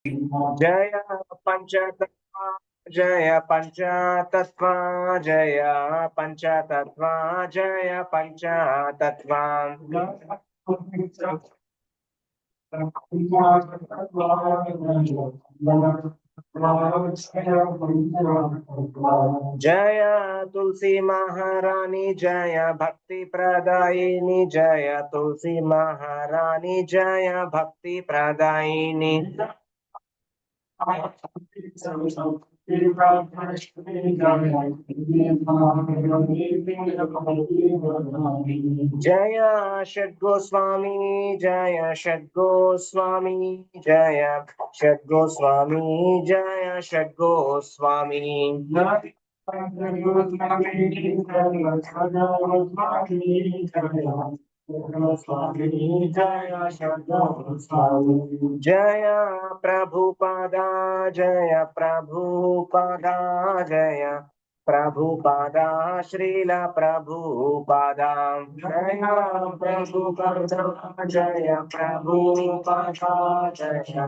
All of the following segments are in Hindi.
जय पंचतत्वा जय पंचतत्वा जय पंचतत्वा जय पंचतत्वा जय तुलसी महारानी जय भक्ति प्रदायिनी जय तुलसी महारानी जय भक्ति प्रदायिनी जय षड्गोस्वामी जय षड्गोस्वामी जय षड्गोस्वामी जय षड्गोस्वामी जय प्रभुपादा जय प्रभुपादा जय प्रभुपादा श्रील प्रभुपादा जय प्रभुपादा जय प्रभुपादा जय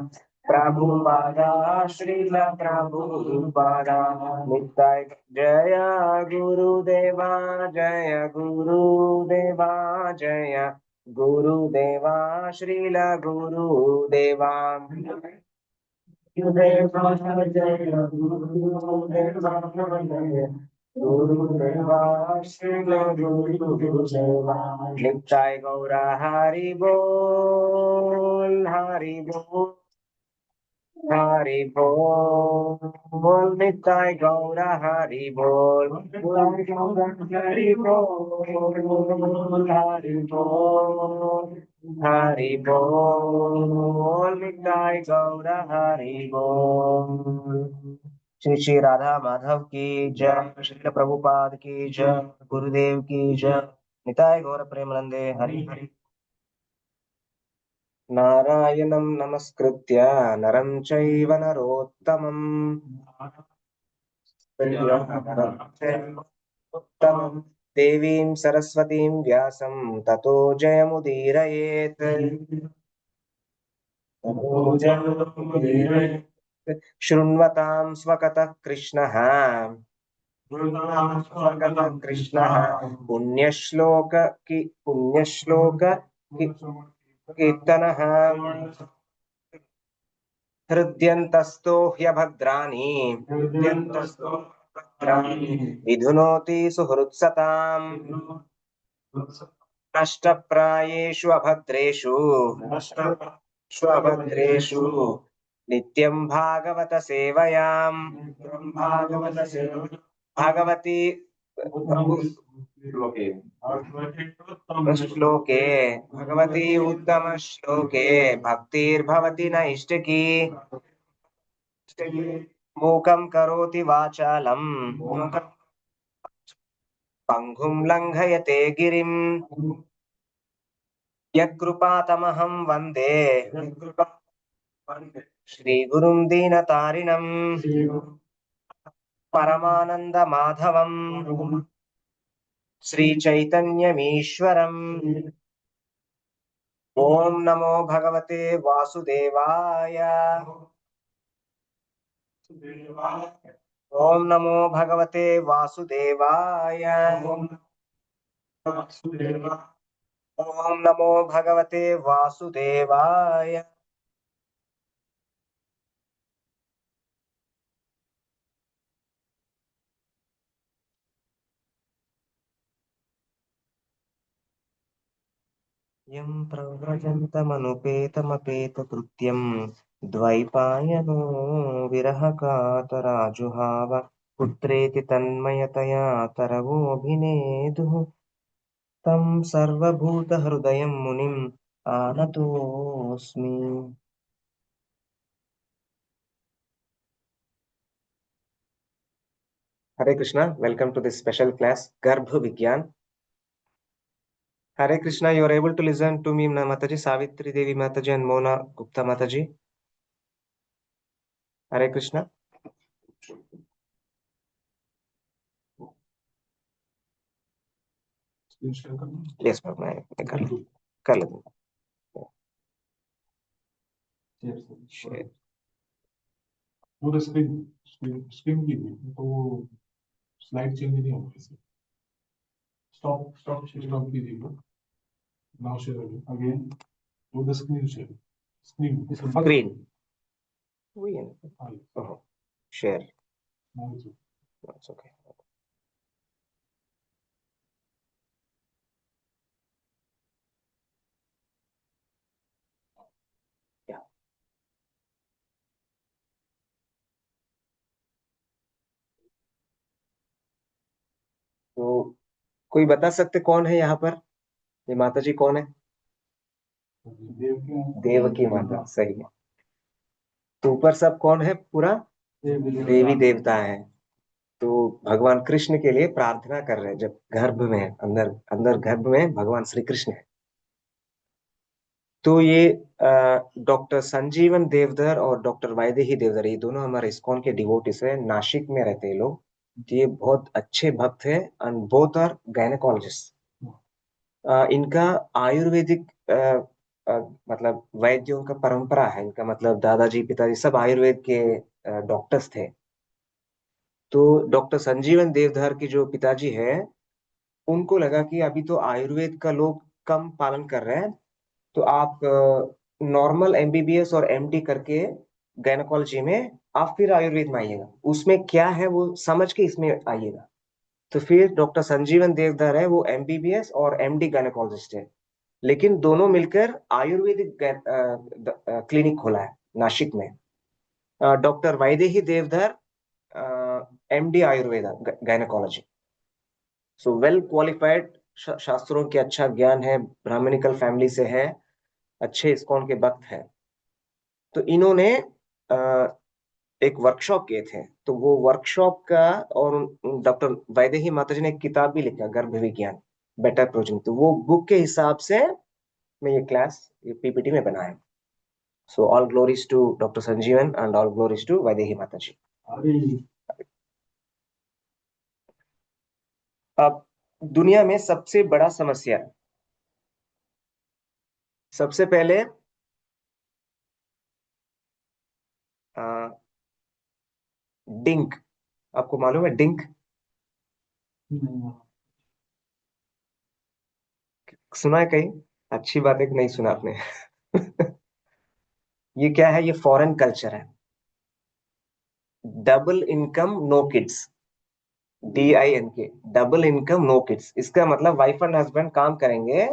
प्रभुपादा श्रील प्रभुपादा नित्य जय गुरुदेवा जय गुरुदेवा जय गुरुदेवा श्रील गुरुदेवा गुरुदेवा श्रील गुरुदेवा नित्य गौर हरि बोल हरि बोल हरि बोल नित्य गौर हरि बोल हरि बोल हरि बोल हरि बोल नित्य गौर हरि बोल। श्री श्री राधा माधव की जय, श्रील प्रभुपाद की जय, गुरुदेव की जय, निताय गौर प्रेमानंदे हरि हरि। नारायणं नमस्कृत्य नरं चैव नरोत्तमं उत्तमं देवीं सरस्वतीं व्यासं ततो जयमुदीरयेत्। शृण्वतां स्वकतः कृष्णः कृष्णः पुण्यश्लोक कीर्तनः हृद्यन्तस्तो ह्यभद्राणि विधुनोति सुहृत्सताम् नष्टप्रायेषु अभद्रेषु नित्यं भागवत सेवयाम् भागवती श्लोके भगवती उत्तम श्लोके भक्तिर्भवति नैष्टिकी मूकं करोति वाचालं पङ्गुं लङ्घयते गिरिं यत्कृपातमहं वन्दे श्रीगुरुं दीनतारिणं परमानन्दमाधवं श्रीचैतन्यमीश्वरम्। ॐ नमो भगवते वासुदेवाय ॐ नमो भगवते वासुदेवाय ॐ नमो भगवते वासुदेवाय। यं प्रव्रजन्तमनुपेतमपेतकृत्यं द्वैपायनो विरहकातराजुहाव पुत्रेति तन्मयतया तरवोऽभिनेदुः तं सर्वभूतहृदयं मुनिम् आनतोऽस्मि। Hare Krishna, welcome to this special class Garbh Vigyan. Hare Krishna, you are able to listen to me, Mataji, Savitri Devi Mataji and Mona Gupta Mataji. Hare Krishna. Yes, मैं कर लेता हूँ। पूरा स्क्रीन स्क्रीन स्क्रीन कीजिए तो वो स्लाइड चेंज नहीं होगी इससे। स्टॉप स्टॉप स्टॉप कीजिए तो now share again to the screen share screen screen वही है ना। हाँ ओहो, share. Now That's okay. Yeah. तो कोई बता सकते कौन है यहाँ पर? ये माता जी कौन है? देव के देवकी माता, सही है। तो ऊपर सब कौन है पूरा? देवी देवता है। तो भगवान कृष्ण के लिए प्रार्थना कर रहे हैं, जब गर्भ में अंदर अंदर गर्भ में भगवान श्री कृष्ण है। तो ये डॉक्टर संजीवन देवधर और डॉक्टर वैदेही देवधर, ये दोनों हमारे इस्कॉन के डिवोटिस है, नासिक में रहते हैं लोग। तो ये बहुत अच्छे भक्त है एंड बोथ आर गायनेकोलॉजिस्ट। इनका आयुर्वेदिक अ, मतलब वैद्यों का परंपरा है इनका, मतलब दादाजी पिताजी सब आयुर्वेद के डॉक्टर्स थे। तो डॉक्टर संजीवन देवधर की जो पिताजी है, उनको लगा कि अभी तो आयुर्वेद का लोग कम पालन कर रहे हैं, तो आप नॉर्मल एमबीबीएस और एमडी करके गायनेकोलॉजी में आप फिर आयुर्वेद में आइएगा, उसमें क्या है वो समझ के इसमें आइएगा। तो फिर डॉक्टर संजीवन देवधर है, वो एमबीबीएस और एमडी गायनेकोलॉजिस्ट है, लेकिन दोनों मिलकर आयुर्वेदिक क्लिनिक खोला है नासिक में। Doctor Vaidehi Deodhar MD Ayurveda gynaecology. So well qualified, शास्त्रों के अच्छा ज्ञान है, ब्राह्मणिकल फैमिली से है, अच्छे इस्कॉन के भक्त हैं। तो इन्होंने अ, एक वर्कशॉप किए थे, तो वो वर्कशॉप का, और डॉक्टर वैदेही माताजी ने एक किताब भी लिखा, गर्भ विज्ञान बेटर प्रोजन, तो वो बुक के हिसाब से मैं ये क्लास, ये पीपीटी में बनाया। So all glories to doctor Sanjeevan and all glories to Vaidehi माताजी। अब दुनिया में सबसे बड़ा समस्या, सबसे पहले डिंक, आपको मालूम है डिंक? सुना है कहीं? अच्छी बात है कि नहीं सुना आपने। ये क्या है? ये फॉरेन कल्चर है। Double income no kids, DINK, double income no kids. इसका मतलब वाइफ एंड हस्बैंड काम करेंगे,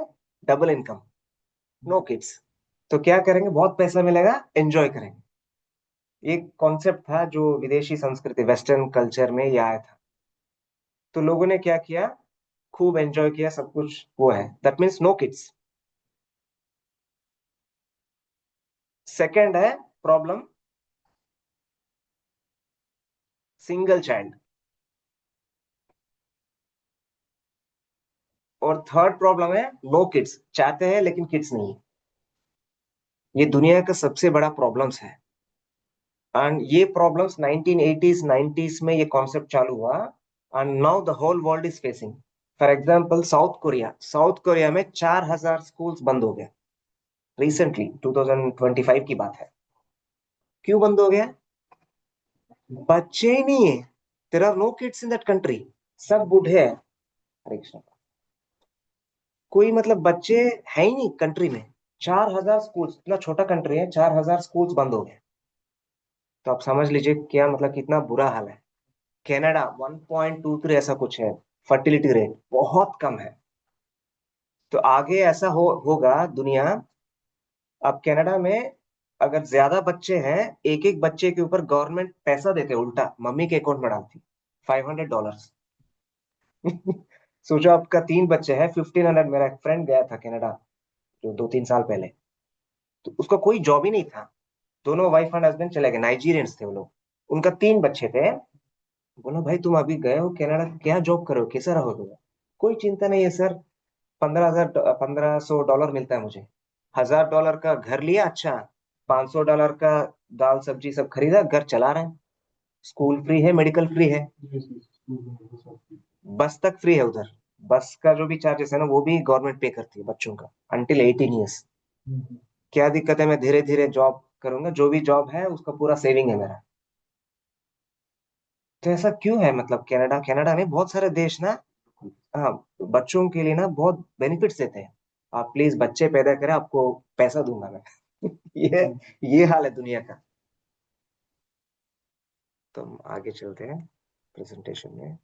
डबल इनकम, नो किड्स। तो क्या करेंगे? बहुत पैसा मिलेगा, एंजॉय करेंगे। ये कॉन्सेप्ट था जो विदेशी संस्कृति, वेस्टर्न कल्चर में ये आया था। तो लोगों ने क्या किया? खूब एंजॉय किया, सब कुछ वो है, that means no kids. Second है प्रॉब्लम, सिंगल चाइल्ड। और थर्ड प्रॉब्लम है नो किड्स, चाहते हैं लेकिन किड्स नहीं है। ये दुनिया का सबसे बड़ा प्रॉब्लम्स है। एंड ये प्रॉब्लम्स 1980s 90s में ये कॉन्सेप्ट चालू हुआ, and now the whole world is facing. For example South Korea में 4000 स्कूल्स बंद हो गए रिसेंटली, 2025 की बात है। क्यों बंद हो गया? बच्चे ही नहीं है, there are no kids in that country, सब बूढ़े हैं। हरे कृष्ण। कोई मतलब बच्चे है ही नहीं कंट्री में। 4000 स्कूल्स, इतना छोटा कंट्री है, 4000 स्कूल्स बंद हो गए। तो आप समझ लीजिए क्या मतलब, कितना बुरा हाल है। कनाडा 1.23 ऐसा कुछ है, फर्टिलिटी रेट बहुत कम है। तो आगे ऐसा होगा दुनिया। अब कनाडा में अगर ज्यादा बच्चे हैं, एक एक बच्चे के ऊपर गवर्नमेंट पैसा देते, उल्टा मम्मी के अकाउंट में डालती, $500। सोचो आपका 3 बच्चे हैं, 1500। मेरा एक फ्रेंड गया था कनाडा जो 2-3 साल पहले, तो उसका कोई जॉब ही नहीं था। दोनों वाइफ एंड हस्बैंड चले गए, नाइजीरियंस थे वो लोग। उनका 3 बच्चे थे। बोला भाई तुम अभी गए हो कनाडा, क्या जॉब करो, कैसा रहोगे? कोई चिंता नहीं है सर, 1500 $1,500 मिलता है मुझे। $1000 का घर लिया, अच्छा, $500 का दाल सब्जी सब खरीदा, घर चला रहे हैं। स्कूल फ्री है, मेडिकल फ्री है, बस तक फ्री है उधर। बस का जो भी चार्जेस है ना, वो भी गवर्नमेंट पे करती है बच्चों का, अंटिल 18 ईयर्स। क्या दिक्कत है? मैं धीरे धीरे जॉब करूंगा, जो भी जॉब है उसका पूरा सेविंग है मेरा। तो ऐसा क्यों है? मतलब कनाडा कनाडा नहीं, बहुत सारे देश ना, हाँ, बच्चों के लिए ना बहुत बेनिफिट्स देते हैं। आप प्लीज बच्चे पैदा करें, आपको पैसा दूंगा मैं। ये ये हाल है दुनिया का। तो हम आगे चलते हैं प्रेजेंटेशन में।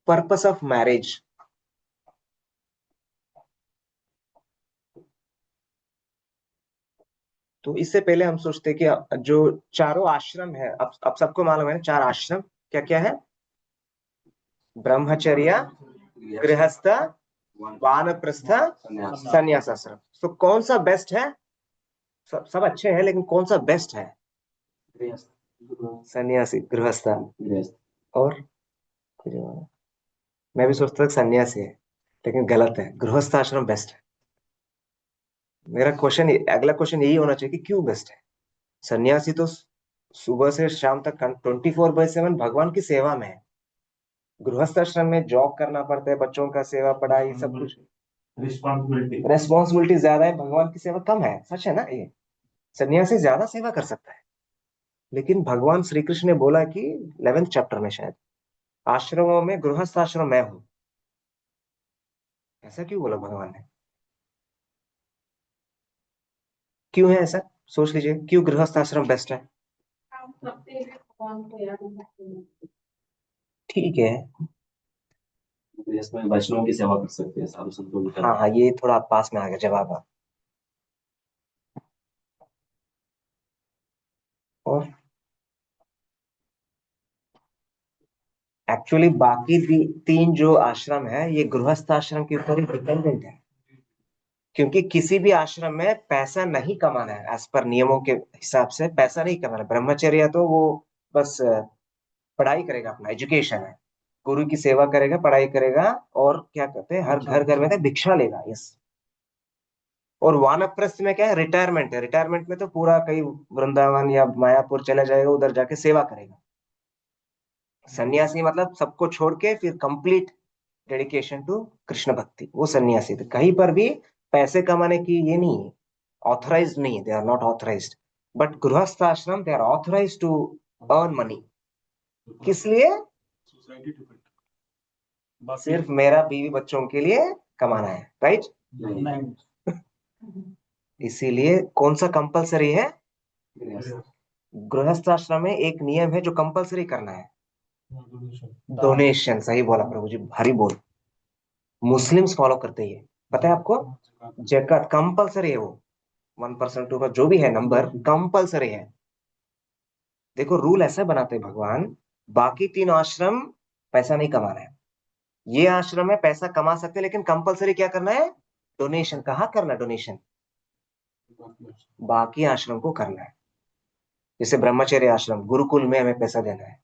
Purpose of marriage. तो इससे पहले हम सोचते कि जो चारों आश्रम है, अब सबको मालूम है ना, चार आश्रम क्या क्या है? ब्रह्मचर्य, गृहस्थ, वानप्रस्थ, संन्यास आश्रम। तो कौन सा बेस्ट है? सब अच्छे हैं, लेकिन कौन सा बेस्ट है? सन्यासी, गृहस्थ, और मैं भी सोचता था कि सन्यासी है, लेकिन गलत है, गृहस्थ आश्रम बेस्ट है। मेरा क्वेश्चन, अगला क्वेश्चन यही होना चाहिए कि क्यों बेस्ट है? सन्यासी तो सुबह से शाम तक 24/7 भगवान की सेवा में है। गृहस्थ आश्रम में जॉब करना पड़ता है, बच्चों का सेवा, पढ़ाई, सब कुछ, रेस्पॉन्सिबिलिटी ज्यादा है, भगवान की सेवा कम है। सच है ना ये? सन्यासी ज्यादा सेवा कर सकता है, लेकिन भगवान श्री कृष्ण ने बोला कि 11th चैप्टर में शायद, आश्रमों में गृहस्थ आश्रम मैं हूं। ऐसा क्यों बोला भगवान ने? क्यों है ऐसा? सोच लीजिए, क्यों गृहस्थ आश्रम बेस्ट है? ठीक है। इसमें वैष्णव की सेवा कर सकते हैं, साधु संतों की हाँ हाँ, ये थोड़ा पास में आ गया जवाब आप। और एक्चुअली बाकी तीन जो आश्रम है, ये गृहस्थ आश्रम के ऊपर ही डिपेंडेंट है, क्योंकि किसी भी आश्रम में पैसा नहीं कमाना है। एज पर नियमों के हिसाब से पैसा नहीं कमाना है। ब्रह्मचर्य तो वो बस पढ़ाई करेगा, अपना एजुकेशन है, गुरु की सेवा करेगा, पढ़ाई करेगा, और क्या कहते हैं, हर घर घर में तो भिक्षा लेगा। यस। और वानप्रस्थ में क्या है? रिटायरमेंट है। रिटायरमेंट में तो पूरा कहीं वृंदावन या मायापुर चला जाएगा, उधर जाके सेवा करेगा। सन्यासी मतलब सबको छोड़ के फिर कंप्लीट डेडिकेशन टू कृष्ण भक्ति, वो सन्यासी थे। कहीं पर भी पैसे कमाने की ये नहीं है, ऑथराइज्ड नहीं है, they are not authorised. But गृहस्थ आश्रम they are authorised to earn money. किस लिए? Society depend. सिर्फ मेरा बीवी बच्चों के लिए कमाना है, राइट? नहीं। इसीलिए कौन सा कंपलसरी है? गृहस्थ आश्रम में एक नियम है जो कंपलसरी करना है, डोनेशन। सही बोला प्रभु जी, भारी बोल। मुस्लिम्स फॉलो करते हैं, पता है आपको? जक़ात कंपलसरी है वो। 1% 2% जो भी है नंबर, कंपलसरी है। देखो रूल ऐसे बनाते हैं भगवान, बाकी तीन आश्रम पैसा नहीं कमाना है, ये आश्रम में पैसा कमा सकते हैं, लेकिन कंपलसरी क्या करना है? डोनेशन। कहाँ करना है डोनेशन? बाकी आश्रम को करना है। जैसे ब्रह्मचर्य आश्रम, गुरुकुल में हमें पैसा देना है।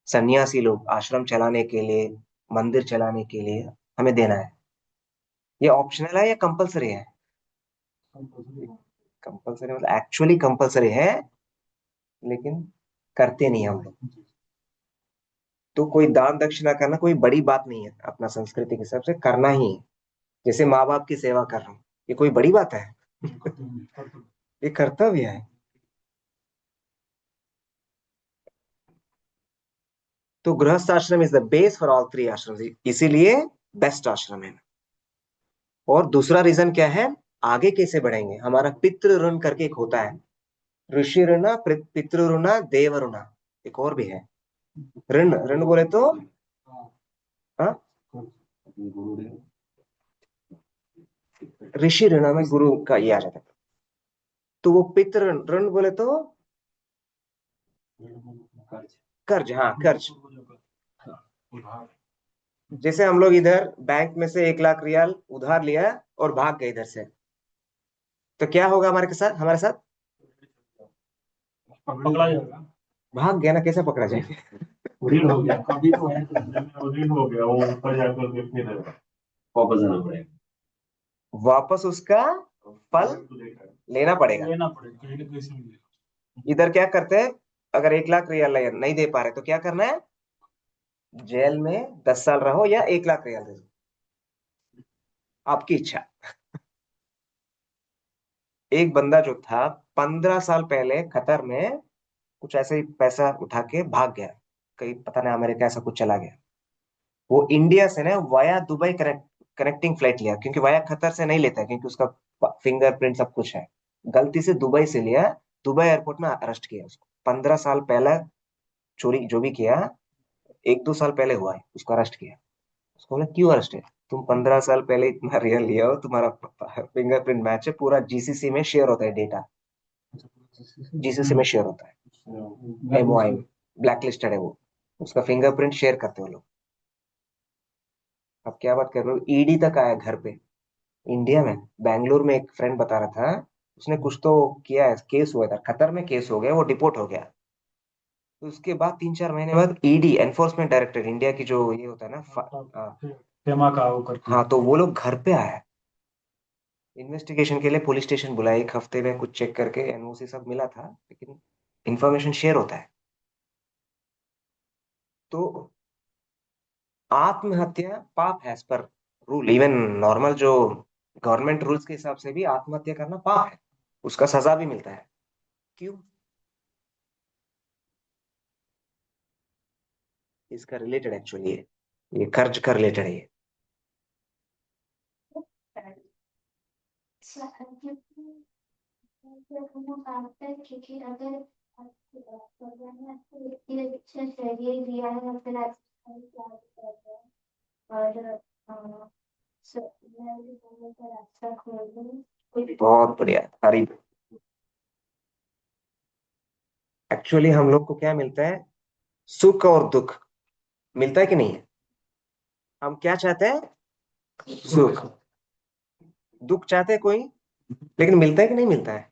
सन्यासी लोग आश्रम चलाने के लिए, मंदिर चलाने के लिए हमें देना है। ये ऑप्शनल है या कंपलसरी है? कंपलसरी मतलब एक्चुअली कंपलसरी है, लेकिन करते नहीं हम लोग। तो कोई दान दक्षिणा करना कोई बड़ी बात नहीं है, अपना संस्कृति के हिसाब से करना ही है। जैसे माँ बाप की सेवा कर रहा हूँ, ये कोई बड़ी बात है? ये कर्तव्य है। तो गृहस्थ आश्रम is the base for all three आश्रम, इसीलिए बेस्ट आश्रम है। और दूसरा रीजन क्या है? आगे कैसे बढ़ेंगे? हमारा पितृ ऋण करके एक होता है, ऋषि ऋण, पितृ ऋण, देव ऋण, एक और भी है। ऋण, ऋण बोले तो, हाँ, ऋषि ऋण में गुरु का ये आ जाता है। तो वो पितृ ऋण, ऋण बोले तो कर्ज, हाँ कर्ज। जैसे हम लोग इधर बैंक में से 1 लाख रियाल उधार लिया और भाग गए इधर से, तो क्या होगा हमारे के साथ, हमारे साथ? पकड़ा जाएगा। भाग गया ना, कैसे पकड़ा जाए? रील हो गया, कभी तो है रील हो गया, वो ऊपर जाकर के फिर वापस आना पड़ेगा। वापस उसका फल लेना पड़ेगा। लेना पड़ेगा, कहीं ना कहीं से मिलेगा। इधर क्या करते हैं, अगर 1 लाख रियाल नहीं दे पा रहे तो क्या करना है? जेल में 10 साल रहो या 1 लाख रियाल दे दो, आपकी इच्छा। एक बंदा जो था 15 साल पहले कतर में, कुछ ऐसे ही पैसा उठा के भाग गया, कहीं पता नहीं अमेरिका ऐसा कुछ चला गया। वो इंडिया से ना वाया दुबई कनेक्टिंग फ्लाइट लिया, क्योंकि वाया कतर से नहीं लेता है, क्योंकि उसका फिंगरप्रिंट सब कुछ है। गलती से दुबई से लिया, दुबई एयरपोर्ट में अरेस्ट किया उसको। 15 साल पहले चोरी जो भी किया, 1-2 साल पहले हुआ है, उसको अरेस्ट किया। उसको बोला क्यों अरेस्ट है? तुम 15 साल पहले इतना रियल लिया हो, तुम्हारा फिंगरप्रिंट मैच है, पूरा जीसीसी में शेयर होता है डेटा, जीसीसी में शेयर होता है, एमओआई में ब्लैक लिस्टेड है वो, उसका फिंगरप्रिंट शेयर करते हो लोग। अब क्या बात कर रहे हो, ईडी तक आया घर पे इंडिया में। बैंगलोर में एक फ्रेंड बता रहा था, उसने कुछ तो किया है, केस हुआ था कतर में, केस हो गया, वो डिपोर्ट हो गया। तो उसके बाद 3-4 महीने बाद ईडी, एनफोर्समेंट डायरेक्टर इंडिया की जो ये होता है ना, फेमा का वो करके। हाँ, तो वो लोग घर पे आया इन्वेस्टिगेशन के लिए, पुलिस स्टेशन बुलाया, 1 हफ्ते में कुछ चेक करके एनओसी सब मिला था, लेकिन इंफॉर्मेशन शेयर होता है। तो आत्महत्या पाप है as per rule, even normal जो गवर्नमेंट रूल्स के हिसाब से भी आत्महत्या करना पाप है, उसका सजा भी मिलता है। क्यों? इसका रिलेटेड एक्चुअली है, ये कर्ज का रिलेटेड है ये। क्योंकि अगर भगवान ने आपको इतनी अच्छा शरीर दिया है और फिर आप प्यार करते हैं और मैं भी बोलने का रास्ता खोल दूँ। बहुत बढ़िया, तारीफ। एक्चुअली हम लोग को क्या मिलता है, सुख और दुख मिलता है कि नहीं है? हम क्या चाहते हैं? सुख। दुख चाहते हैं कोई, लेकिन मिलता है कि नहीं मिलता है?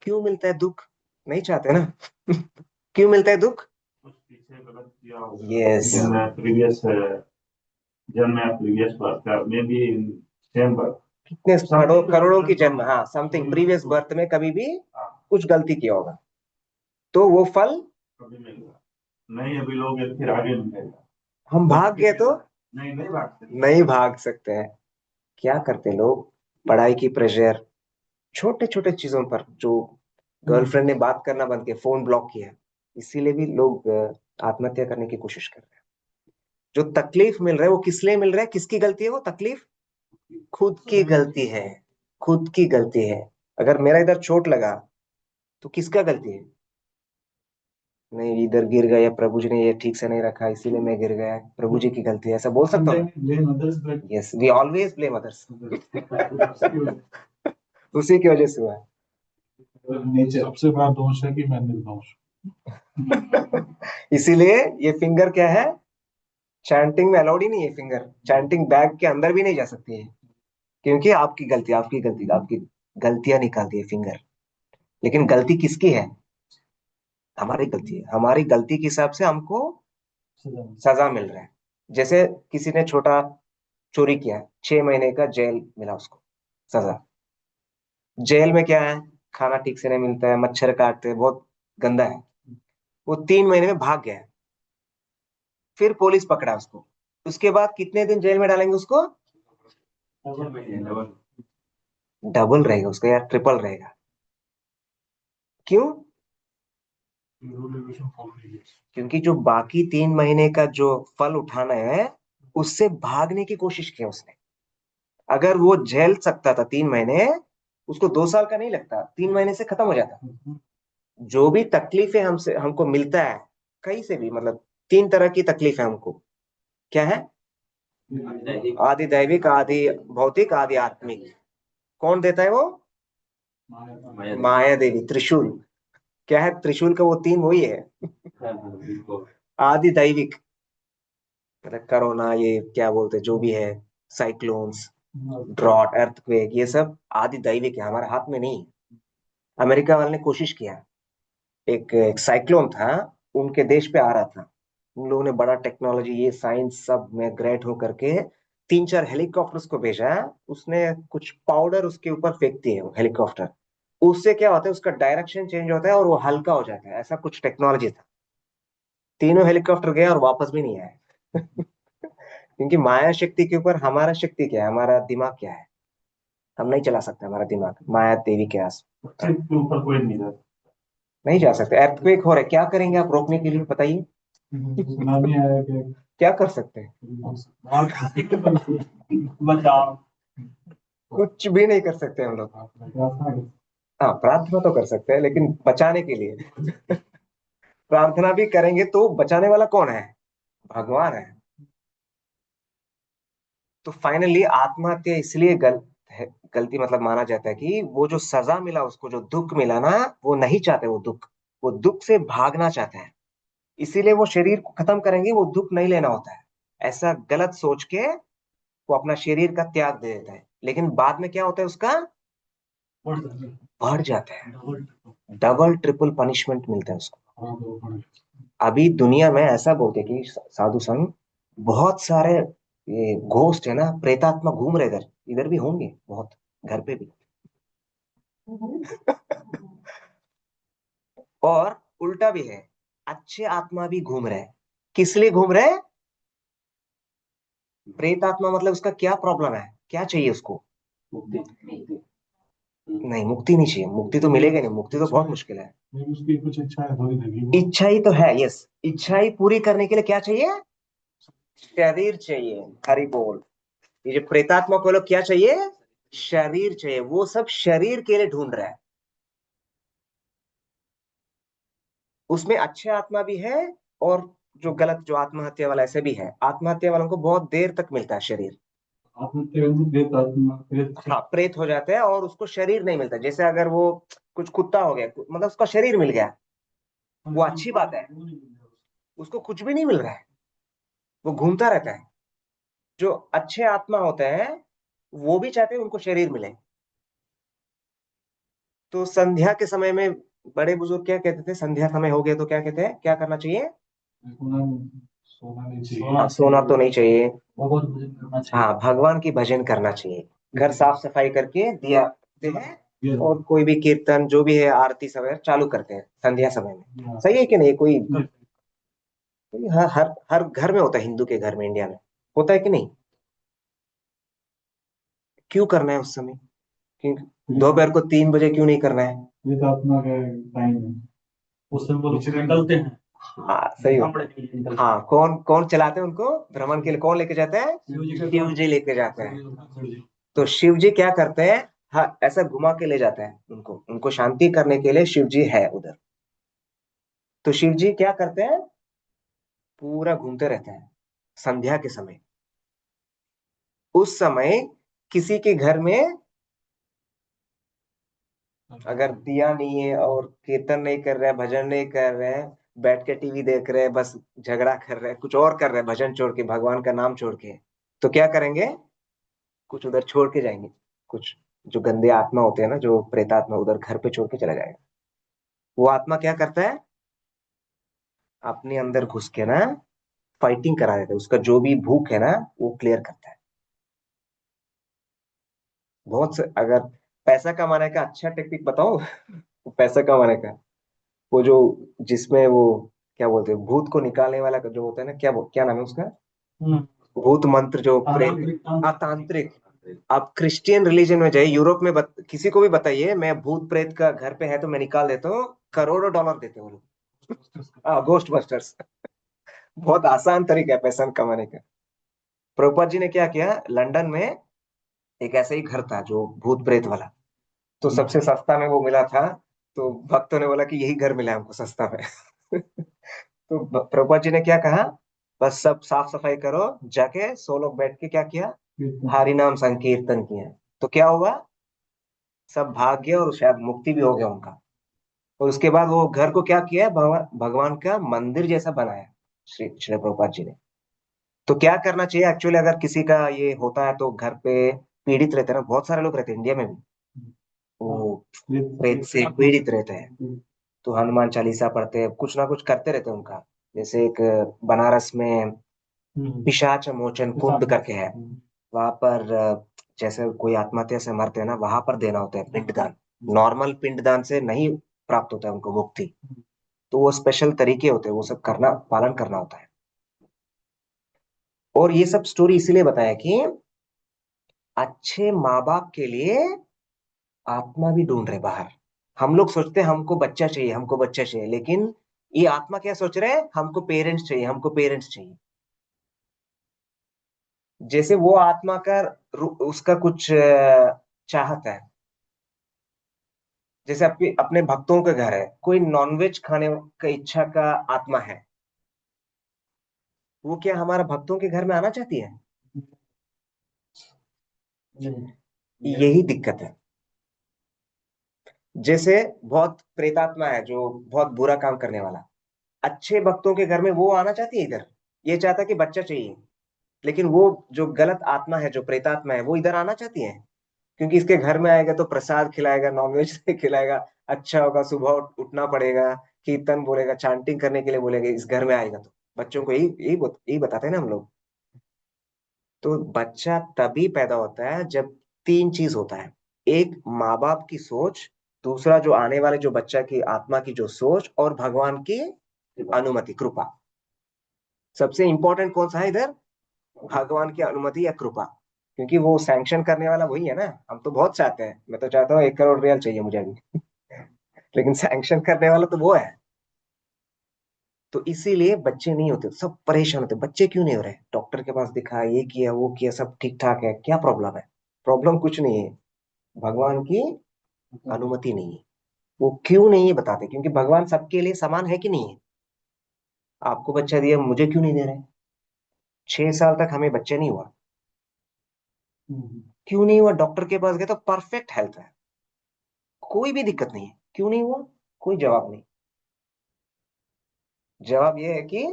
क्यों मिलता है दुख? नहीं चाहते ना। क्यों मिलता है दुख? कुछ पीछे गलत किया होगा यस, in the previous जन्म या previous birth या maybe in same birth। कितने करोड़ों की जन्म, हाँ, समथिंग प्रीवियस बर्थ में कभी भी हाँ, कुछ गलती किया होगा, तो वो फल कभी मिलेगा नहीं, अभी लोग फिर आगे मिलेगा। हम भाग गए तो नहीं नहीं भाग सकते। नहीं भाग सकते हैं। क्या करते लोग, पढ़ाई की प्रेशर, छोटे छोटे चीजों पर, जो गर्लफ्रेंड ने बात करना बंद किया, फोन ब्लॉक किया, इसीलिए भी लोग आत्महत्या करने की कोशिश कर रहे हैं। जो तकलीफ मिल रहा है वो किस लिए मिल रहा है, किसकी गलती है वो तकलीफ? खुद की गलती है, खुद की गलती है। अगर मेरा इधर चोट लगा तो किसका गलती है? नहीं, इधर गिर गया, प्रभु जी ने ये ठीक से नहीं रखा इसीलिए मैं गिर गया, प्रभु जी की गलती है, ऐसा बोल सकता हूँ? blame others but yes, we always blame others. उसी की वजह से हुआ नेचर सबसे बड़ा दोष है कि मैं निर्दोष है। इसीलिए ये फिंगर क्या है, चैंटिंग में अलाउड ही नहीं है, फिंगर चैंटिंग बैग के अंदर भी नहीं जा सकती है, क्योंकि आपकी गलती, आपकी गलती, आपकी गलतियां निकालती है फिंगर। लेकिन गलती किसकी है? हमारी गलती है, हमारी गलती के हिसाब से हमको सजा। सजा मिल रहा है। जैसे किसी ने छोटा चोरी किया, 6 महीने का जेल मिला उसको सजा। जेल में क्या है, खाना ठीक से नहीं मिलता है, मच्छर काटते हैं, बहुत गंदा है। वो 3 महीने में भाग गया है, फिर पुलिस पकड़ा उसको, उसके बाद कितने दिन जेल में डालेंगे उसको? डबल। डबल रहेगा उसका, यार ट्रिपल रहेगा। क्यों? रूल रेगुलेशन फॉलो नहीं किया। क्योंकि जो बाकी 3 महीने का जो फल उठाना है, उससे भागने की कोशिश की उसने। अगर वो झेल सकता था 3 महीने, उसको 2 साल का नहीं लगता, 3 महीने से खत्म हो जाता। जो भी तकलीफें हमसे हमको मिलता है, कहीं से भी, मतलब 3 तरह की तकलीफ है हमको। क्या है? आदि दैविक, आदि भौतिक, आदि आत्मिक। कौन देता है वो? माया देवी, त्रिशूल। क्या है त्रिशूल का वो 3 वही है। आदि दैविक मतलब कोरोना, ये क्या बोलते हैं जो भी है, साइक्लोन्स, ड्रॉट, अर्थक्वेक, ये सब आदि दैविक है, हमारे हाथ में नहीं है। अमेरिका वाले ने कोशिश किया, एक साइक्लोन था, उनके देश पे आ रहा था, उन लोगों ने बड़ा टेक्नोलॉजी, ये साइंस सब में ग्रेट हो करके 3-4 हेलीकॉप्टर्स को भेजा। उसने कुछ पाउडर उसके ऊपर फेंकती है वो हेलीकॉप्टर, उससे क्या होता है, उसका डायरेक्शन चेंज होता है और वो हल्का हो जाता है, ऐसा कुछ टेक्नोलॉजी था। तीनों हेलीकॉप्टर गए और वापस भी नहीं आए। क्योंकि माया शक्ति के ऊपर हमारा शक्ति क्या है, हमारा दिमाग क्या है, हम नहीं चला सकते हमारा दिमाग माया देवी के आस। उसके ऊपर कोई नहीं रहता। नहीं जा सकते। earthquake हो रहा है, क्या करेंगे आप रोकने के लिए, बताइए। सुनामी आया क्या? क्या कर सकते हैं? बचाओ। कुछ भी नहीं कर सकते हम लोग। हाँ, प्रार्थना तो कर सकते हैं, लेकिन बचाने के लिए प्रार्थना भी करेंगे तो बचाने वाला कौन है? भगवान है। तो फाइनली आत्महत्या इसलिए गलती मतलब माना जाता है कि वो जो सजा मिला उसको, जो दुख मिला ना, वो नहीं चाहते, वो दुख से भागना चाहते हैं। इसीलिए वो शरीर को खत्म करेंगे, वो दुख नहीं लेना होता है। ऐसा गलत सोच के वो अपना शरीर का त्याग दे देता है, लेकिन बाद में क्या होता है उसका? बढ़ जाता है, डबल ट्रिपल पनिशमेंट मिलता है उसको। अभी दुनिया में ऐसा बोलते हैं कि साधु संत बहुत सारे ये घोस्ट है ना, प्रेतात्मा घूम रहे इधर, इधर भी होंगे बहुत, घर पे भी। और उल्टा भी है, अच्छे आत्मा भी घूम रहे हैं। किस लिए घूम रहे हैं? प्रेतात्मा मतलब उसका क्या प्रॉब्लम है, क्या चाहिए उसको? मुक्ति मुक्ति। नहीं, मुक्ति नहीं चाहिए, मुक्ति तो मिलेगा नहीं, मुक्ति तो बहुत मुश्किल है। नहीं, उसकी कुछ इच्छा है थोड़ी देगी वो। इच्छा ही तो है, यस। इच्छा ही पूरी करने के लिए क्या चाहिए? शरीर चाहिए। हरि बोल। ये जो प्रेतात्मा को लोग क्या चाहिए? शरीर चाहिए। वो सब शरीर के लिए ढूंढ रहा है। उसमें अच्छे आत्मा भी है, और जो गलत, जो आत्महत्या वाला, ऐसे भी है। आत्महत्या वालों को बहुत देर तक मिलता है शरीर। हाँ, प्रेत हो जाते हैं और उसको शरीर नहीं मिलता। जैसे अगर वो कुछ कुत्ता हो गया, मतलब उसका शरीर मिल गया, वो अच्छी बात है। उसको कुछ भी नहीं मिल रहा है, वो घूमता रहता है। जो अच्छे आत्मा होते हैं वो भी चाहते हैं उनको शरीर मिले। तो संध्या के समय में बड़े बुजुर्ग क्या कहते थे? संध्या समय हो गया तो क्या कहते हैं, क्या करना चाहिए? सोना नहीं चाहिए। हाँ, सोना तो नहीं चाहिए। भगवत भजन करना चाहिए। हाँ, भगवान की भजन करना चाहिए। घर साफ सफाई करके दिया देते हैं, और कोई भी कीर्तन जो भी है, आरती सब चालू करते हैं संध्या समय में। सही है कि नहीं? कोई हर हर हर घर में होता है, हिंदू के घर में, इंडिया में होता है कि नहीं? क्यों करना है उस समय? क्यों दोपहर को 3 बजे क्यों नहीं करना है? ये तो अपना टाइम है। उससे वो लोग निकलते हैं। हाँ, सही हो। हाँ, कौन कौन चलाते हैं उनको भ्रमण के लिए? कौन लेके जाता है? शिव जी लेके जाते हैं। तो शिव जी क्या करते हैं? हाँ, ऐसा घुमा के ले जाता है उनको, उनको शांति करने के लिए शिव जी है उधर। तो शिव जी क्या करते हैं? पूरा घूमते रहते हैं संध्या के समय। उस समय किसी के घर में अगर दिया नहीं है, और कीर्तन नहीं कर रहे हैं, भजन नहीं कर रहे हैं, बैठ के टीवी देख रहे हैं, बस झगड़ा कर रहे हैं, कुछ और कर रहे हैं, भजन छोड़ के, भगवान का नाम छोड़ के, तो क्या करेंगे? कुछ उधर छोड़ के जाएंगे। कुछ जो गंदे आत्मा होते हैं ना, जो प्रेतात्मा, उधर घर पे छोड़ के चला जाएगा। वो आत्मा क्या करता है? अपने अंदर घुस के ना फाइटिंग करा देता है। उसका जो भी भूख है ना, वो क्लियर करता है। अगर पैसा कमाने का अच्छा टेक्निक बताओ पैसा कमाने का, वो जो जिसमें वो क्या बोलते हैं, भूत को निकालने वाला का जो होता है ना, क्या नाम है उसका? भूत मंत्र जो तांत्रिक। आप क्रिश्चियन रिलीजन में जाइए, यूरोप में किसी को भी बताइए मैं भूत प्रेत का घर पे है तो मैं निकाल देता हूँ, करोड़ों डॉलर देते हैं वो लोग। Ghost busters. बहुत आसान तरीका है पैसा कमाने का। प्रभुपाद जी ने क्या किया, लंदन में एक ऐसा ही घर था जो भूत प्रेत वाला, तो सबसे सस्ता में वो मिला था। तो भक्तों ने बोला कि यही घर मिला हमको सस्ता में तो प्रभुपाद जी ने क्या कहा, बस सब साफ सफाई करो, जाके 100 लोग बैठ के क्या किया, हरि नाम संकीर्तन किया। तो क्या हुआ, सब भाग गया, और शायद मुक्ति भी हो गया उनका। और उसके बाद वो घर को क्या किया, भगवान का मंदिर जैसा बनाया श्री श्री प्रभुपाद जी ने। तो क्या करना चाहिए एक्चुअली, अगर किसी का ये होता है तो घर पे पीड़ित रहते हैं ना, बहुत सारे लोग रहते हैं इंडिया में भी, वो प्रेत से पीड़ित रहते हैं, तो हनुमान चालीसा पढ़ते हैं, कुछ ना कुछ करते रहते हैं उनका। जैसे एक बनारस में पिशाच मोचन कुंड करके है, वहां पर जैसे कोई आत्महत्या से मरते हैं ना, वहां पर देना होता है पिंडदान। नॉर्मल पिंडदान से नहीं प्राप्त होता है उनको मुक्ति। तो वो स्पेशल तरीके होते हैं, वो सब करना, पालन करना होता है। और ये सब स्टोरी इसीलिए बताया कि अच्छे माँ बाप के लिए आत्मा भी ढूंढ रहे बाहर, हम लोग सोचते हैं हमको बच्चा चाहिए, हमको बच्चा चाहिए, लेकिन ये आत्मा क्या सोच रहे हैं, हमको पेरेंट्स चाहिए, हमको पेरेंट्स चाहिए। जैसे वो आत्मा का उसका कुछ चाहत है। जैसे अपने अपने भक्तों के घर है, कोई नॉनवेज खाने का इच्छा का आत्मा है, वो क्या हमारा भक्तों के घर में आना चाहती है? यही दिक्कत है। जैसे बहुत प्रेतात्मा है जो बहुत बुरा काम करने वाला, अच्छे भक्तों के घर में वो आना चाहती है इधर, ये चाहता है कि बच्चा चाहिए, लेकिन वो जो गलत आत्मा है, जो प्रेतात्मा है, वो इधर आना चाहती है, क्योंकि इसके घर में आएगा तो प्रसाद खिलाएगा, नॉनवेज खिलाएगा, अच्छा होगा, सुबह उठना पड़ेगा, कीर्तन बोलेगा, चांटिंग करने के लिए बोलेगा, इस घर में आएगा तो बच्चों को यही बताते हैं ना हम लोग। तो बच्चा तभी पैदा होता है जब तीन चीज होता है। एक, माँ बाप की सोच। दूसरा, जो आने वाले जो बच्चा की आत्मा की जो सोच। और भगवान की अनुमति, कृपा। सबसे इंपॉर्टेंट कौन सा है इधर? भगवान की अनुमति या कृपा। क्योंकि वो सैंक्शन करने वाला वही है ना। हम तो बहुत चाहते हैं, मैं तो चाहता हूँ 1 करोड़ रियल चाहिए मुझे अभी लेकिन सैंक्शन करने वाला तो वो है। तो इसीलिए बच्चे नहीं होते, सब परेशान होते, बच्चे क्यों नहीं हो रहे, डॉक्टर के पास दिखा, ये किया वो किया, सब ठीक ठाक है, क्या प्रॉब्लम है? प्रॉब्लम कुछ नहीं है, भगवान की अनुमति नहीं है। वो क्यों नहीं है बताते, क्योंकि भगवान सबके लिए समान है कि नहीं है? आपको बच्चा दिया, मुझे क्यों नहीं दे रहे? 6 साल तक हमें बच्चे नहीं हुआ, क्यों नहीं हुआ? डॉक्टर के पास गए तो परफेक्ट हेल्थ है, कोई भी दिक्कत नहीं है, क्यों नहीं हुआ? कोई जवाब नहीं। जवाब ये है कि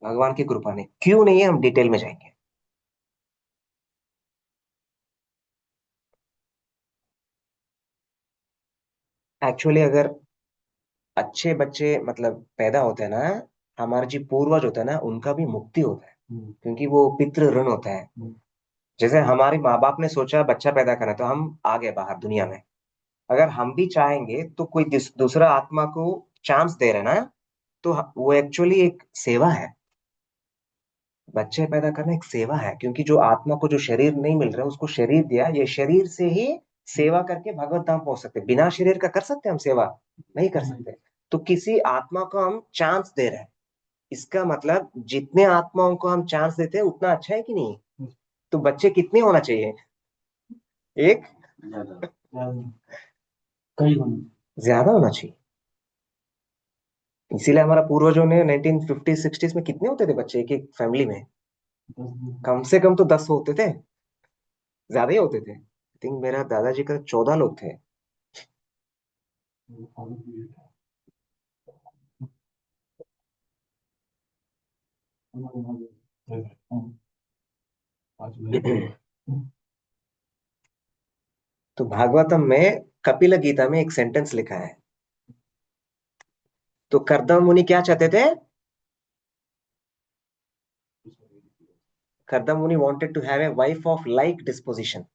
भगवान की कृपा नहीं। क्यों नहीं है, हम डिटेल में जाएंगे। एक्चुअली अगर अच्छे बच्चे मतलब पैदा होते हैं ना, हमारे जो पूर्वज होते हैं ना, उनका भी मुक्ति होता है, क्योंकि वो पितृ ऋण होता है। जैसे हमारे माँ बाप ने सोचा बच्चा पैदा करना, तो हम आ गए बाहर दुनिया में। अगर हम भी चाहेंगे तो कोई दूसरा आत्मा को चांस दे रहे ना, तो वो एक्चुअली एक सेवा है। बच्चे पैदा करना एक सेवा है, क्योंकि जो आत्मा को जो शरीर नहीं मिल रहा है, उसको शरीर दिया, ये शरीर से ही सेवा करके भगवत धाम पहुंच सकते। बिना शरीर का कर सकते हैं हम सेवा? नहीं कर सकते। तो किसी आत्मा को हम चांस दे रहे हैं, इसका मतलब जितने आत्माओं को हम चांस देते हैं उतना अच्छा है कि नहीं? तो बच्चे कितने होना चाहिए? एक? कई होने। ज्यादा होना चाहिए। इसीलिए हमारा पूर्वजों ने 1950 60s में कितने होते थे बच्चे एक एक फैमिली में? कम से कम तो 10 होते थे, ज्यादा ही होते थे। आई थिंक मेरा दादाजी का 14 लोग थे। तो भागवतम में कपिल गीता में एक सेंटेंस लिखा है। तो कर्दम मुनि क्या चाहते थे? Kardam Muni wanted to have a wife of like disposition.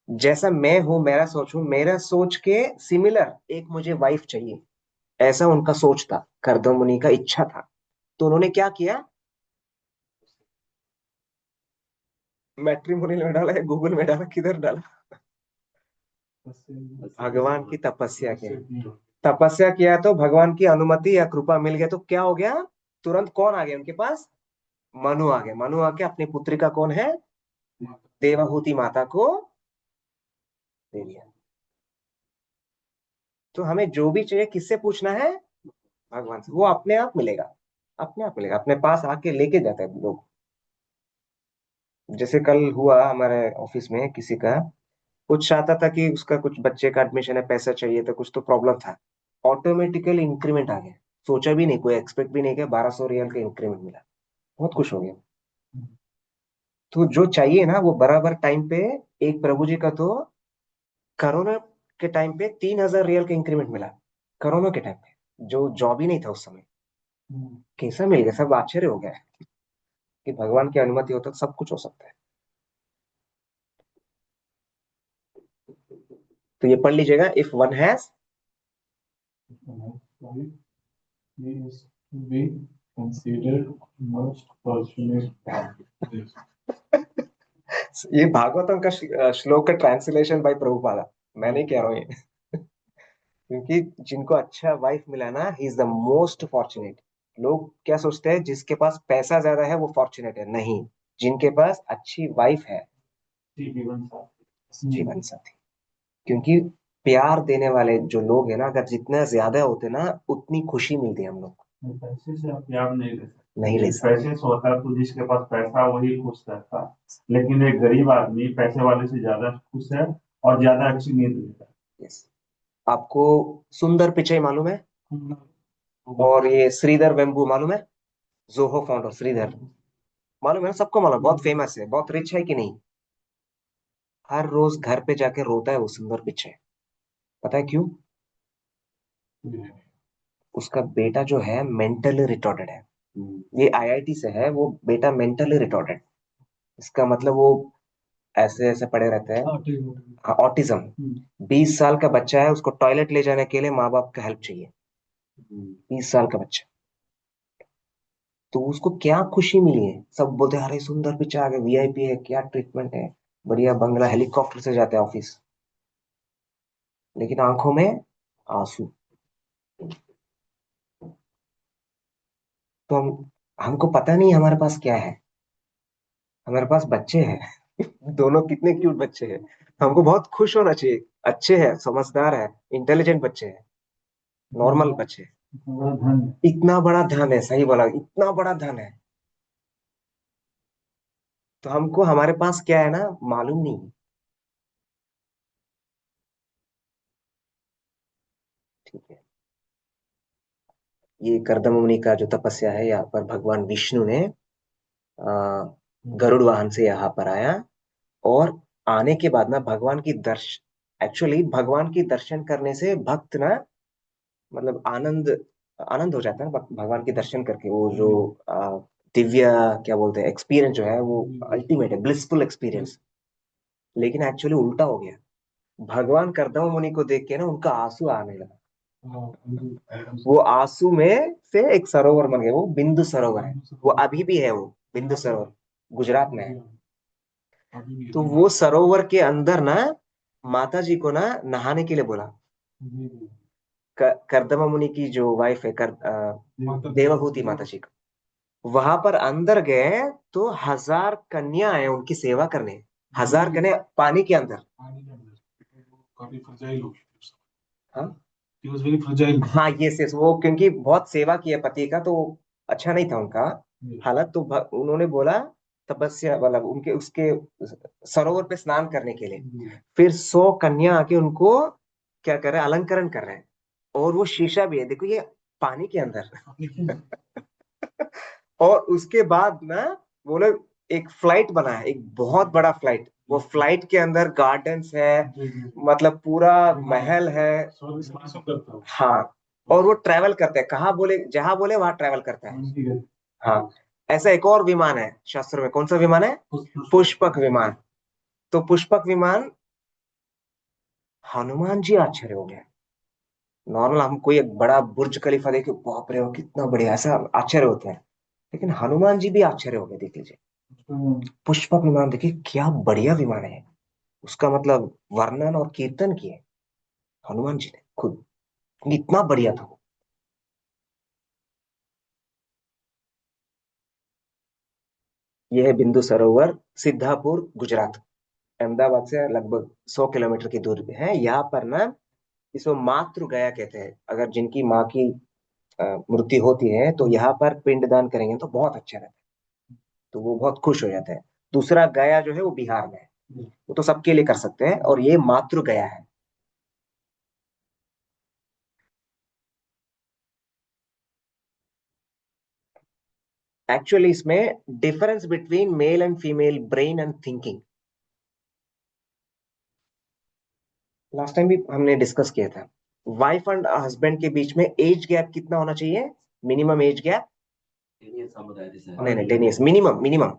जैसा मैं हूं, मेरा सोच हूं, मेरा सोच के सिमिलर एक मुझे वाइफ चाहिए, ऐसा उनका सोच था, कर्दम मुनि का इच्छा था। तो उन्होंने क्या किया? मैट्रिमोनी में डाला या गूगल में डाला, किधर डाला? भगवान की तपस्या किया। तपस्या किया तो भगवान की अनुमति या कृपा मिल गया, तो क्या हो गया? तुरंत कौन आ गया उनके पास? मनु आ गया। मनु आके अपनी पुत्री का कौन है, देवहूति माता को दे दिया। तो हमें जो भी चाहिए किससे पूछना है? भगवान से। वो अपने आप मिलेगा, अपने आप मिलेगा, अपने पास आके लेके जाते हैं लोग। जैसे कल हुआ हमारे ऑफिस में किसी का, कुछ चाहता था कि उसका कुछ बच्चे का एडमिशन है, पैसा चाहिए था, कुछ तो प्रॉब्लम था। ऑटोमेटिकली इंक्रीमेंट आ गया, सोचा भी नहीं, कोई एक्सपेक्ट भी नहीं किया, 1200 रियल का इंक्रीमेंट मिला, बहुत खुश हो गया। तो जो चाहिए ना वो बराबर टाइम पे। एक प्रभु जी का तो कोरोना के टाइम पे 3000 रियल का इंक्रीमेंट मिला, कोरोना के टाइम पे, जो जॉब ही नहीं था उस समय। कैसा मिल गया, सब आश्चर्य हो गया कि भगवान की अनुमति हो तो सब कुछ हो सकता है। तो ये पढ़ लीजिएगा, if one has, He is to be considered most fortunate. ये भागवतम का श्लोक का ट्रांसलेशन भाई प्रभुपादा, मैं नहीं कह रहा हूँ ये क्योंकि जिनको अच्छा वाइफ मिला ना, he is the most fortunate. लोग क्या सोचते हैं, जिसके पास पैसा ज्यादा है वो फॉर्चुनेट है, नहीं, जिनके पास अच्छी वाइफ है, जीवन साथ। जीवन साथी। क्योंकि प्यार देने वाले जो लोग हैं ना, अगर जितना ज्यादा होते ना, उतनी खुशी मिलती है हम लोग को। पैसे से आप प्यार नहीं ले सकते। नहीं ले सकते। पैसे से होता तो जिसके पास पैसा वही खुश रहता, लेकिन एक गरीब आदमी पैसे वाले से ज्यादा खुश है और ज्यादा अच्छी नींद लेता यस। आपको सुंदर पिचाई मालूम है? हम्म। और ये श्रीधर वेम्बू मालूम है? जोहो फाउंडर श्रीधर मालूम है ना? सबको मालूम है, बहुत फेमस है, बहुत रिच है कि नहीं? हर रोज घर पे जाके रोता है वो सुंदर पिचाई। पता है क्यों? है। उसका बेटा जो है मेंटली रिटॉर्डेड है। है। ये आईआईटी से है, वो बेटा मेंटली रिटॉर्डेड। इसका मतलब वो ऐसे ऐसे पड़े रहते हैं। हाँ, ऑटिज्म। 20 साल का बच्चा है, उसको टॉयलेट ले जाने के लिए माँ बाप का हेल्प चाहिए। 20 साल का बच्चा। तो उसको क्या खुशी मिली है, सब बोलते हैं अरे सुंदर पिचा आ गए, वीआईपी है, क्या ट्रीटमेंट है, बढ़िया बंगला, हेलीकॉप्टर से जाते हैं ऑफिस। लेकिन आंखों में आंसू। तो हमको पता नहीं हमारे पास क्या है। हमारे पास बच्चे हैं दोनों कितने क्यूट बच्चे हैं। हमको बहुत खुश होना चाहिए। अच्छे हैं, समझदार है, इंटेलिजेंट बच्चे हैं, नॉर्मल बच्चे हैं। बड़ा धन है। इतना बड़ा धन है, सही बोला, इतना बड़ा धन है। तो हमको हमारे पास क्या है ना, मालूम नहीं। ठीक है। ये कर्दम मुनि का जो तपस्या है, यहाँ पर भगवान विष्णु ने गरुड़ वाहन से यहाँ पर आया। और आने के बाद ना भगवान की एक्चुअली भगवान की दर्शन करने से भक्त ना, मतलब आनंद आनंद हो जाता है ना भगवान के दर्शन करके। वो जो दिव्य, क्या बोलते हैं, एक्सपीरियंस जो है वो अल्टीमेट है, ब्लिसफुल एक्सपीरियंस। लेकिन एक्चुअली उल्टा हो गया। भगवान कर्दम मुनि को देख के ना उनका आंसू आने लगा। वो आंसू में से एक सरोवर बन गया, वो बिंदु सरोवर है। वो अभी भी है, वो बिंदु सरोवर गुजरात में है। तो वो सरोवर के अंदर ना माता जी को ना नहाने के लिए बोला। कर्दमा मुनि की जो वाइफ है, देवभूति माता जी को, वहां पर अंदर गए तो 1000 कन्या है उनकी सेवा करने। 1000 कन्या पानी के अंदर। काफी फ्रजाइल हो गई। हाँ, He was very fragile. हाँ, ये वो क्योंकि बहुत सेवा किया पति का, तो अच्छा नहीं था उनका हालत। तो उन्होंने बोला तपस्या, मतलब उनके उसके सरोवर पे स्नान करने के लिए। फिर 100 कन्या आके उनको क्या कर रहे हैं, अलंकरण कर रहे हैं। और वो शीशा भी है, देखो ये पानी के अंदर और उसके बाद ना वो लोग एक फ्लाइट बना है, एक बहुत बड़ा फ्लाइट। वो फ्लाइट के अंदर गार्डन्स है, मतलब पूरा महल है। हाँ, और वो ट्रैवल करते हैं, कहाँ बोले, जहां बोले वहां ट्रैवल करता है। हाँ, ऐसा एक और विमान है शास्त्र में, कौन सा विमान है? पुष्पक विमान। तो पुष्पक विमान, हनुमान जी आश्चर्य हो गए। नॉर्मल हम कोई एक बड़ा बुर्ज खलीफा देखे, बाप रे वो कितना बढ़िया, ऐसा आश्चर्य होता है। लेकिन हनुमान जी भी आश्चर्य हो गए, देख लीजिए। पुष्पक विमान देखिए, क्या बढ़िया विमान है। उसका मतलब वर्णन और कीर्तन किए हनुमान जी ने खुद, इतना बढ़िया था वो। यह है बिंदु सरोवर, सिद्धापुर गुजरात। अहमदाबाद से लगभग 100 किलोमीटर की दूरी पे है। यहाँ पर ना इसको मातृ गया कहते हैं। अगर जिनकी माँ की मृत्यु होती है तो यहाँ पर पिंडदान करेंगे तो बहुत अच्छा रहता है। तो वो बहुत खुश हो जाता है। दूसरा गया जो है वो बिहार में है, वो तो सबके लिए कर सकते हैं, और ये मातृ गया है। एक्चुअली इसमें difference between male and female brain and thinking, last time भी हमने डिस्कस किया था। वाइफ एंड हस्बैंड के बीच में एज गैप कितना होना चाहिए? Minimum age gap? ये सब बताया जैसे नहीं नहीं, 10 years मिनिमम, मिनिमम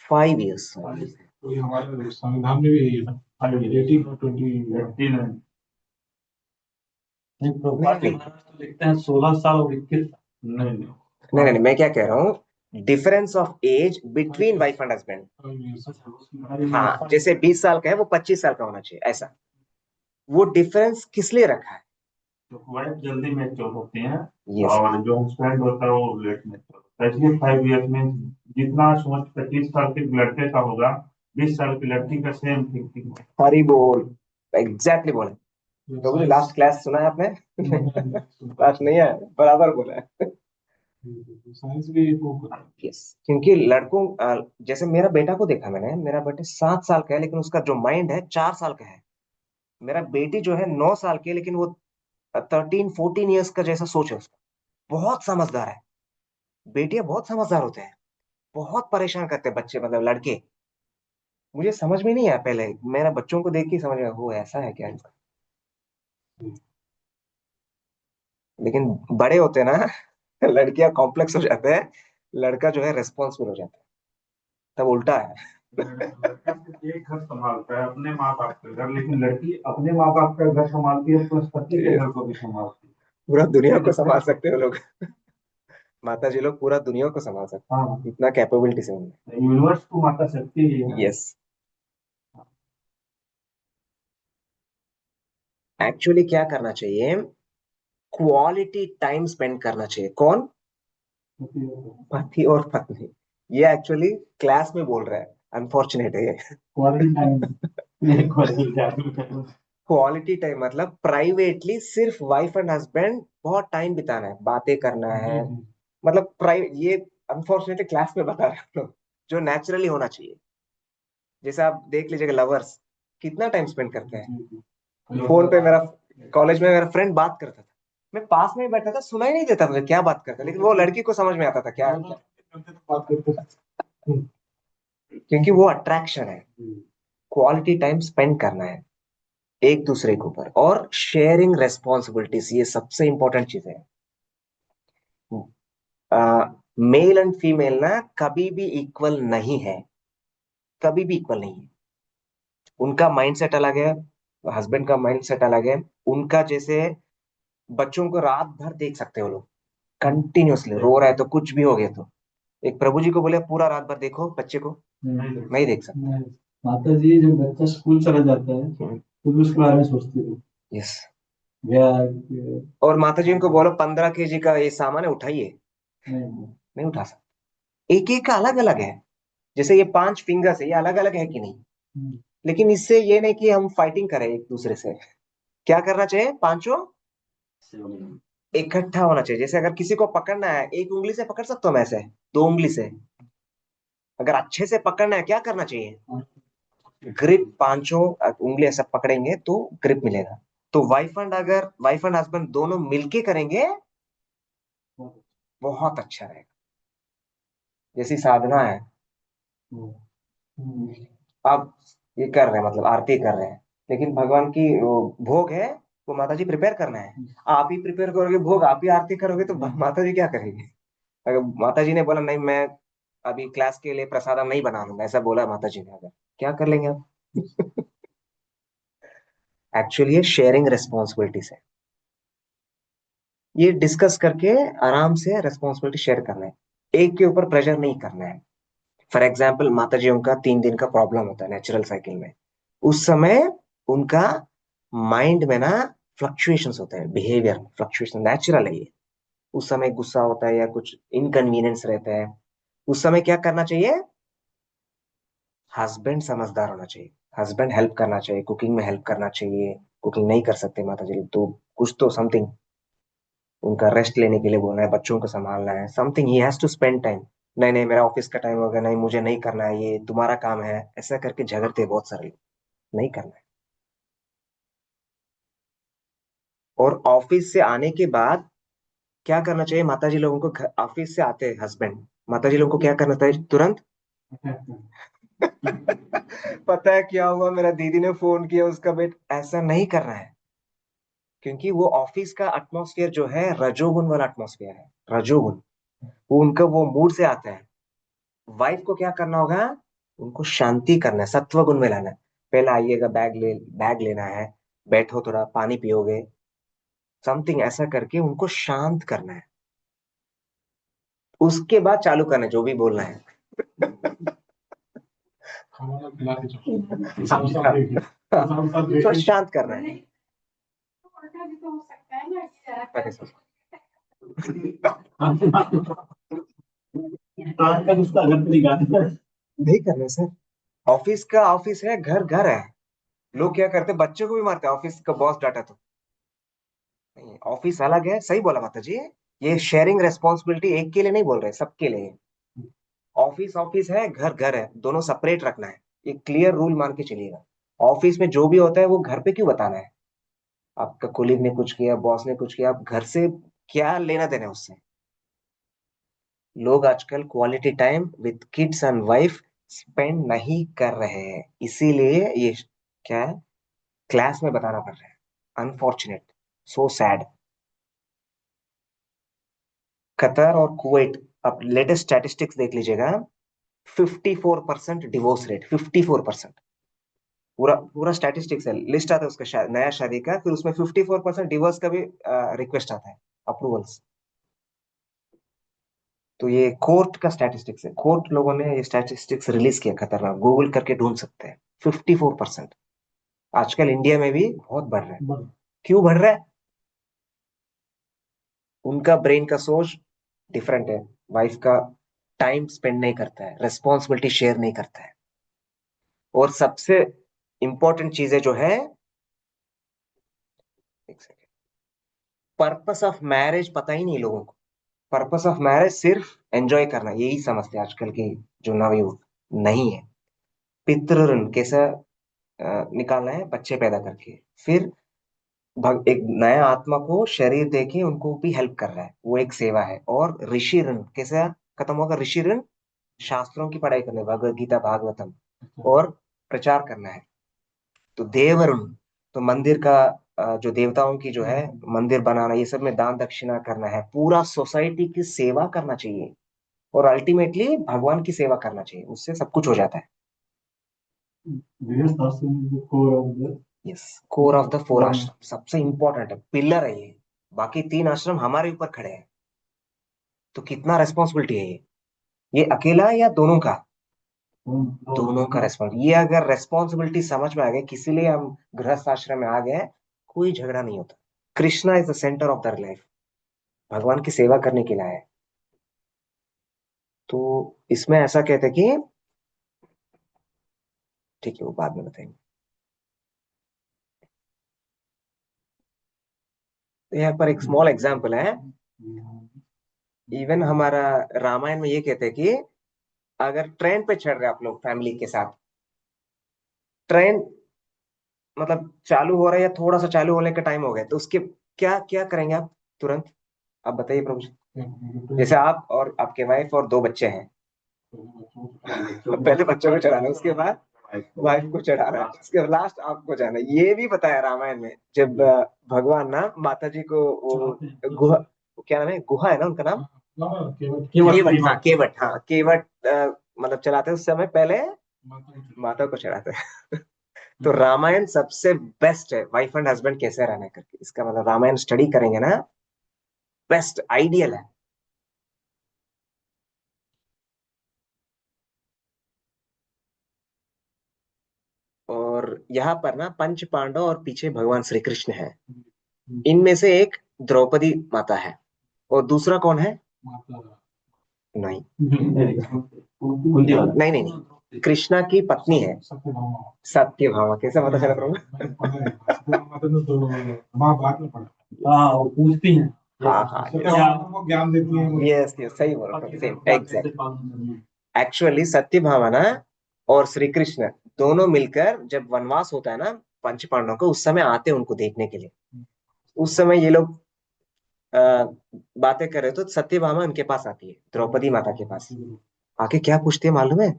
5 years। तो ये हमारे संविधान में भी यही है ना, 18 और 20। प्रोफाइल में महाराष्ट्र लिखते हैं 16 साल और 21 साल। नहीं नहीं, नहीं नहीं, मैं क्या कह रहा हूँ, difference of age between wife and husband. हाँ, जैसे 20 साल का है वो 25 साल का होना चाहिए, ऐसा। वो डिफरेंस किस लिए रखा है? तो वाइफ जल्दी मैच्योर होती हैं यस, और जो हस्बैंड होता है वो लेट मैच्योर होता है, इसलिए 5 ईयर्स में जितना सोच 25 साल के लड़के का होगा 20 साल की लड़की का सेम थिंकिंग है। हरी बोल, एग्जैक्टली बोले प्रभु जी। लास्ट क्लास सुना है आपने? लास्ट नहीं है, बराबर बोला है। साइंस भी वो कर यस, क्योंकि लड़कों जैसे मेरा बेटा को देखा मैंने, मेरा बेटा 7 साल का है लेकिन उसका जो माइंड है 4 साल का है। मेरा बेटी जो है 9 साल की है लेकिन वो 13-14 ईयर्स का जैसा सोच है उसका। बहुत समझदार है। बेटियां बहुत समझदार होते हैं, बहुत परेशान करते हैं बच्चे, मतलब लड़के। मुझे समझ में नहीं आया पहले, मेरा बच्चों को देख के समझ में हो ऐसा है क्या इनका। लेकिन बड़े होते हैं ना लड़कियां कॉम्प्लेक्स हो जाते हैं, लड़का जो है रेस्पॉन्सिबल हो जाता है। तब उल्टा है। लड़का सिर्फ एक घर संभालता है, अपने माँ बाप का घर, लेकिन लड़की अपने माँ बाप का घर संभालती है प्लस पति के घर को भी संभालती पूरा दुनिया को संभाल है। सकते हो लोग। माता जी लोग पूरा दुनिया को संभाल सकते हाँ, हैं, इतना कैपेबिलिटी है उनमें। यूनिवर्स को माता शक्ति ही है। यस, एक्चुअली क्या करना चाहिए, क्वालिटी टाइम स्पेंड करना चाहिए। कौन? पति और पत्नी। ये एक्चुअली क्लास में बोल रहा है, अनफॉर्चुनेट है ये। क्वालिटी टाइम मतलब प्राइवेटली सिर्फ वाइफ एंड हस्बैंड बहुत टाइम बिताना है, बातें करना है। मतलब प्राइवेट, ये अनफॉर्चुनेटली क्लास में बता रहे हैं हम लोग, जो नेचुरली होना चाहिए। जैसे आप देख लीजिएगा, लवर्स कितना टाइम स्पेंड करते हैं फोन पे। मेरा कॉलेज में मेरा फ्रेंड बात करता था, मैं पास में ही बैठा था, सुना ही नहीं देता मुझे क्या बात करता, लेकिन वो लड़की को समझ में आता था क्या, क्योंकि वो अट्रैक्शन है। क्वालिटी टाइम स्पेंड करना है एक दूसरे के ऊपर, और शेयरिंग रेस्पॉन्सिबिलिटीज, ये सबसे इंपॉर्टेंट चीज है। मेल एंड फीमेल ना कभी भी इक्वल नहीं है, कभी भी इक्वल नहीं है। उनका माइंडसेट अलग है, हस्बैंड का माइंडसेट अलग है। उनका जैसे बच्चों को रात भर देख सकते हो लोग, कंटिन्यूअसली रो रहा है तो कुछ भी हो गया तो, एक प्रभु जी को बोले पूरा रात भर देखो बच्चे को, नहीं देख सकते। माता जी जब बच्चा स्कूल चला जाता है तो भी उसके बारे में सोचती है। यस, बैग और माता जी उनको बोलो 15 kg का ये सामान है उठाइए, नहीं उठा सकते। एक एक का अलग अलग है। जैसे ये 5 फिंगर्स है, ये अलग अलग है कि नहीं? लेकिन इससे ये नहीं कि हम फाइटिंग करें एक दूसरे से। क्या करना चाहिए, पांचों इकट्ठा होना चाहिए। जैसे अगर किसी को पकड़ना है, एक उंगली से पकड़ सकता हूँ मैं ऐसे, 2 उंगली से। अगर अच्छे से पकड़ना है क्या करना चाहिए, ग्रिप, पांचों उंगली ऐसा पकड़ेंगे तो ग्रिप मिलेगा। तो वाइफ एंड हस्बैंड दोनों मिलके करेंगे, बहुत अच्छा रहेगा। जैसी साधना है, आप ये कर रहे हैं, मतलब आरती कर रहे हैं, लेकिन भगवान की वो भोग है, वो माता जी प्रिपेयर करना है। आप ही प्रिपेयर करोगे भोग, आप ही आरती करोगे, तो माता जी क्या करेगी? अगर माता जी ने बोला नहीं, मैं अभी क्लास के लिए प्रसादम नहीं बना लूंगा, ऐसा बोला माता जी ने, अगर क्या कर लेंगे आप? एक्चुअली ये शेयरिंग रिस्पॉन्सिबिलिटीज है, ये डिस्कस करके आराम से रिस्पॉन्सिबिलिटी शेयर करना है, एक के ऊपर प्रेशर नहीं करना है। फॉर एग्जाम्पल, माता जी उनका 3 दिन का प्रॉब्लम होता है नेचुरल साइकिल में, उस समय उनका माइंड में ना फ्लक्चुएशंस होते हैं, बिहेवियर फ्लक्चुएशन नेचुरल है ये। उस समय गुस्सा होता है या कुछ इनकन्वीनियंस रहता है, उस समय क्या करना चाहिए, हस्बैंड समझदार होना चाहिए, हस्बैंड हेल्प करना चाहिए, कुकिंग में हेल्प करना चाहिए। कुकिंग नहीं कर सकते माता जी तो कुछ तो समथिंग, उनका रेस्ट लेने के लिए बोलना है, बच्चों को संभालना है, समथिंग ही हैज टू स्पेंड टाइम। नहीं नहीं, मेरा ऑफिस का टाइम हो गया, नहीं मुझे नहीं करना है, ये तुम्हारा काम है, ऐसा करके झगड़ते हैं बहुत सारे लोग। नहीं करना है। और ऑफिस से आने के बाद क्या करना चाहिए, माता जी लोगों को ऑफिस से आते हैं हस्बैंड, माता जी लोगों को क्या करना चाहिए तुरंत? पता है क्या हुआ, मेरा दीदी ने फोन किया, उसका बेट, ऐसा नहीं करना है। क्योंकि वो ऑफिस का एटमॉस्फेयर जो है रजोगुण वाला एटमॉस्फेयर है, रजोगुण, वो उनका वो मूड से आता है। वाइफ को क्या करना होगा, उनको शांति करना है, सत्व गुण में लाना है। पहले आइएगा, बैग लेना है, बैठो, थोड़ा पानी पियोगे, समथिंग ऐसा करके उनको शांत करना है। उसके बाद चालू करना है जो भी बोलना है। खाना खिला के जाओ। साथ साथ देखिए, साथ साथ थोड़ा देखिए। शांत करना है। भी तो हो सकता है ना कि जरा अरे सर, का गुस्सा अगर नहीं गाते नहीं करना सर। ऑफिस का ऑफिस है, घर घर है। लोग क्या करते हैं, बच्चों को भी मारते हैं ऑफिस का बॉस डांटा तो। नहीं, ऑफिस अलग है, सही बोला माता जी। ये शेयरिंग रेस्पॉन्सिबिलिटी एक के लिए नहीं बोल रहे, सबके लिए है। ऑफिस ऑफिस है, घर घर है, दोनों सेपरेट रखना है। ये क्लियर रूल मान के चलिएगा। ऑफिस में जो भी होता है वो घर पे क्यों बताना है? आपका कोलीग ने कुछ किया, बॉस ने कुछ किया, आप घर से क्या लेना देना है उससे? लोग आजकल quality time with kids and wife spend नहीं कर रहे हैं, इसीलिए ये क्या है, क्लास में बताना पड़ रहा है। Unfortunate, so sad. कतर और कुवैत, अब लेटेस्ट स्टैटिस्टिक्स देख लीजिएगा। 54% डिवोर्स रेट, 54%। पूरा पूरा स्टैटिस्टिक्स है, लिस्ट आता है उसका नया शादी का, फिर उसमें 54% डिवोर्स का भी रिक्वेस्ट आता है, अप्रूवल्स। तो ये कोर्ट का स्टैटिस्टिक्स है, कोर्ट लोगों ने ये स्टैटिस्टिक्स रिलीज किया, खतरनाक, गूगल करके ढूंढ सकते हैं। 54%। आजकल इंडिया में भी बहुत बढ़ रहा है। क्यों बढ़ रहा है? उनका ब्रेन का सोच डिफरेंट है। वाइफ का टाइम स्पेंड नहीं करता है, रेस्पॉन्सिबिलिटी शेयर नहीं करता है। और सबसे इंपॉर्टेंट चीजें जो है, एक सेकेंड, पर्पस ऑफ मैरिज पता ही नहीं लोगों को। पर्पस ऑफ मैरिज सिर्फ एंजॉय करना, यही समझते हैं आजकल की जो नवयुवक। नहीं है। पितृ ऋण कैसा निकालना है? बच्चे पैदा करके, फिर एक नया आत्मा को शरीर देके उनको भी हेल्प कर रहा है, वो एक सेवा है। और ऋषि ऋण कैसे खत्म होगा? ऋषि ऋण शास्त्रों की पढ़ाई करने, भगवत गीता भागवतम, और प्रचार करना है। तो देव ऋण, तो मंदिर का जो देवताओं की जो है मंदिर बनाना, ये सब में दान दक्षिणा करना है। पूरा सोसाइटी की सेवा करना चाहिए, और अल्टीमेटली भगवान की सेवा करना चाहिए, उससे सब कुछ हो जाता है। Various ashrams is the core of the yes, core of the four आश्रम सबसे इंपॉर्टेंट है, पिलर है ये। बाकी 3 आश्रम हमारे ऊपर खड़े हैं। तो कितना रेस्पॉन्सिबिलिटी है ये अकेला या दोनों का? दोनों का रेस्पॉन्स। ये अगर रेस्पॉन्सिबिलिटी समझ में आ गई, किसी लिए हम गृहस्थ आश्रम में आ गए, कोई झगड़ा नहीं होता। Krishna is the centre of the life, भगवान की सेवा करने के लिए आए हैं। तो इसमें ऐसा कहते हैं कि, ठीक है वो बाद में बताएंगे। तो यहाँ पर एक स्मॉल एग्जाम्पल है। इवन हमारा रामायण में ये कहते हैं कि अगर ट्रेन पे चढ़ रहे आप लोग फैमिली के साथ, ट्रेन मतलब चालू हो रहा है या थोड़ा सा चालू होने का टाइम हो गया, तो उसके क्या क्या करेंगे आप तुरंत? आप बताइए प्रभु जी। जैसे आप और आपके वाइफ और 2 बच्चे हैं, पहले बच्चों को चढ़ाना, उसके बाद वाइफ को चढ़ाना है, उसके लास्ट आपको जाना है। ये भी बताया रामायण में, जब भगवान ना माता जी को वो गुहा, क्या नाम है, गुहा है ना उनका नाम, केवट, हाँ केवट, हाँ केवट, मतलब चलाते हैं, उस समय पहले माता को चढ़ाते हैं। तो रामायण सबसे बेस्ट है वाइफ एंड हस्बैंड कैसे रहना करके, इसका मतलब रामायण स्टडी करेंगे ना, बेस्ट आइडियल है। और यहाँ पर ना पंच पांडव और पीछे भगवान श्री कृष्ण है। इनमें से एक द्रौपदी माता है, और दूसरा कौन है? नहीं नहीं नहीं नहीं, कृष्णा की पत्नी है सत्यभामा। कैसे पता चला प्रभु? माँ बात में पढ़ा। हाँ वो पूछती हैं हाँ हाँ, वो ज्ञान देती है। यस यस, सही बोल रहे हो, सेम एग्जैक्ट। एक्चुअली सत्यभामा ना और श्री कृष्ण दोनों मिलकर जब वनवास होता है ना पंच पांडवों को, उस समय आते हैं उनको देखने के लिए। उस समय ये लोग आ, बातें कर रहे, तो सत्यभामा उनके पास आती है, द्रौपदी माता के पास आके क्या पूछती है मालूम है?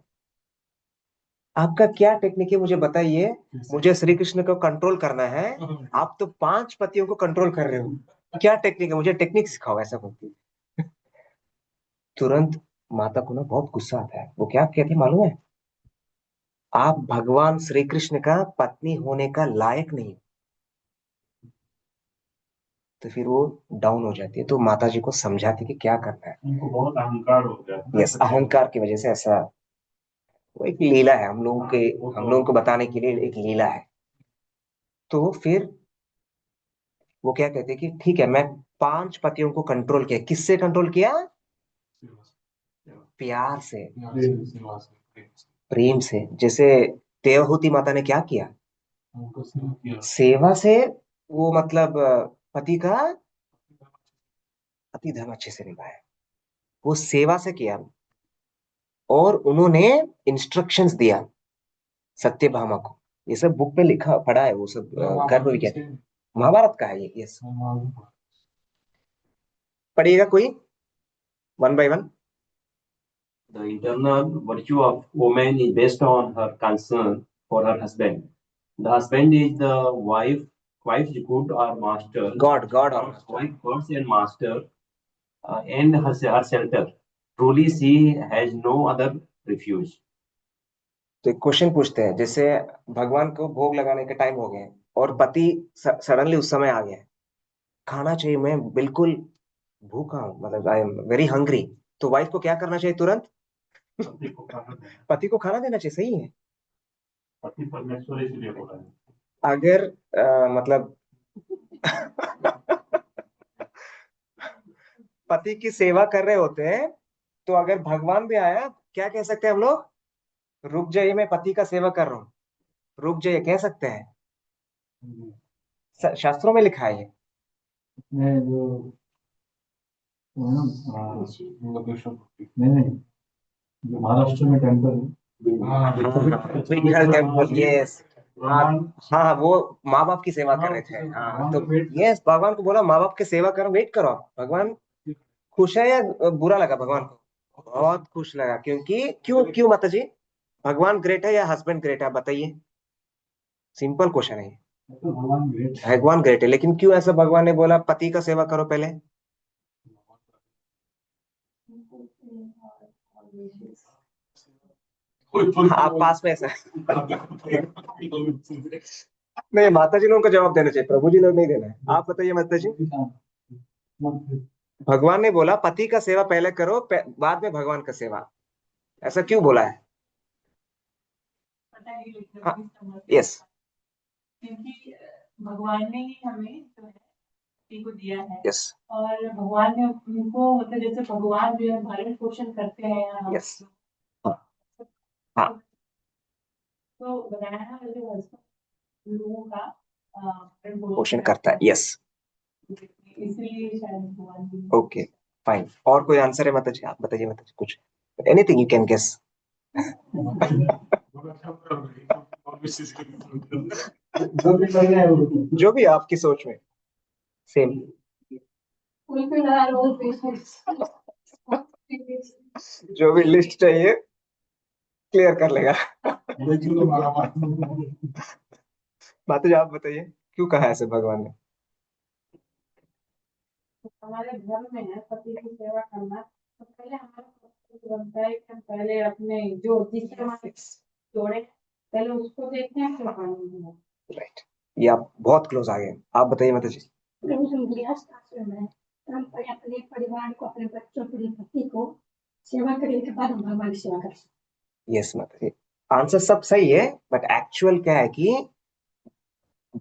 आपका क्या टेक्निक है मुझे बताइए, मुझे श्री कृष्ण को कंट्रोल करना है, आप तो 5 पतियों को कंट्रोल कर रहे हो, क्या टेक्निक है, मुझे टेक्निक सिखाओ, ऐसा बोलती है। तुरंत माता को ना बहुत गुस्सा आता है, वो क्या कहती है मालूम है? आप भगवान श्री कृष्ण का पत्नी होने का लायक नहीं। तो फिर वो डाउन हो जाती है, तो माता जी को समझाती कि क्या करना है। उनको बहुत अहंकार हो गया। यस, अहंकार की वजह से ऐसा, वो एक लीला है, हम लोगों को बताने के लिए एक लीला है। तो फिर वो क्या कहते हैं कि ठीक है, मैं 5 पतियों को कंट्रोल किया। किससे कंट्रोल किया? सेवा से, प्यार से, सेवा से, प्रेम से। प्रेम से। जैसे देवहूति माता ने क्या किया? उनको सेवा किया। सेवा से। वो मतलब पति का अति धर्म अच्छे से निभाया, वो सेवा से किया। और उन्होंने इंस्ट्रक्शंस दिया सत्यभामा को। ये सब बुक पे लिखा पढ़ा है, वो सब गर्भ विज्ञान महाभारत का है ये। यस, पढ़िएगा कोई, one by one. The internal virtue of woman is based on her concern for her husband. The husband is the wife's good or master. God or Wife gods and master, and her shelter. Truly, she has no other refuge. तो एक क्वेश्चन पूछते हैं, जैसे भगवान को भोग लगाने के टाइम हो गए और पति सडनली उस समय आ गया, खाना चाहिए, मैं बिल्कुल भूखा हूँ, मतलब आई एम वेरी हंग्री, तो वाइफ को क्या करना चाहिए? तुरंत पति को खाना देना। पति को खाना देना चाहिए। सही है। पति परमेश्वर इसलिए बोला है। अगर मतलब पति की सेवा कर रहे होते हैं, तो अगर भगवान भी आया, क्या कह सकते हैं हम लोग? रुक जाइए, मैं पति का सेवा कर रहा हूँ, रुक जाइए, कह सकते हैं। शास्त्रों में लिखा है ये। मैं जो नहीं, जो महाराष्ट्र में टेम्पल है। Vitthal temple, yes. हाँ, वो माँ बाप की सेवा कर रहे थे। हाँ, तो यस, भगवान को बोला माँ बाप की सेवा करो, वेट करो आप। भगवान खुश है या बुरा लगा भगवान को? बहुत खुश लगा। क्योंकि क्यों क्यों माता जी? भगवान ग्रेट है या हस्बैंड ग्रेट है, आप बताइए। सिंपल क्वेश्चन है। तो भगवान ग्रेट भगवान ग्रेट है, लेकिन क्यों ऐसा भगवान ने बोला पति का सेवा करो पहले? आप पास में ऐसा नहीं, माता जी लोगों को जवाब देना चाहिए, प्रभु जी लोग नहीं देना है। आप बताइए माता जी। भगवान ने बोला पति का सेवा पहले करो, बाद में भगवान का सेवा, ऐसा क्यों बोला है? यस, क्योंकि भगवान ने ही हमें जो है पति को दिया है। यस, और भगवान ने उनको मतलब जैसे भगवान जो है भरण पोषण करते हैं। यस, हाँ, तो बनाया जो हस्बैंड लोगों का भरण पोषण करता है। यस, इसलिए शायद भगवान। Okay, fine. और कोई आंसर है माता जी? आप बताइए माता जी, कुछ एनीथिंग यू कैन गेस। जो भी आपकी सोच में, सेम। जो भी लिस्ट चाहिए क्लियर कर लेगा। माता जी आप बताइए, क्यों कहा ऐसे भगवान ने? हमारे धर्म में है पति की सेवा करना, तो पहले हमारा फर्ज बनता है कि हम पहले अपने जो जिससे हमारे जोड़े पहले उसको देखते हैं, फिर राइट, ये आप बहुत क्लोज आ गए। आप बताइए माता जी। गृहस्थ आश्रम है, हम अपने परिवार को, अपने बच्चों को, अपने पति को सेवा करने के बाद हम भगवान की सेवा करें। यस माता जी, आंसर सब सही है, बट एक्चुअल क्या है कि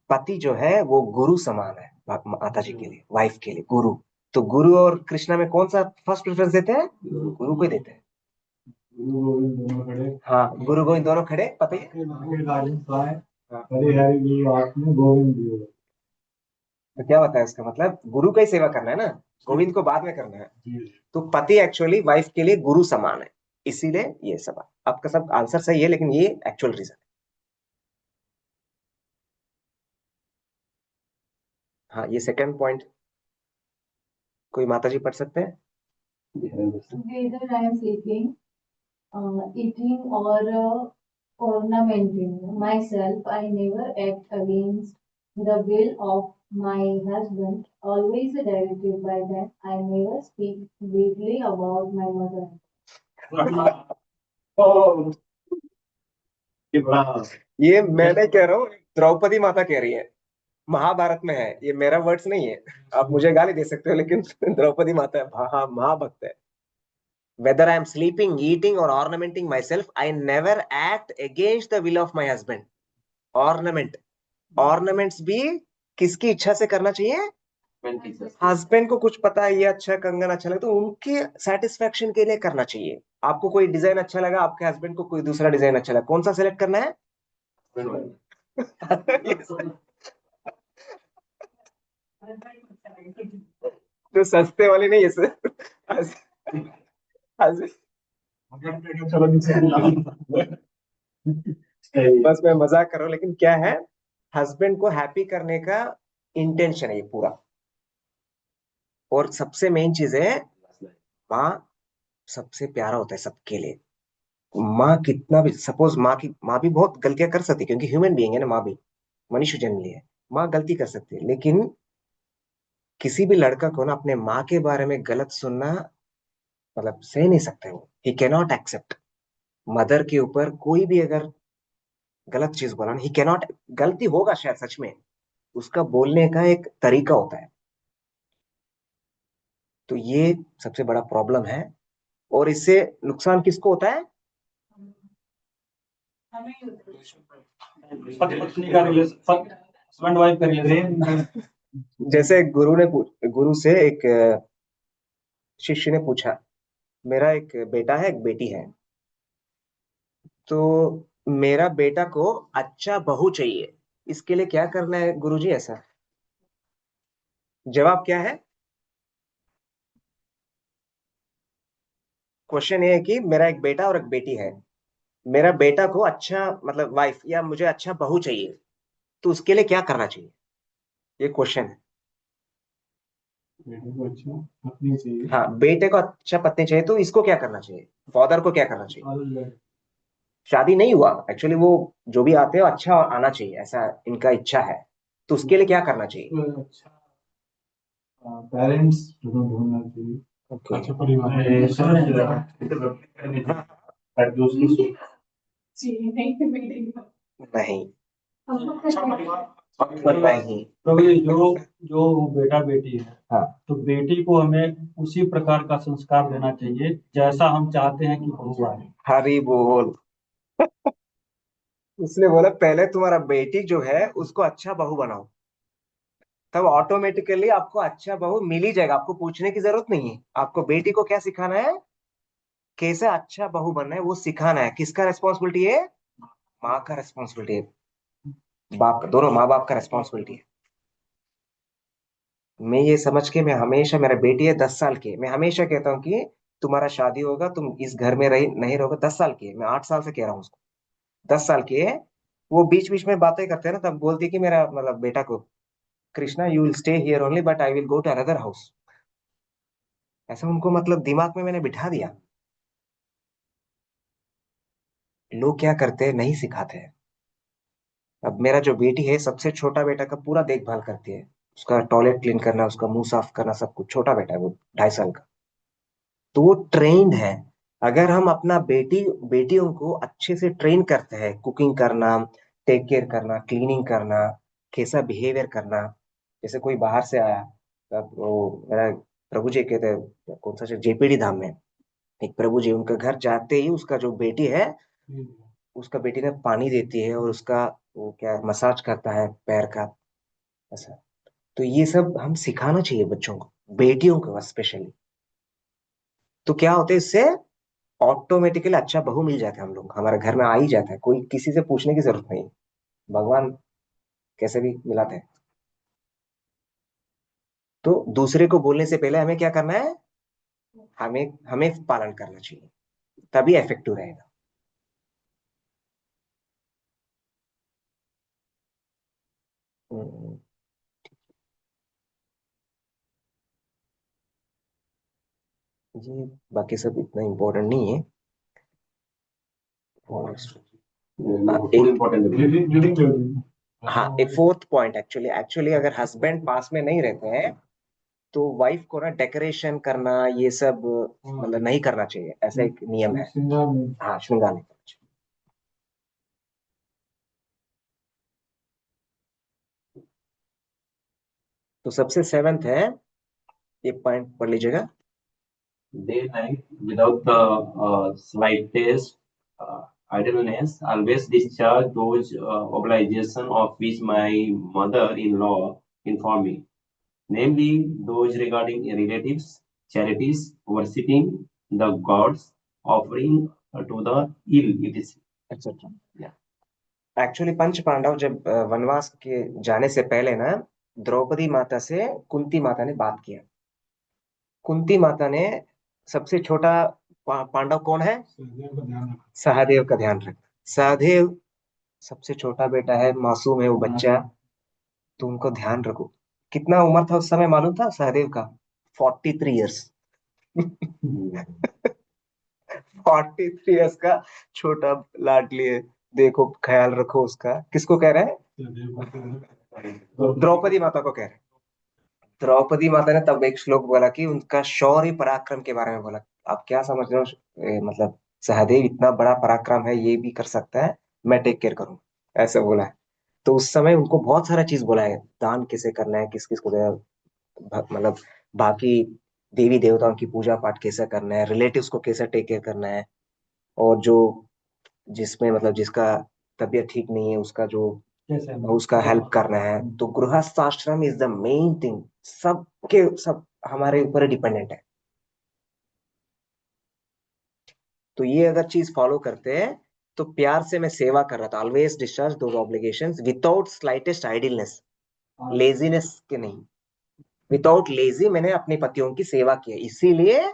पति जो है वो गुरु समान है माता जी के लिए, वाइफ के लिए गुरु। तो गुरु और कृष्णा में कौन सा फर्स्ट प्रेफरेंस देते हैं? गुरु को ही देते हैं। हाँ, गुरु गोविंद दोनों खड़े, पता ही। तो क्या होता है इसका मतलब? गुरु का ही सेवा करना है ना, गोविंद को बाद में करना है। तो पति एक्चुअली वाइफ के लिए गुरु समान है, इसीलिए ये सब आपका सब आंसर सही है, लेकिन ये एक्चुअल रीजन है। हाँ, ये सेकंड पॉइंट कोई माता जी पढ़ सकते हैं? Whether I am sleeping, eating, or ornamenting myself, I never act against the will of my husband, always directed by them. I never speak vaguely about my mother. ये मैं नहीं कह रहा हूँ, द्रौपदी माता कह रही है, महाभारत में है, ये मेरा वर्ड्स नहीं है। आप मुझे गाली दे सकते हो, लेकिन द्रौपदी माता है, महाभक्त है। Whether I am sleeping, eating, or ornamenting myself, I never act against the will of my husband. Ornament, ornaments भी किसकी इच्छा से करना चाहिए? When teachers. हस्बैंड को कुछ पता है ये अच्छा कंगन अच्छा लगे तो उनके सेटिस्फेक्शन के लिए करना चाहिए। आपको कोई डिजाइन अच्छा लगा, आपके हस्बैंड को कोई दूसरा डिजाइन अच्छा लगा, कौन सा सेलेक्ट करना है? तो सस्ते वाले नहीं है सर। चलो बस मैं मजाक कर रहा हूँ, लेकिन क्या है, हस्बैंड को हैप्पी करने का इंटेंशन है ये पूरा। और सबसे मेन चीज है, माँ सबसे प्यारा होता है सबके लिए। माँ कितना भी, सपोज माँ भी बहुत गलतियां कर सकती है, क्योंकि ह्यूमन बीइंग है ना, माँ भी मनुष्य जन्म लिए है। माँ गलती कर सकती है, लेकिन किसी भी लड़का को ना अपने माँ के बारे में गलत सुनना मतलब सह नहीं सकते वो। ही कैनॉट एक्सेप्ट मदर के ऊपर कोई भी अगर गलत चीज बोला ना, ही कैनॉट। गलती होगा शायद सच में, उसका बोलने का एक तरीका होता है। तो ये सबसे बड़ा प्रॉब्लम है, और इससे नुकसान किसको होता है? पत्नी का रिलेशन, हस्बैंड वाइफ का रिलेशन। जैसे गुरु से एक शिष्य ने पूछा, मेरा एक बेटा है एक बेटी है, तो मेरा बेटा को अच्छा बहू चाहिए, इसके लिए क्या करना है गुरुजी? ऐसा जवाब क्या है? क्वेश्चन ये है कि मेरा एक बेटा और एक बेटी है, मेरा बेटा को अच्छा मतलब वाइफ या मुझे अच्छा बहू चाहिए, तो उसके लिए क्या करना चाहिए? ये क्वेश्चन है। बेटे को अच्छा पत्नी चाहिए। हाँ, बेटे को अच्छा पत्नी चाहिए, तो इसको क्या करना चाहिए? फादर को क्या करना चाहिए? शादी नहीं हुआ एक्चुअली, वो जो भी आते हैं अच्छा आना चाहिए, ऐसा इनका इच्छा है, तो उसके लिए क्या करना चाहिए? अच्छा पेरेंट्स ढूंढना चाहिए। ओके। अच्छा परिवार नहीं परिवार नहीं। तो ये जो जो बेटा बेटी है, हाँ, तो बेटी को हमें उसी प्रकार का संस्कार देना चाहिए जैसा हम चाहते हैं कि बहू आए। हरी बोल। उसने बोला पहले तुम्हारा बेटी जो है उसको अच्छा बहू बनाओ, तब ऑटोमेटिकली आपको अच्छा बहू मिल ही जाएगा, आपको पूछने की जरूरत नहीं है। आपको बेटी को क्या सिखाना है, कैसे अच्छा बहू बनना है वो सिखाना है। किसका रेस्पॉन्सिबिलिटी है? माँ का रेस्पॉन्सिबिलिटी है, बाप का, दोनों माँ बाप का रेस्पॉन्सिबिलिटी है। मैं ये समझ के, मैं हमेशा, मेरा बेटी है 10 साल की, मैं हमेशा कहता हूँ कि तुम्हारा शादी होगा, तुम इस घर में रही नहीं रहोगे। 10 साल की है, मैं 8 साल से कह रहा हूँ उसको, 10 साल की है। वो बीच बीच में बातें करते हैं ना, तब बोलती है कि मेरा मतलब बेटा को, Krishna you will stay here only but I will go to another house. ऐसा उनको मतलब दिमाग में मैंने बिठा दिया। लोग क्या करते हैं, नहीं सिखाते हैं। अब मेरा जो बेटी है, सबसे छोटा बेटा का पूरा देखभाल करती है, उसका टॉयलेट क्लीन करना, उसका मुंह साफ करना, सब कुछ। छोटा बेटा है वो, 2.5 साल का, तो वो ट्रेन्ड है। अगर हम अपना बेटियों को अच्छे से ट्रेन करते हैं, कुकिंग करना, टेक केयर करना, क्लीनिंग करना, कैसा बिहेवियर करना। जैसे कोई बाहर से आया, तब वो मेरा प्रभु जी कहते हैं, कौन सा जेपीडी धाम में एक प्रभु जी, उनका घर जाते ही उसका जो बेटी है, उसका बेटी ने पानी देती है, और उसका वो क्या मसाज करता है पैर का, ऐसा। तो ये सब हम सिखाना चाहिए बच्चों को, बेटियों को स्पेशली। तो क्या होता है इससे, ऑटोमेटिकली अच्छा बहू मिल जाता है, हम लोग हमारे घर में आ ही जाता है, कोई किसी से पूछने की जरूरत नहीं। भगवान कैसे भी मिलाते हैं। तो दूसरे को बोलने से पहले हमें क्या करना है, हमें हमें पालन करना चाहिए, तभी इफेक्टिव रहेगा। हम्म, ये बाकी सब इतना इम्पोर्टेंट नहीं है। और हाँ, एक फोर्थ पॉइंट, एक्चुअली अगर हस्बैंड पास में नहीं रहते हैं, तो वाइफ को ना डेकोरेशन करना ये सब मतलब नहीं करना चाहिए, ऐसा एक नियम है। हाँ, श्रृंगार नहीं करना चाहिए। तो सबसे सेवेंथ है, ये पॉइंट पढ़ लीजिएगा। Day night without the slightest idleness, always discharge those obligations of which my mother-in-law inform me, namely those regarding relatives, charities, worshipping the gods, offering to the ill, etc. Et cetera. Actually पंच पांडव जब वनवास के जाने से पहले ना, द्रौपदी माता से कुंती माता ने बात किया। कुंती माता ने सबसे छोटा पांडव कौन है? सहदेव का ध्यान रखा। सहदेव का ध्यान रख। सहदेव सबसे छोटा बेटा है, मासूम है वो बच्चा, तो उनको ध्यान रखो। कितना उम्र था उस समय मालूम था सहदेव का? 43 ईयर्स। 43 ईयर्स का छोटा लाडली है, देखो ख्याल रखो उसका। किसको कह रहा है? सहदेव का द्रौपदी माता को कह रहे हैं। द्रौपदी माता ने तब एक श्लोक बोला कि उनका शौर्य पराक्रम के बारे में बोला। आप क्या समझ रहे हो? मतलब सहदेव इतना बड़ा पराक्रम है, ये भी कर सकता है, मैं टेक केयर करूँ, ऐसा बोला है। तो उस समय उनको बहुत सारा चीज बोला है, दान कैसे करना है, किस किस को देना, मतलब बाकी देवी देवताओं की पूजा पाठ कैसे करना है, रिलेटिव्स को कैसे टेक केयर करना है, और जो जिसमें मतलब जिसका तबीयत ठीक नहीं है उसका जो उसका हेल्प करना है। तो गृहस्थ आश्रम इज द मेन थिंग, सबके सब हमारे ऊपर डिपेंडेंट है। तो ये अगर चीज फॉलो करते हैं तो प्यार से मैं सेवा कर रहा था, always discharge those obligations without slightest idleness, laziness के नहीं, विदाउट लेजी मैंने अपने पतियों की सेवा की है। इसीलिए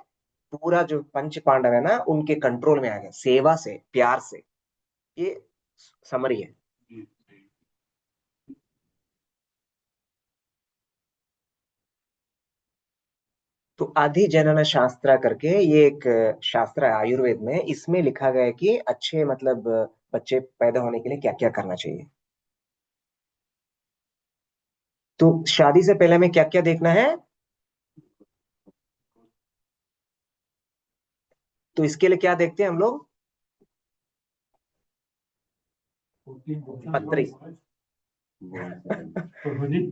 पूरा जो पंच पांडव है ना, उनके कंट्रोल में आ गया, सेवा से, प्यार से। ये समरी है। तो अधिजनन शास्त्र करके ये एक शास्त्र है आयुर्वेद में, इसमें लिखा गया है कि अच्छे मतलब बच्चे पैदा होने के लिए क्या क्या करना चाहिए। तो शादी से पहले हमें क्या क्या देखना है? तो इसके लिए क्या देखते हैं हम लोग? पत्री।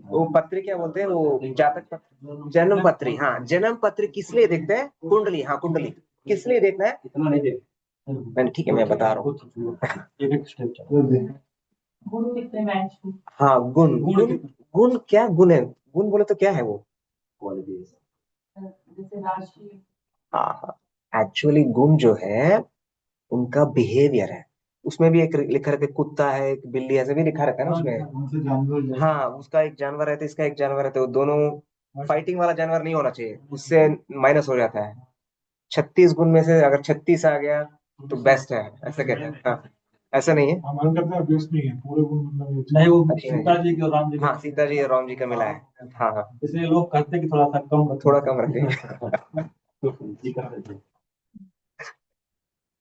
वो पत्री क्या बोलते हैं, वो जातक पत्री, जन्म पत्री। हाँ, जन्म पत्री किस लिए देखते हैं? कुंडली। हाँ, कुंडली किस लिए देखना है? इतना नहीं दे। मैंने ठीक है, मैं बता रहा हूँ। एक स्टेप गुरु कितने मैच हाँ, गुण गुण गुण क्या गुण है? गुण बोले तो क्या है वो? क्वालिटीज। जैसे राशि हाँ हाँ, एक्चुअली गुण जो है उनका बिहेवियर है। उसमें भी एक लिखा रहता है, कुत्ता है, एक बिल्ली, ऐसे भी लिखा रहता है ना उसमें। उनसे जानवर हाँ, उसका एक जानवर रहता है, इसका एक जानवर रहता है, वो दोनों फाइटिंग वाला जानवर नहीं होना चाहिए, उससे माइनस हो जाता है। 36 गुण में से अगर 36 आ गया तो बेस्ट है, ऐसा कहते हैं। हाँ, ऐसा नहीं है। हमारे करते हैं बेस्ट नहीं है, पूरे गुण मतलब नहीं, वो अच्छी नहीं सीता है। जी की और राम जी हाँ, सीता जी और राम जी का मिला है। हाँ हाँ, इसलिए लोग कहते हैं कि थोड़ा सा कम रखें। थोड़ा कम रखें। जी कर देते हैं।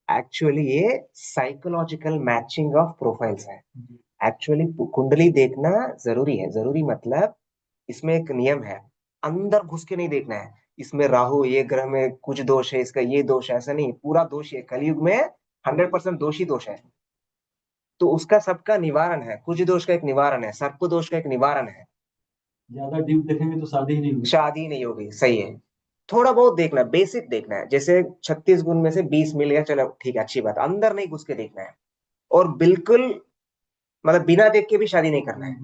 एक्चुअली ये साइकोलॉजिकल मैचिंग ऑफ प्रोफाइल्स है। एक्चुअली कुंडली देखना जरूरी है, जरूरी मतलब इसमें एक नियम है, अंदर घुस के नहीं देखना है। इसमें राहु ये ग्रह में कुछ दोष है, इसका ये दोष है, ऐसा नहीं, पूरा दोष है। कलयुग में 100% दोष ही दोष है। तो उसका सबका निवारण है, कुछ दोष का एक निवारण है, सर्प दोष का एक निवारण है। ज्यादा डीप देखेंगे तो शादी ही नहीं होगी। शादी नहीं होगी, सही है। थोड़ा बहुत देखना है, बेसिक देखना है। जैसे 36 गुण में से 20 मिल गया, चलो ठीक है, अच्छी बात। अंदर नहीं घुस के देखना है, और बिल्कुल मतलब बिना देख के भी शादी नहीं करना है,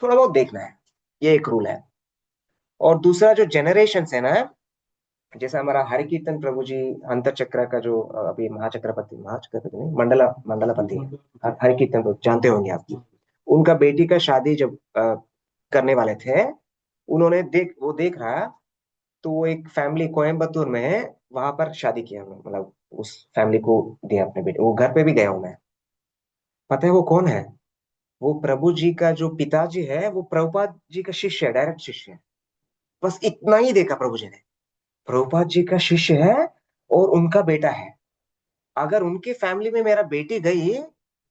थोड़ा बहुत देखना है। ये एक रूल है। और दूसरा जो जनरेशन है ना, जैसे हमारा हरिकीर्तन प्रभु जी अंतर चक्र का जो अभी महाचक्रपति नहीं, मंडलापति हरिकीर्तन प्रभु, जानते होंगे आप। उनका बेटी का शादी जब करने वाले थे, उन्होंने वो देख रहा, तो वो एक फैमिली कोयम्बतूर में है, वहां पर शादी किया उन्होंने, मतलब उस फैमिली को दिया अपने बेटे। वो घर पे भी गया हूं मैं। पता है वो कौन है? वो प्रभु जी का जो पिताजी है, वो प्रभुपाद जी का शिष्य है, डायरेक्ट शिष्य है। बस इतना ही देखा प्रभु जी ने, प्रभुपाद जी का शिष्य है और उनका बेटा है। अगर उनकी फैमिली में मेरा बेटी गई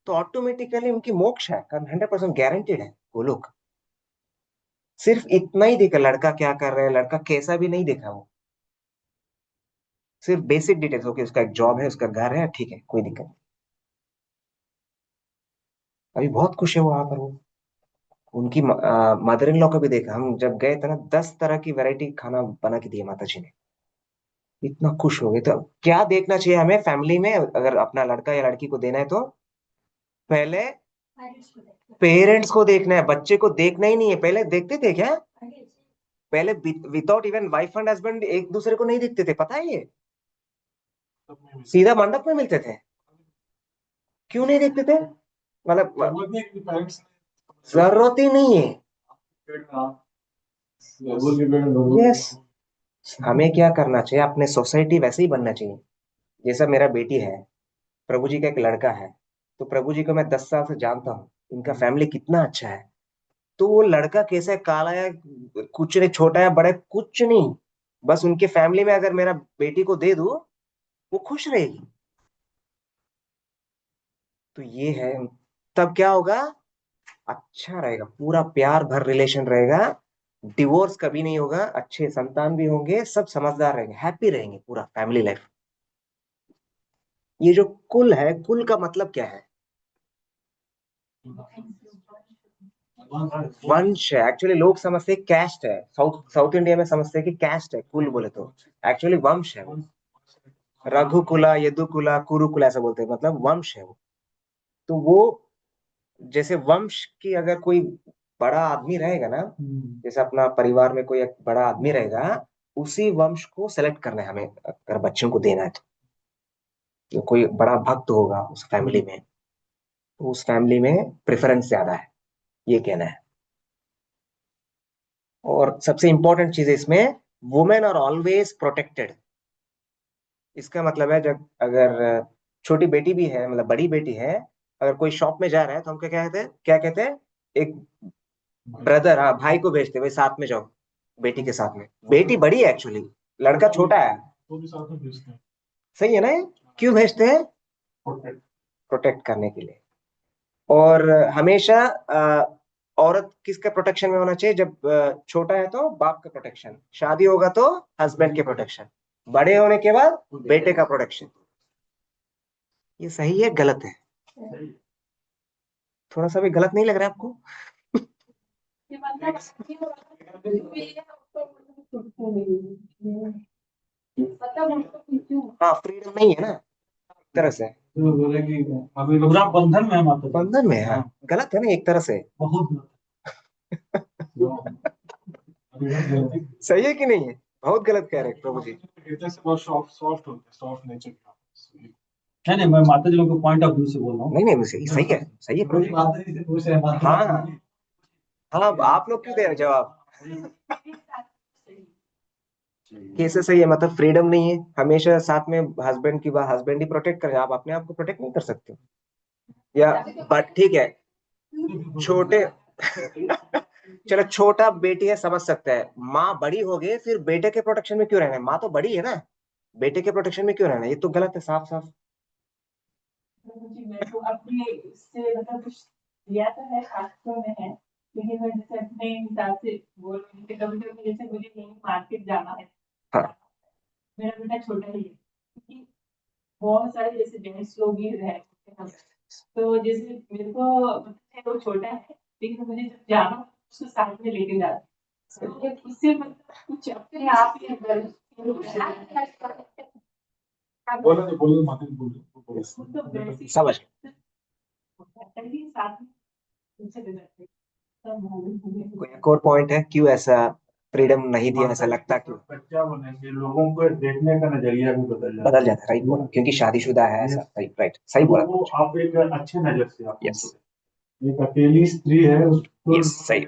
तो ऑटोमेटिकली उनकी मोक्ष है, 100% गारंटेड है वो लोग। सिर्फ इतना ही देखा, लड़का क्या कर रहा है, लड़का कैसा भी नहीं देखा वो, सिर्फ बेसिक डिटेल्स। ओके, उसका एक जॉब है, उसका घर है, ठीक है, कोई दिक्कत नहीं। अभी बहुत खुश है वो वहां पर। वो उनकी मदर इन लॉ को भी देखा, हम जब गए थे ना, 10 तरह की वैरायटी खाना बना के दिया माता जी ने। इतना खुश हो गए। तो क्या देखना चाहिए हमें फैमिली में, अगर अपना लड़का या लड़की को देना है तो? पहले पेरेंट्स को देखते पेरेंट्स को देखना है, बच्चे को देखना ही नहीं है। पहले देखते थे क्या? हैं। पहले without even wife and husband एक दूसरे को नहीं देखते थे, पता है ये? सब में भी सीधा मंडप में मिलते थे। क्यों नहीं देखते थे? मतलब जरूरत नहीं कि पेरेंट्स जरूरत ही नहीं है। यस, हमें क्या करना चाहिए, अपने सोसाइटी वैसे ही बनना चाहिए। जैसा मेरा बेटी है, प्रभु जी का एक लड़का है, तो प्रभु जी को मैं 10 साल से जानता हूँ, इनका फैमिली कितना अच्छा है। तो वो लड़का कैसा है, काला है, कुछ नहीं, छोटा है, बड़ा है, कुछ नहीं, बस उनके फैमिली में अगर मेरा बेटी को दे दूं, वो खुश रहेगी। तो ये है, तब क्या होगा, अच्छा रहेगा, पूरा प्यार भर रिलेशन रहेगा, डिवोर्स कभी नहीं होगा, अच्छे संतान भी होंगे, सब समझदार रहेंगे, हैप्पी रहेंगे पूरा फैमिली लाइफ। ये जो कुल है, कुल का मतलब क्या है? वंश है। एक्चुअली लोग समझते हैं कैस्ट है, साउथ साउथ इंडिया में समझते हैं कि कैस्ट है कुल बोले तो, एक्चुअली वंश है वो। रघुकुला, यदुकुला, कुरुकुला ऐसा बोलते हैं, मतलब वंश है वो। तो वो, जैसे वंश की अगर कोई बड़ा आदमी रहेगा ना, जैसे अपना परिवार में कोई एक बड़ा आदमी रहेगा, उसी वंश को सेलेक्ट करना है हमें अगर बच्चों को देना है तो कोई बड़ा भक्त होगा उस फैमिली में, तो उस फैमिली में प्रेफरेंस ज्यादा है, ये कहना है। और सबसे इंपॉर्टेंट चीज है इसमें, वुमेन आर ऑलवेज प्रोटेक्टेड। इसका मतलब है, जब अगर छोटी बेटी भी है, मतलब बड़ी बेटी है, अगर कोई शॉप में जा रहा है तो हम क्या कहते हैं, क्या कहते हैं, एक ब्रदर, हाँ, भाई को भेजते हैं, भाई साथ में जाओ बेटी के साथ में। बेटी बड़ी है एक्चुअली, लड़का छोटा है। तो भी साथ में भेजते हैं। सही है ना ये? क्यों भेजते हैं? प्रोटेक्ट करने के लिए। और हमेशा औरत किसके प्रोटेक्शन में होना चाहिए? जब छोटा है तो बाप का प्रोटेक्शन, शादी होगा तो हस्बैंड के प्रोटेक्शन, बड़े होने के बाद बेटे का प्रोटेक्शन। ये सही है गलत है? थोड़ा सा भी गलत नहीं लग रहा है आपको? ये मतलब जो भी है उसको छूटते नहीं मतलब उनको क्यों हाँ, फ्रीडम नहीं है ना एक तरह से, तो बोले कि अभी पूरा बंधन में है माता जी। बंधन में है। हाँ, गलत है ना एक तरह से। बहुत सही है कि नहीं है? बहुत गलत कह रहे हैं प्रभु जी। हृदय से बहुत सॉफ्ट सॉफ्ट होते हैं, सॉफ्ट नेचर के। नहीं नहीं, मैं माता जी के पॉइंट ऑफ व्यू से बोल रहा हूँ। नहीं नहीं, सही सही है, सही है प्रभु जी। माता जी से पूछ रहे हैं, माता हाँ जी। हाँ, आप लोग क्यों दे रहे जवाब? कैसे सही है? मतलब फ्रीडम नहीं है, हमेशा साथ में हस्बैंड की बात हस्बैंड ही प्रोटेक्ट करे, आप अपने आप को प्रोटेक्ट नहीं कर सकते? या बट ठीक है, छोटे चलो छोटा बेटी है, समझ सकता है, माँ बड़ी हो गई, फिर बेटे के प्रोटेक्शन में क्यों रहना है? माँ तो बड़ी है ना, बेटे के प्रोटेक्शन में क्यों रहना है? ये तो गलत है, साफ साफ। मुझे मेरे को अपने इससे मतलब कुछ दिया तो है शास्त्रों में है लेकिन मैं जैसे अपने हिसाब से बोल रही हूँ कि कभी कभी जैसे मुझे कहीं मार्केट जाना है हाँ मेरा बेटा छोटा ही है क्योंकि बहुत सारे जैसे जेंट्स लोग ही रहते हैं तो जैसे मेरे को मतलब है वो छोटा है लेकिन मुझे जब जाना हो, उसको साथ में लेके जाती हूँ। तो उससे मतलब कुछ अपने आप ही अंदर बोलो माता जी बोलो। तो वैसे समझ गए। ही साथ में उनसे गुजरते सब मालूम हुए कोई एक और पॉइंट है, क्यों ऐसा फ्रीडम नहीं दिया, ऐसा लगता क्यों? बच्चा होने से लोगों को देखने का नजरिया भी बदल जाता है, राइट बोला, क्योंकि शादीशुदा है ऐसा, राइट राइट, सही बोला। वो आप एक अच्छे नजर से आप यस है। एक अकेली स्त्री है, उसको यस, सही।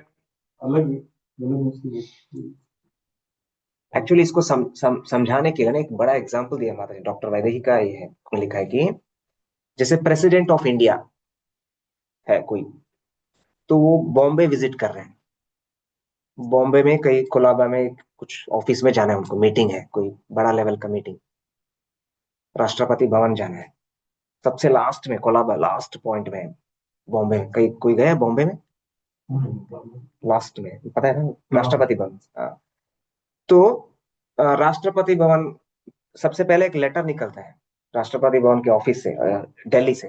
अलग मतलब उसकी एक्चुअली इसको समझाने के लिए ना एक बड़ा एग्जांपल दिया माता जी, डॉक्टर वैदेही का ये है, उन्होंने लिखा है कि जैसे प्रेसिडेंट ऑफ इंडिया है कोई, तो वो बॉम्बे विजिट कर रहे हैं, बॉम्बे में कई कोलाबा में कुछ ऑफिस में जाना है उनको, मीटिंग है, कोई बड़ा लेवल का मीटिंग, राष्ट्रपति भवन जाना है, सबसे लास्ट में कोलाबा लास्ट पॉइंट में है, बॉम्बे में। कई कोई गया है बॉम्बे में? लास्ट में, पता है ना, राष्ट्रपति भवन। हाँ। तो राष्ट्रपति भवन, सबसे पहले एक लेटर निकलता है राष्ट्रपति भवन के ऑफिस से, दिल्ली से,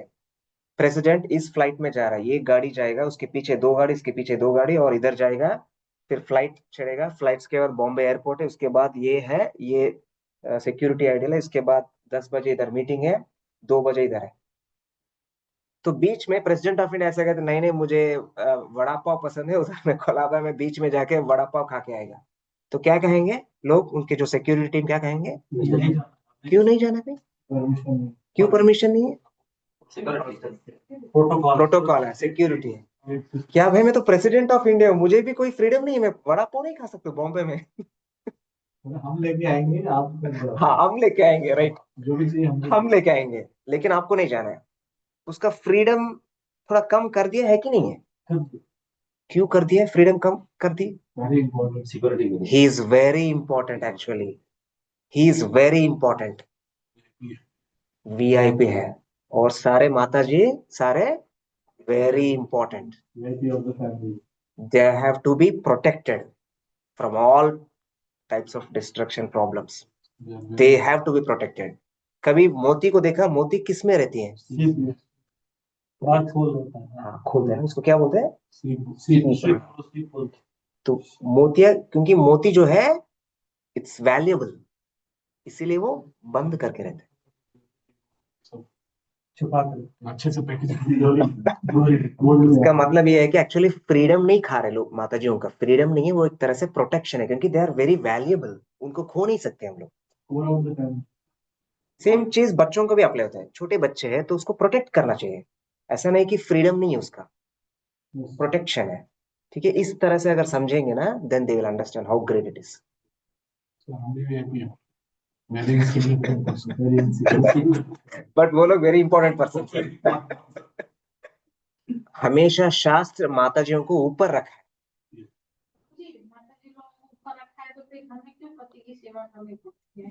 प्रेसिडेंट इस फ्लाइट में जा रहा है, ये गाड़ी जाएगा, उसके पीछे दो गाड़ी, इसके पीछे दो गाड़ी, और इधर जाएगा, फिर फ्लाइट चढ़ेगा, फ्लाइट के बाद बॉम्बे एयरपोर्ट है, उसके बाद ये है, ये सिक्योरिटी आइडियल है, इसके बाद 10 बजे इधर मीटिंग है, 2 बजे इधर है। तो बीच में प्रेसिडेंट ऑफ इंडिया ऐसा कहते नहीं नहीं मुझे वड़ा पाव पसंद है, उधर में कोलाबा में बीच में जाके वड़ा पाव खा के आएगा, तो क्या कहेंगे लोग, उनके जो सिक्योरिटी टीम क्या कहेंगे, क्यों नहीं जाना भाई, क्यों परमिशन नहीं है, प्रोटोकॉल है, सिक्योरिटी है। क्या भाई मैं तो प्रेसिडेंट ऑफ इंडिया हूँ, मुझे भी कोई फ्रीडम नहीं है, मैं वड़ा पाव नहीं खा सकता बॉम्बे में। हम लेके आएंगे आप हाँ हम लेके आएंगे, राइट, जो भी चाहिए हम लेके आएंगे, लेकिन आपको नहीं जाना है। उसका फ्रीडम थोड़ा कम कर दिया है कि नहीं है, क्यों कर दिया है, फ्रीडम कम कर दी, very important security he is very important, actually he is very important, VIP है, और सारे माता जी सारे very important, VIP of the family. they have to be protected from all types of destruction problems, they have to be protected। कभी मोती को देखा, मोती किस में रहती है, बात खोल होता है। हाँ खोलते हैं, उसको क्या बोलते हैं, सीप तो मोतिया, क्योंकि मोती जो है इट्स वैल्यूएबल, इसीलिए वो बंद करके रहते हैं। छुपा कर अच्छे से पैकेज इसका मतलब ये है कि एक्चुअली फ्रीडम नहीं खा रहे लोग, माता जियों का फ्रीडम नहीं है, वो एक तरह से प्रोटेक्शन है, क्योंकि दे आर वेरी वैल्यूएबल, उनको खो नहीं सकते हम लोग। सेम चीज बच्चों को भी अप्लाई होता है, छोटे बच्चे हैं तो उसको प्रोटेक्ट करना चाहिए, ऐसा नहीं कि फ्रीडम नहीं है, उसका प्रोटेक्शन है, ठीक है। इस तरह से अगर समझेंगे ना, then they will understand how great it is. But वो लोग वेरी इंपॉर्टेंट पर्सन, हमेशा शास्त्र माताजियों को ऊपर रखा है। माता जी को ऊपर रखा है तो फिर हमें क्यों पति की सेवा करनी पड़ती है?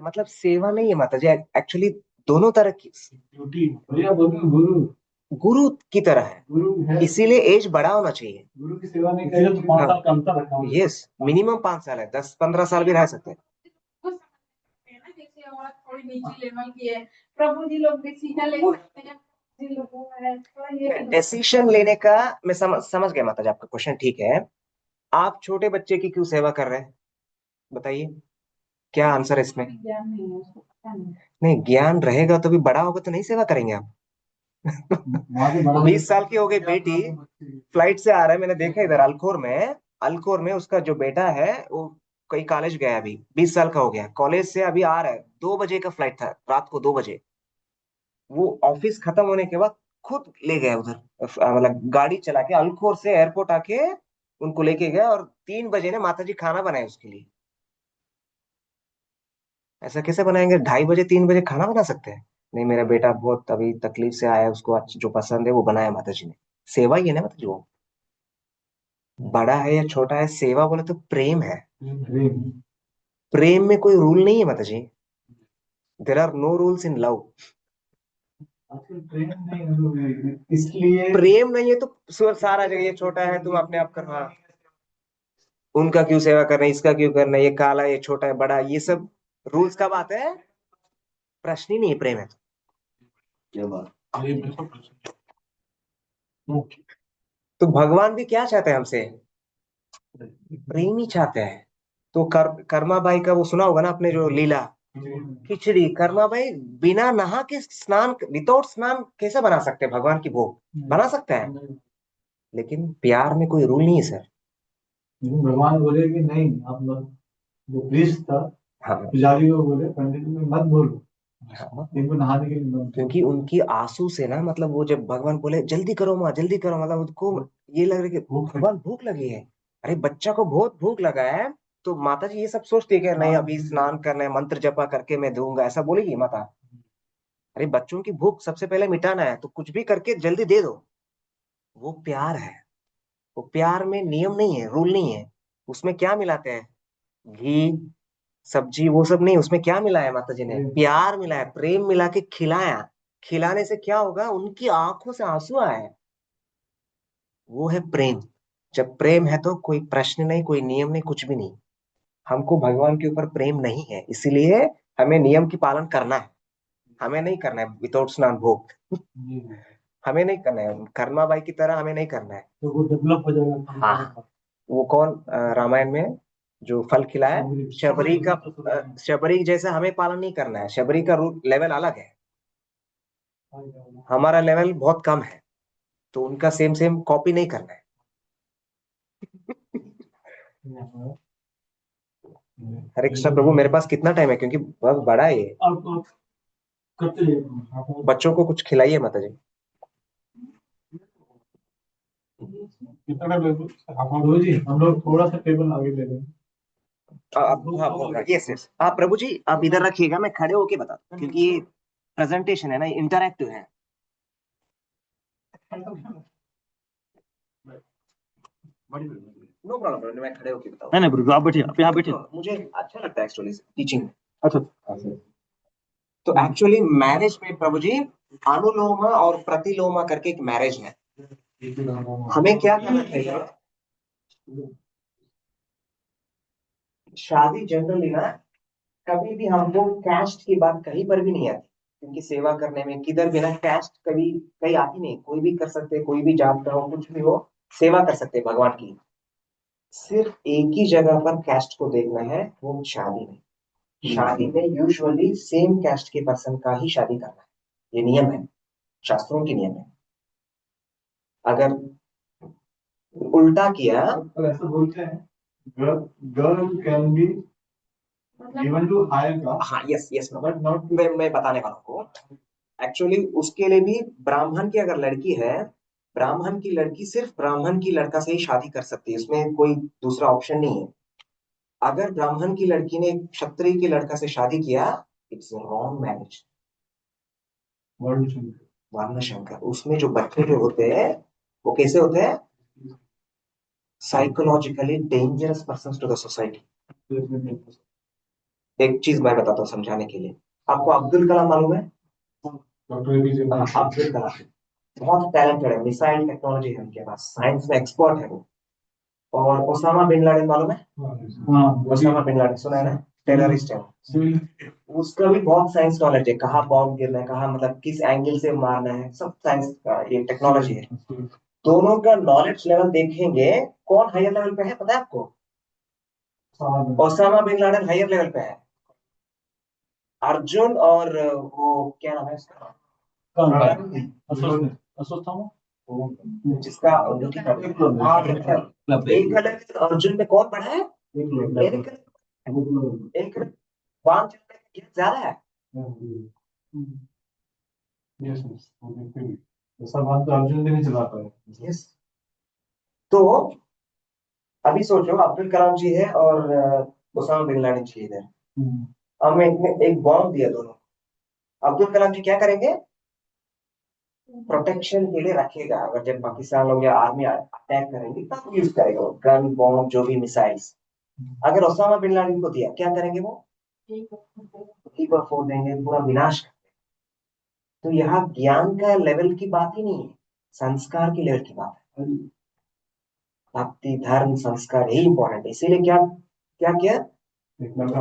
मतलब सेवा नहीं है माता जी, एक्चुअली दोनों तरह की, ड्यूटी भैया गुरु गुरु की तरह है, गुरु है, इसीलिए एज बड़ा होना चाहिए। गुरु की सेवा नहीं करेगा तो 5 साल का अंतर रखा होगा। यस, मिनिमम 5 साल है, 10-15 साल भी रह सकते हैं। वो समझते हैं ना, जैसे औरत थोड़ी नीची लेवल की है, प्रभु जी लोग डिसीजन ले सकते हैं, जी लोगों में थोड़ा ये डिसीजन लेने का मैं समझ गया माता जी, आपका क्वेश्चन ठीक है। आप छोटे बच्चे की क्यों सेवा कर रहे हैं, बताइए क्या आंसर है इसमें। ज्ञान नहीं है, उसको पता नहीं। नहीं, ज्ञान रहेगा तो भी बड़ा होगा तो नहीं सेवा करेंगे आप। 20 साल की हो गई बेटी, फ्लाइट से आ रहा है, मैंने देखा इधर अल्कोर में उसका जो बेटा है वो कई कॉलेज गया, अभी 20 साल का हो गया, कॉलेज से अभी आ रहा है, 2 बजे का फ्लाइट था, रात को 2 बजे, वो ऑफिस खत्म होने के बाद खुद ले गया उधर, मतलब गाड़ी चला के अल्कोर से एयरपोर्ट आके उनको लेके गया, और 3 बजे ने माताजी खाना बनाया उसके लिए। ऐसा कैसे बनाएंगे, 2:30 बजे 3 बजे खाना बना सकते हैं, नहीं मेरा बेटा बहुत अभी तकलीफ से आया है, उसको जो पसंद है वो बनाया माताजी ने, सेवा ही है ना माताजी, वो बड़ा है या छोटा है, सेवा बोले तो प्रेम है, प्रेम में कोई रूल नहीं है माताजी, there are no rules in love. Train नहीं इसलिए प्रेम नहीं है तो सारा जगह ये छोटा है तुम अपने आप करवा, उनका क्यों सेवा करना है, इसका क्यों करना है, ये काला ये छोटा है बड़ा, ये सब रूल्स का बात है, प्रश्न ही नहीं है, प्रेम है क्या बात। तो भगवान भी क्या चाहते हैं हमसे, प्रेम ही चाहते हैं। तो कर्मा बाई का वो सुना होगा ना आपने, जो लीला खिचड़ी, कर्मा बाई बिना नहा के स्नान, विदाउट स्नान कैसे बना सकते हैं भगवान की भोग, बना सकते हैं, लेकिन प्यार में कोई रूल नहीं है सर। भगवान बोले कि नहीं आप मत, जो प्रीस्ट था हाँ पुजारी को बोले पंडित में मत बोलो, हाँ, इनको नहाने के लिए मत। क्योंकि उनकी आंसू से ना, मतलब वो जब भगवान बोले जल्दी करो माँ जल्दी करो, मतलब उनको ये लग रहा है कि भगवान भूख लगी है, अरे बच्चा को बहुत भूख लगा है, तो माता जी ये सब सोचती है कि नहीं अभी स्नान करना है, मंत्र जपा करके मैं दूंगा, ऐसा बोलेगी माता। अरे बच्चों की भूख सबसे पहले मिटाना है, तो कुछ भी करके जल्दी दे दो, वो प्यार है। वो प्यार में नियम नहीं है, रूल नहीं है, उसमें क्या मिलाते हैं, घी सब्जी वो सब नहीं, उसमें क्या मिला है माता जी ने, प्यार मिला है, प्रेम मिला के खिलाया, खिलाने से क्या होगा, उनकी आंखों से आंसू आए, वो है प्रेम। जब प्रेम है तो कोई प्रश्न नहीं, कोई नियम नहीं, कुछ भी नहीं। हमको भगवान के ऊपर प्रेम नहीं है, इसीलिए हमें नियम की पालन करना है, हमें नहीं करना है विदाउट स्नान भोग, हमें नहीं करना है कर्मा बाई की तरह, हमें नहीं करना है। तो वो डेवलप हो जाएगा। हाँ, वो कौन रामायण में जो फल खिलाया, शबरी का, शबरी जैसा हमें पालन नहीं करना है, शबरी का रूल लेवल अलग है, हमारा लेवल बहुत कम है, तो उनका सेम सेम कॉपी नहीं करना है। हरे कृष्ण प्रभु, मेरे पास कितना टाइम है, क्योंकि बहुत बड़ा है ये। आप करते रहिए। बच्चों को कुछ खिलाइए माता जी। कितना टाइम लगेगा? आप हो जी, हम लोग थोड़ा सा टेबल आगे ले लेंगे। हाँ, यस यस, आप प्रभु जी आप इधर रखिएगा, मैं खड़े होके बताता हूँ, क्योंकि ये प्रेजेंटेशन है ना, इंटरैक्टिव है। नो प्रॉब्लम, मैं खड़े होके बताऊँ। नहीं प्रभु, आप बैठिए, आप यहाँ बैठिए। मुझे अच्छा लगता है एक्चुअली टीचिंग। अच्छा। तो एक्चुअली मैरिज में प्रभु जी अनुलोमा और प्रतिलोमा करके एक मैरिज है। हमें क्या करना चाहिए? शादी जनरली ना, कभी भी हमको कैस्ट की बात कहीं पर भी नहीं आती, क्योंकि सेवा करने में किधर भी ना कैस्ट कभी कहीं आती नहीं। कोई भी कर सकते, कोई भी जात का हो, कुछ भी हो, सेवा कर सकते भगवान की। सिर्फ एक ही जगह पर कैस्ट को देखना है, वो शादी में। शादी में यूजुअली सेम कैस्ट के पर्सन का ही शादी करना है, ये नियम है, शास्त्रों की नियम है। अगर उल्टा किया, ऐसा बोलते हैं, girl can be given to higher caste. हाँ यस यस, बट नॉट, मैं बताने वाला हूँ। एक्चुअली उसके लिए भी ब्राह्मण की अगर लड़की है, ब्राह्मण की लड़की सिर्फ ब्राह्मण की लड़का से ही शादी कर सकती है, इसमें कोई दूसरा ऑप्शन नहीं है। अगर ब्राह्मण की लड़की ने क्षत्रिय के लड़का से शादी किया, इट्स रॉन्ग मैरिज, वर्ण शंकर। उसमें जो बच्चे जो होते हैं वो कैसे होते हैं? Psychologically dangerous person to the society. एक चीज मैं बताता हूँ समझाने के लिए। आपको अब्दुल कलाम मालूम है? डॉक्टर एपीजे अब्दुल कलाम बहुत टैलेंटेड है, मिसाइल टेक्नोलॉजी है उनके पास, साइंस में एक्सपर्ट है वो। और ओसामा बिन लादेन मालूम है? हाँ, ओसामा बिन लादेन सुना है ना, टेररिस्ट है। उसका भी बहुत साइंस नॉलेज है, कहाँ बॉम्ब गिरना है, कहाँ मतलब किस एंगल से मारना है, सब साइंस का ये टेक्नोलॉजी है। दोनों का नॉलेज लेवल देखेंगे, कौन हायर लेवल पे है पता है आपको? Osama bin Laden higher level पे है। अर्जुन और वो क्या नाम है उसका, जिसका एक अलग अर्जुन में कौन बड़ा है? एक बाण चलने का gap ज्यादा है। ऐसा बात तो अर्जुन भी नहीं चला पाया। यस। तो अभी सोचो, अब्दुल कलाम जी है और ओसामा बिन लादेन जी इधर। हमें एक बॉम्ब दिया दोनों, अब्दुल कलाम जी क्या करेंगे? प्रोटेक्शन के लिए रखेगा। अगर जब पाकिस्तान लोग या आर्मी अटैक करेंगे तब यूज करेगा वो गन बॉम्ब जो भी मिसाइल्स। अगर ओसामा बिन लादेन को दिया, क्या करेंगे वो? लीवर फोड़ देंगे, पूरा विनाश कर। तो यहाँ ज्ञान का लेवल की बात ही नहीं है, संस्कार की लेवल की बात है। भक्ति धर्म संस्कार यही इंपॉर्टेंट है। इसीलिए क्या क्या किया? एक कलर का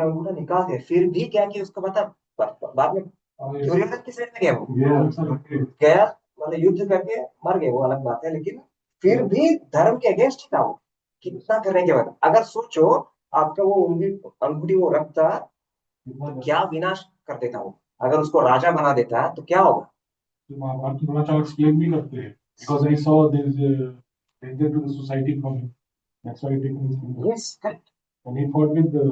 अंगूठा निकाल दिया, फिर भी क्या किया उसको बता, बाद में दुर्योधन किस रेट में गया वो? गया मतलब युद्ध करके मर गए, वो अलग बात है, लेकिन फिर भी धर्म के अगेंस्ट था वो। कितना करने के बाद अगर सोचो, आपका वो उंगली अंगूठी वो रखता, क्या विनाश कर देता वो। अगर उसको राजा बना देता तो क्या होगा? महाभारत थोड़ा सा एक्सप्लेन भी करते हैं, because I saw there is a danger to the society from him. That's why he taken his kingdom. Yes, correct. And he fought with the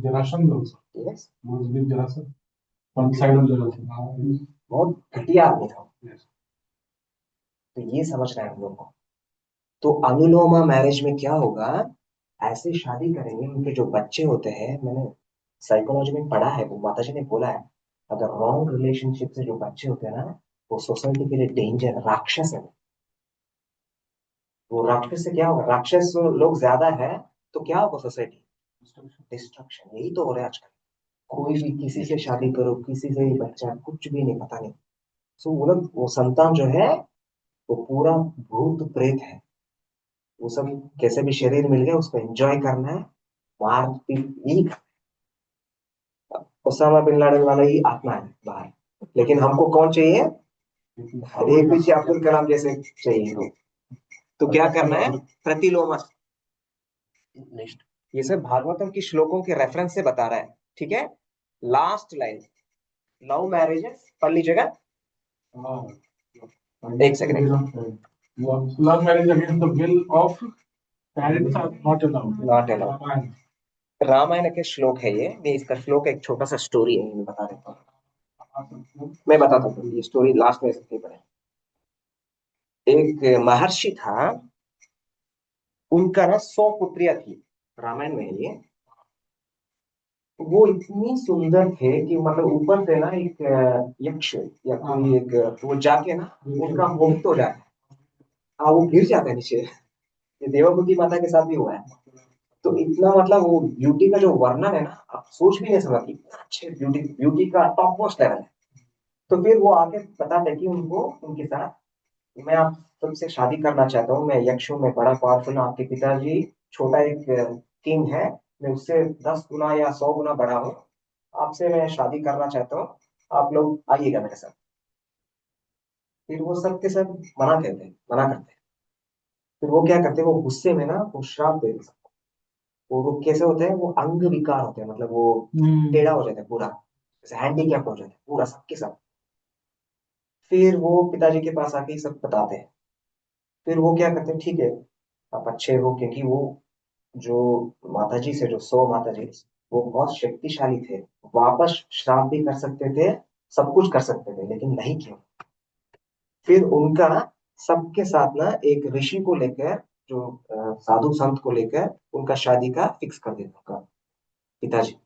Jarasandh also. Yes. He was with Jarasandh. On the side of Jarasandh. बहुत घटिया आदमी था। Yes. तो ये समझना है हम लोग को। तो अनुलोमा मैरिज में क्या होगा? ऐसे शादी करेंगे, उनके जो बच्चे होते हैं, मैंने साइकोलॉजी में पढ़ा है, वो माता जी ने बोला है, अगर रॉन्ग रिलेशनशिप से जो बच्चे होते हैं ना, वो सोसाइटी के लिए डेंजर, राक्षस है। वो राक्षस से क्या होगा? राक्षस लोग ज्यादा है तो क्या होगा? Society destruction. यही तो हो रहा है आजकल। कोई भी किसी से शादी करो, किसी से भी बच्चा, कुछ भी नहीं, पता नहीं। सो वो लोग, वो संतान जो है वो पूरा भूत प्रेत है। वो सब कैसे भी शरीर मिल गया, उसको एंजॉय करना है, मार पीट यही। ओसामा बिन लादेन वाला ही आत्मा है बाहर, लेकिन हमको कौन चाहिए? एपीजे अब्दुल कलाम जैसे चाहिए लोग। तो क्या करना है? प्रतिलोमा। ये सब भागवतम की श्लोकों के रेफरेंस से बता रहा है, ठीक है। लास्ट लाइन, लव मैरिजेस पढ़ लीजिएगा। एक second. Love marriage against the will of parents are not allowed. Not allowed. Ramayan के श्लोक है ये। मैं इसका श्लोक एक छोटा सा स्टोरी है, मैं बता देता हूँ। मैं बताता हूँ ये स्टोरी लास्ट में सकती पड़े। एक महर्षि था, उनका ना 100 पुत्रियां थी। रामायण में है ये। वो इतनी सुंदर थे कि मतलब ऊपर से ना एक यक्ष या कोई एक वो जाके ना उनका मोहित हो जाता है। हाँ, वो गिर जाता है नीचे। ये देवभूति माता के साथ भी हुआ है। तो इतना मतलब वो ब्यूटी का जो वर्णन है ना, आप सोच भी नहीं सकते इतना अच्छे ब्यूटी, ब्यूटी का टॉप मोस्ट लेवल है। तो फिर वो आके बताते हैं कि उनको उनके साथ, मैं आप सबसे शादी करना चाहता हूँ, मैं यक्ष हूँ, मैं बड़ा पावरफुल हूँ, आपके पिताजी छोटा एक किंग है, मैं उससे 10 गुना या 100 गुना बड़ा हूँ, आपसे मैं शादी करना चाहता हूँ, आप लोग आइएगा मेरे साथ। फिर वो सब के सब मना करते हैं। फिर वो क्या करते हैं, वो गुस्से में ना वो श्राप दे देते हैं। वो कैसे होते हैं, वो अंग विकार होते हैं, मतलब वो टेढ़ा हो जाता है पूरा, जैसे हैंडीकैप हो जाता है पूरा सबके सब। फिर वो पिताजी के पास आके ये सब बताते हैं। फिर वो क्या करते हैं, ठीक है आप अच्छे हो, क्योंकि वो जो माता जी से, जो 100 माता जी, वो बहुत शक्तिशाली थे, वापस श्राप भी कर सकते थे, सब कुछ कर सकते थे, लेकिन नहीं क्यों। फिर उनका सबके साथ ना एक ऋषि को लेकर, जो साधु संत को लेकर उनका शादी का फिक्स कर देता उनका पिताजी।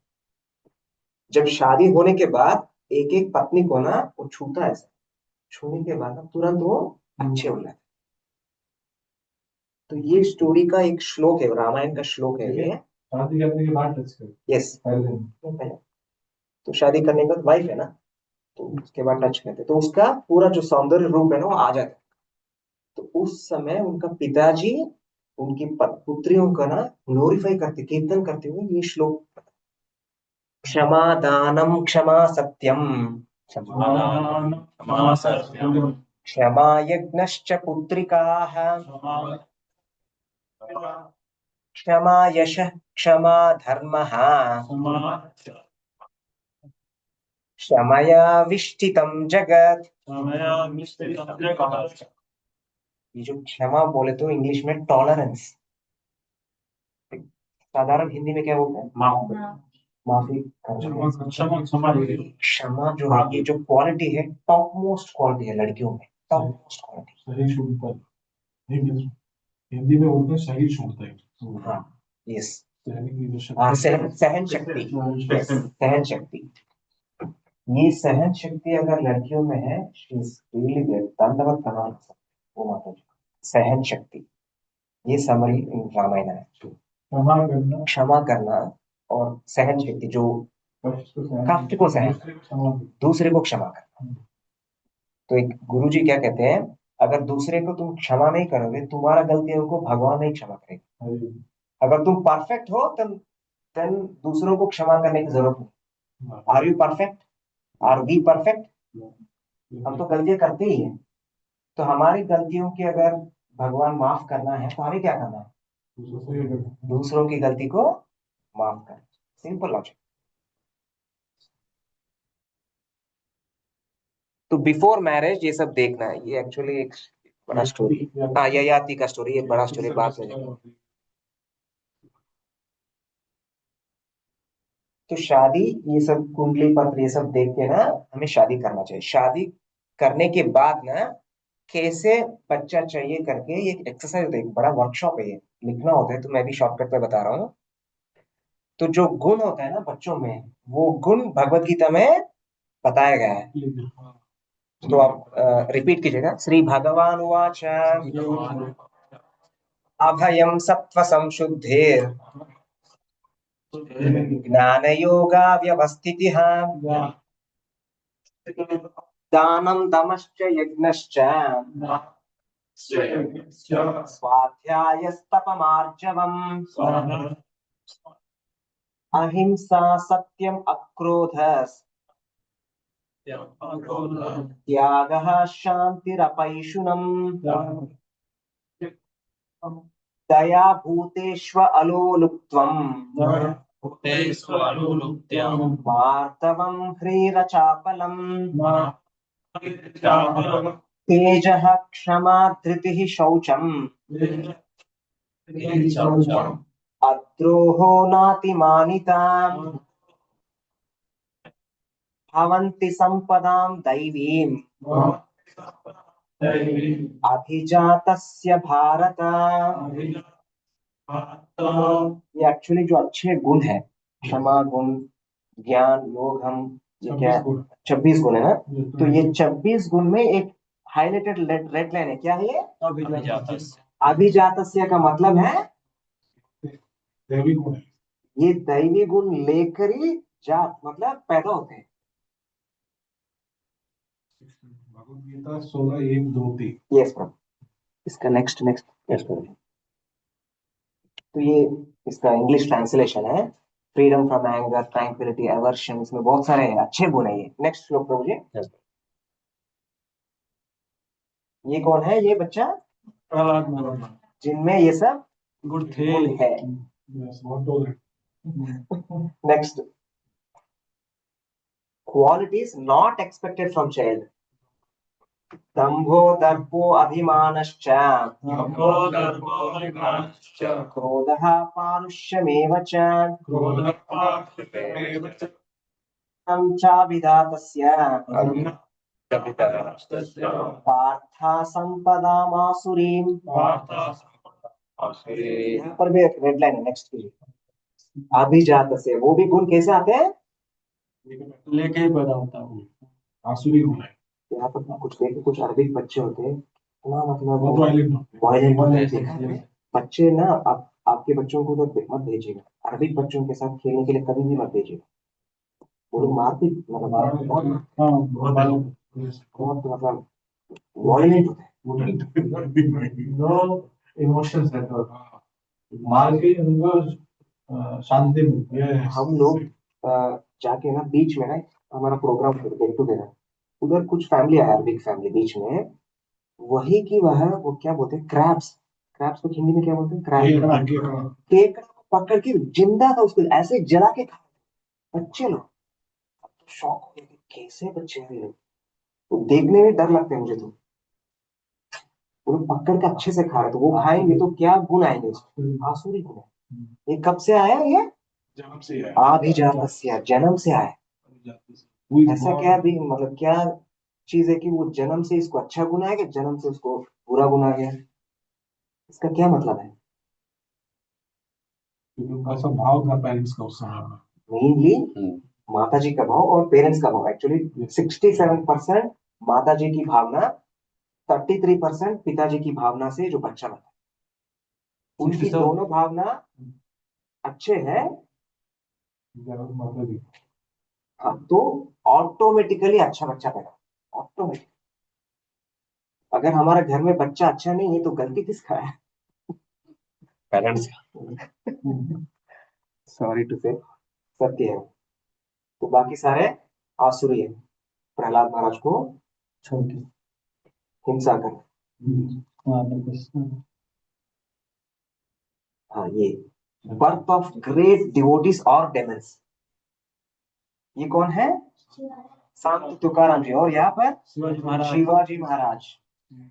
जब शादी होने के बाद एक एक पत्नी को ना वो छूता है ऐसे, छूने के बाद ना तुरंत वो अच्छे हो जाते। तो ये स्टोरी का एक श्लोक है, रामायण का श्लोक है ये। शादी करने के बाद टच कर यस। पहले तो शादी करने के बाद वाइफ है ना, तो उसके बाद टच करते तो उसका पूरा जो सौंदर्य रूप है ना वो आ जाता है। तो उस समय उनका पिताजी उनकी पुत्रियों का ना ग्लोरीफाई करते, कीर्तन करते हुए ये श्लोक, क्षमा दानम क्षमा सत्यम, क्षमा यज्ञश्च पुत्रिकाः, क्षमा यशः क्षमा धर्मः, क्षमया विष्टितं जगत्। ये जो क्षमा बोले तो इंग्लिश में टॉलरेंस, साधारण हिंदी में क्या बोलते हैं, माफी करना। क्षमा जो है, ये जो क्वालिटी है, टॉप मोस्ट क्वालिटी है लड़कियों में, टॉप मोस्ट क्वालिटी। सहिष्णुता, हिंदी में बोलते हैं सहिष्णुता। हाँ, यस। सहन सहन शक्ति, सहन शक्ति। ये सहन शक्ति अगर लड़कियों में है, दंडवत प्रणाम वो माता जी, सहन शक्ति। ये समरी रामायण है। क्षमा करना और सहन शक्ति, जो कष्ट को सहन, दूसरे को क्षमा करना। तो एक गुरुजी क्या कहते हैं, अगर दूसरे को तुम क्षमा नहीं करोगे, तुम्हारा गलतियों को भगवान नहीं क्षमा करेगा। अगर तुम परफेक्ट हो then दूसरों को क्षमा करने की जरूरत नहीं। Are you perfect, are we perfect? हम तो गलतियां करते ही हैं। तो हमारी गलतियों की अगर भगवान माफ करना है तो हमें क्या करना है, दूसरों की गलती को माफ करना। Simple logic. तो बिफोर मैरिज ये सब देखना है, ये एक्चुअली एक बड़ा स्टोरी। हाँ, ययाति का स्टोरी, एक बड़ा स्टोरी बात में। तो शादी, ये सब कुंडली पत्र ये सब देख के ना हमें शादी करना चाहिए। शादी करने के बाद ना कैसे बच्चा चाहिए करके ये एक्सरसाइज होता है, एक बड़ा वर्कशॉप है, ये लिखना होता है, तो मैं भी शॉर्टकट पे बता रहा हूँ। तो जो गुण होता है ना बच्चों में, वो गुण भगवत गीता में बताया गया है। तो आप रिपीट कीजिएगा। श्री भगवान उवाच अभयम सत्व संशुद्धिर ज्ञान योगा व्यवस्थितिः दानं दमश्च यज्ञश्च स्वाध्यायस्तपमार्जवम् अहिंसा सत्यम अक्रोध त्यागः शान्तिरपैशुनम् दया भूतेष्व अलोलुप्त्वम् वार्तवं ह्रीरचापलम् तेजः क्षमा धृतिः शौचम् अद्रोहो नातिमानिता भवन्ति सम्पदां दैवीम् अभिजातस्य भारत। ये एक्चुअली जो अच्छे गुण है, क्षमा गुण, ज्ञान, योग, हम ये क्या 26 गुण है ना, तो ये 26 गुण में एक हाईलाइटेड रेड लाइन है, क्या है ये? अभिजातस्य का मतलब है दैवी गुण है। ये दैवी गुण लेकर ही जात मतलब पैदा होते हैं। भगवद गीता 16:1-2-3। यस प्रभु, इसका नेक्स्ट यस प्रभु। तो ये इसका इंग्लिश ट्रांसलेशन है, freedom from anger, tranquillity, aversion, इसमें बहुत सारे अच्छे गुण है। ये नेक्स्ट श्लोक प्रभु जी। ये कौन है ये बच्चा? प्रहलाद महाराज जिनमें ये सब गुड गुण है। Next, qualities not expected from child. दंभो दर्पो अभिमानश्च क्रोधः पारुष्यमेव च चाभिधातस्य पार्था संपदामासुरीम्। यहाँ पर भी एक रेड लाइन है, नेक्स्ट की अभिजातस्य, वो भी गुण कैसे आते हैं? लेके ही पैदा होता है, आसुरी गुण है। यहाँ पर कुछ देखे, कुछ अरबिक बच्चे होते हैं ना, मतलब बहुत वायलेंट होते हैं बच्चे ना। आपके बच्चों को तो मत भेजिएगा, अरबिक बच्चों के साथ खेलने के लिए कभी भी मत भेजिएगा। वो लोग मारपीट मतलब बहुत मतलब वायलेंट होते हैं। इमोशंस है, मार के उनको शांति मिलती है। हम लोग जाके ना बीच में ना, हमारा प्रोग्राम गेट टुगेदर, उधर कुछ फैमिली आया, अरबिक फैमिली बीच में, वही की वह वो क्या बोलते हैं, क्रैब्स को हिंदी में क्या बोलते हैं? क्रैब। केकड़ा को पकड़ के जिंदा था, उसको ऐसे जला के खा बच्चे लोग। तो शौक हो गया कि कैसे बच्चे हैं ये लोग, तो देखने में डर लगता है मुझे। तो वो लोग पकड़ के अच्छे से खा रहे, तो वो खाएंगे तो क्या गुण आएंगे उसमें? आसुरी गुण है। ये कब से आया? ये जन्म से है, अभिजातस्य, जन्म से आया। ऐसा क्या भी मतलब क्या चीज है कि वो जन्म से इसको अच्छा गुण आ गया, जन्म से उसको बुरा गुण आ गया? इसका क्या मतलब है? क्योंकि उनका सब भाव था पेरेंट्स का उस समय में। मेनली माता जी का भाव और पेरेंट्स का भाव। एक्चुअली 67% माता जी की भावना, 33% पिताजी की भावना से जो बच्चा बनता है, उनकी दोनों भावना अच्छे हैं, माता जी हाँ, तो ऑटोमेटिकली अच्छा बच्चा पैदा, ऑटोमेटिक। अगर हमारा घर में बच्चा अच्छा नहीं है तो गलती किसका है? पेरेंट्स का। सॉरी टू से, सत्य है। तो बाकी सारे आसुरी है, प्रहलाद महाराज को छोड़ के हिंसा कर। हाँ, ये बर्थ ऑफ ग्रेट डिवोटीज और डेमन्स। ये कौन है? संत तुकाराम जी। और यहाँ पर शिवाजी महाराज।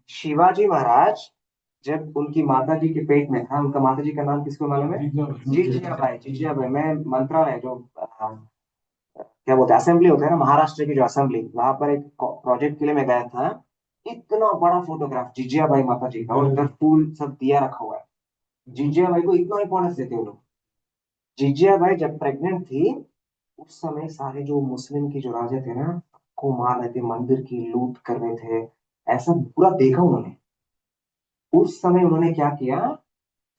शिवाजी महाराज जब उनकी माता जी के पेट में था, उनका माता जी का नाम किसको मालूम है? जिजियाबाई। जिजियाबाई, मैं मंत्रालय जो क्या बोलते हैं, असेंबली होता है ना, महाराष्ट्र की जो असेंबली, वहां पर एक प्रोजेक्ट के लिए मैं गया था। इतना बड़ा फोटोग्राफ जिजियाबाई माता जी का, और उधर फूल सब दिया रखा हुआ है। जिजियाबाई को इतना इंपॉर्टेंस देते हैं लोग। जिजियाबाई जब प्रेग्नेंट थी, उस समय सारे जो मुस्लिम की जो राजा थे ना, को मार रहे थे, मंदिर की लूट कर रहे थे, ऐसा पूरा देखा उन्होंने। उस समय उन्होंने क्या किया,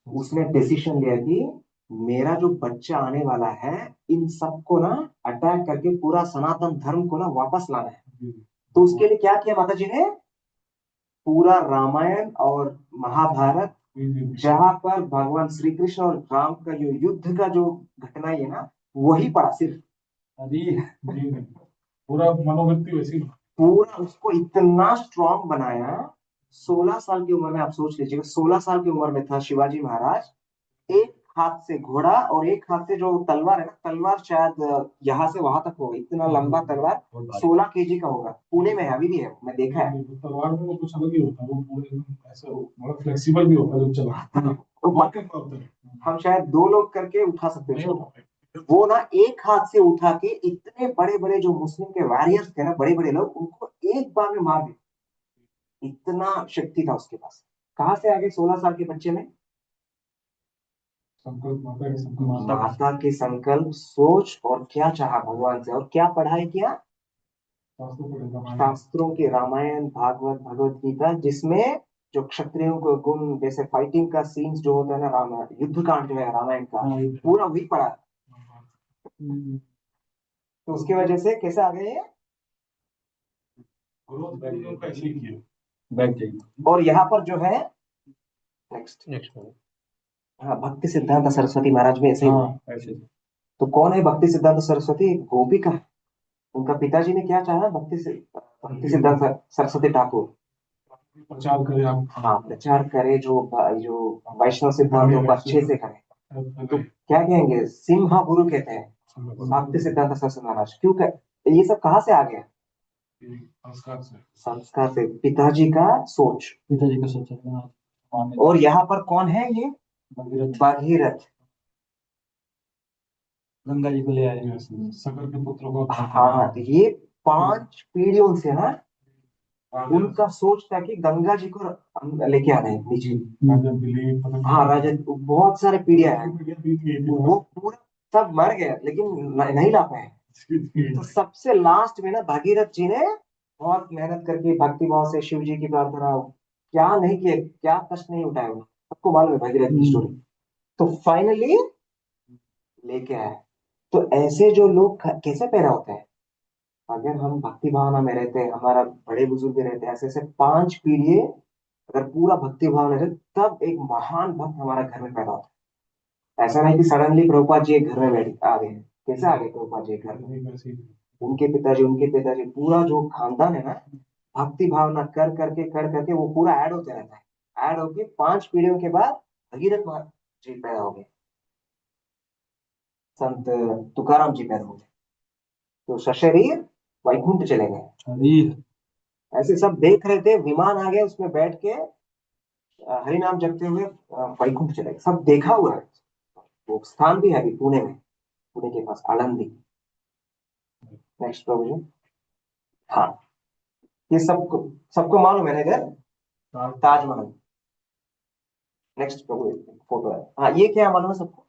उसने डिसीजन लिया कि मेरा जो बच्चा आने वाला है, इन सबको ना अटैक करके पूरा सनातन धर्म को ना वापस लाना है। तो उसके लिए क्या किया माता जी ने? पूरा रामायण और महाभारत, जहां पर भगवान श्री कृष्ण और राम का जो युद्ध का जो घटना है ना, वही पढ़ा सिर्फ। पूरा मनोवृत्ति वैसी, पूरा उसको इतना स्ट्रांग बनाया। 16 साल की उम्र में, आप सोच लीजिएगा, 16 साल की उम्र में था शिवाजी महाराज, एक हाथ से घोड़ा और एक हाथ से जो तलवार है ना, तलवार शायद यहाँ से वहां तक होगा, इतना लंबा तलवार 16 केजी का होगा। पुणे में है, अभी भी है, मैं देखा है। तलवार में वो कुछ अलग ही होता है, वो पूरे एकदम ऐसे मतलब फ्लेक्सिबल भी होता है जब चला तो मार्केट में होता है। हम शायद 2 लोग करके उठा सकते नहीं हैं होता है। वो ना, एक हाथ से उठा के इतने बड़े बड़े जो मुस्लिम के वॉरियर्स थे ना, बड़े बड़े लोग, उनको एक बार में मार दे, इतना शक्ति था उसके पास। कहाँ से आ गए 16 साल के बच्चे में? संकल्प माता के संकल्प माता के संकल्प, सोच, और क्या चाहा भगवान से, और क्या पढ़ाई किया? शास्त्र पढ़ेगा शास्त्रों के रामायण, भागवत, भगवत गीता, जिसमें जो क्षत्रियों को गुण, जैसे फाइटिंग का सीन्स जो होता है ना, रामायण युद्ध कांड जो है रामायण का, पूरा वही पढ़ा। तो उसकी वजह से कैसे आ गए ये? ग्रोथ वैल्यू का ऐसे ही किया। बैक जाइए। और यहाँ पर जो है नेक्स्ट, हाँ, भक्ति सिद्धांत सरस्वती महाराज में ऐसे ही हुआ। ऐसे तो कौन है भक्ति सिद्धांत सरस्वती? गोपिका है। उनका पिताजी ने क्या चाहा? भक्ति सिद्धांत सरस्वती ठाकुर प्रचार करें आप। हाँ प्रचार करे, जो वैष्णव सिद्धांतों को अच्छे से करे। तो क्या कहेंगे? सिम्हा गुरु कहते हैं भक्ति सिद्धांत सरस्वती महाराज। क्यों ये सब कहाँ से आ गया? संस्कार से। संस्कार से, पिताजी का सोच। पिताजी का सोच। और यहाँ पर कौन है ये? भागीरथ। गंगा जी को ले आए। सगर के पुत्र को हाँ, तो ये 5 पीढ़ियों से ना उनका सोच था कि गंगा जी को लेके आना है नीचे। राजा दिलीप, हाँ, राजा, बहुत सारे पीढ़ियां हैं, वो पूरा सब मर गए, लेकिन नहीं ला पाए। तो सबसे लास्ट में ना भागीरथ जी ने बहुत मेहनत करके भक्ति भाव से शिव जी की प्रार्थना, क्या नहीं किए, क्या कष्ट नहीं उठाए उन्होंने, सबको मालूम है भागीरथ की स्टोरी। तो फाइनली लेके आए। तो ऐसे जो लोग कैसे पैदा होते हैं? अगर हम भक्ति भावना में रहते हैं, हमारा बड़े बुजुर्ग रहते हैं, ऐसे ऐसे 5 पीढ़ी अगर पूरा भक्ति भाव में रहते, तब एक महान भक्त हमारा घर में पैदा होता है। ऐसा नहीं कि सडनली प्रभुपाद जी एक घर में बैठ आ गए। कैसे आ गए प्रभुपाद जी एक घर में? उनके पिताजी पूरा जो खानदान है ना, भक्ति भावना कर करके वो पूरा ऐड होते रहता है। ऐड होके 5 पीढ़ियों के बाद भगीरथ महाराज जी पैदा हो गए, संत तुकाराम जी पैदा हो गए। तो सशरीर वैकुंठ चले गए। ऐसे सब देख रहे थे, विमान आ गया, उसमें बैठ के हरि नाम जपते हुए वैकुंठ चले गए। सब देखा हुआ है। वो स्थान भी है अभी पुणे में, पुणे के पास आलंदी। नेक्स्ट प्रभु जी। हाँ, ये सबको सबको मालूम है ना इधर ताजमहल। नेक्स्ट प्रभु फोटो है। हाँ, ये क्या मालूम है सबको?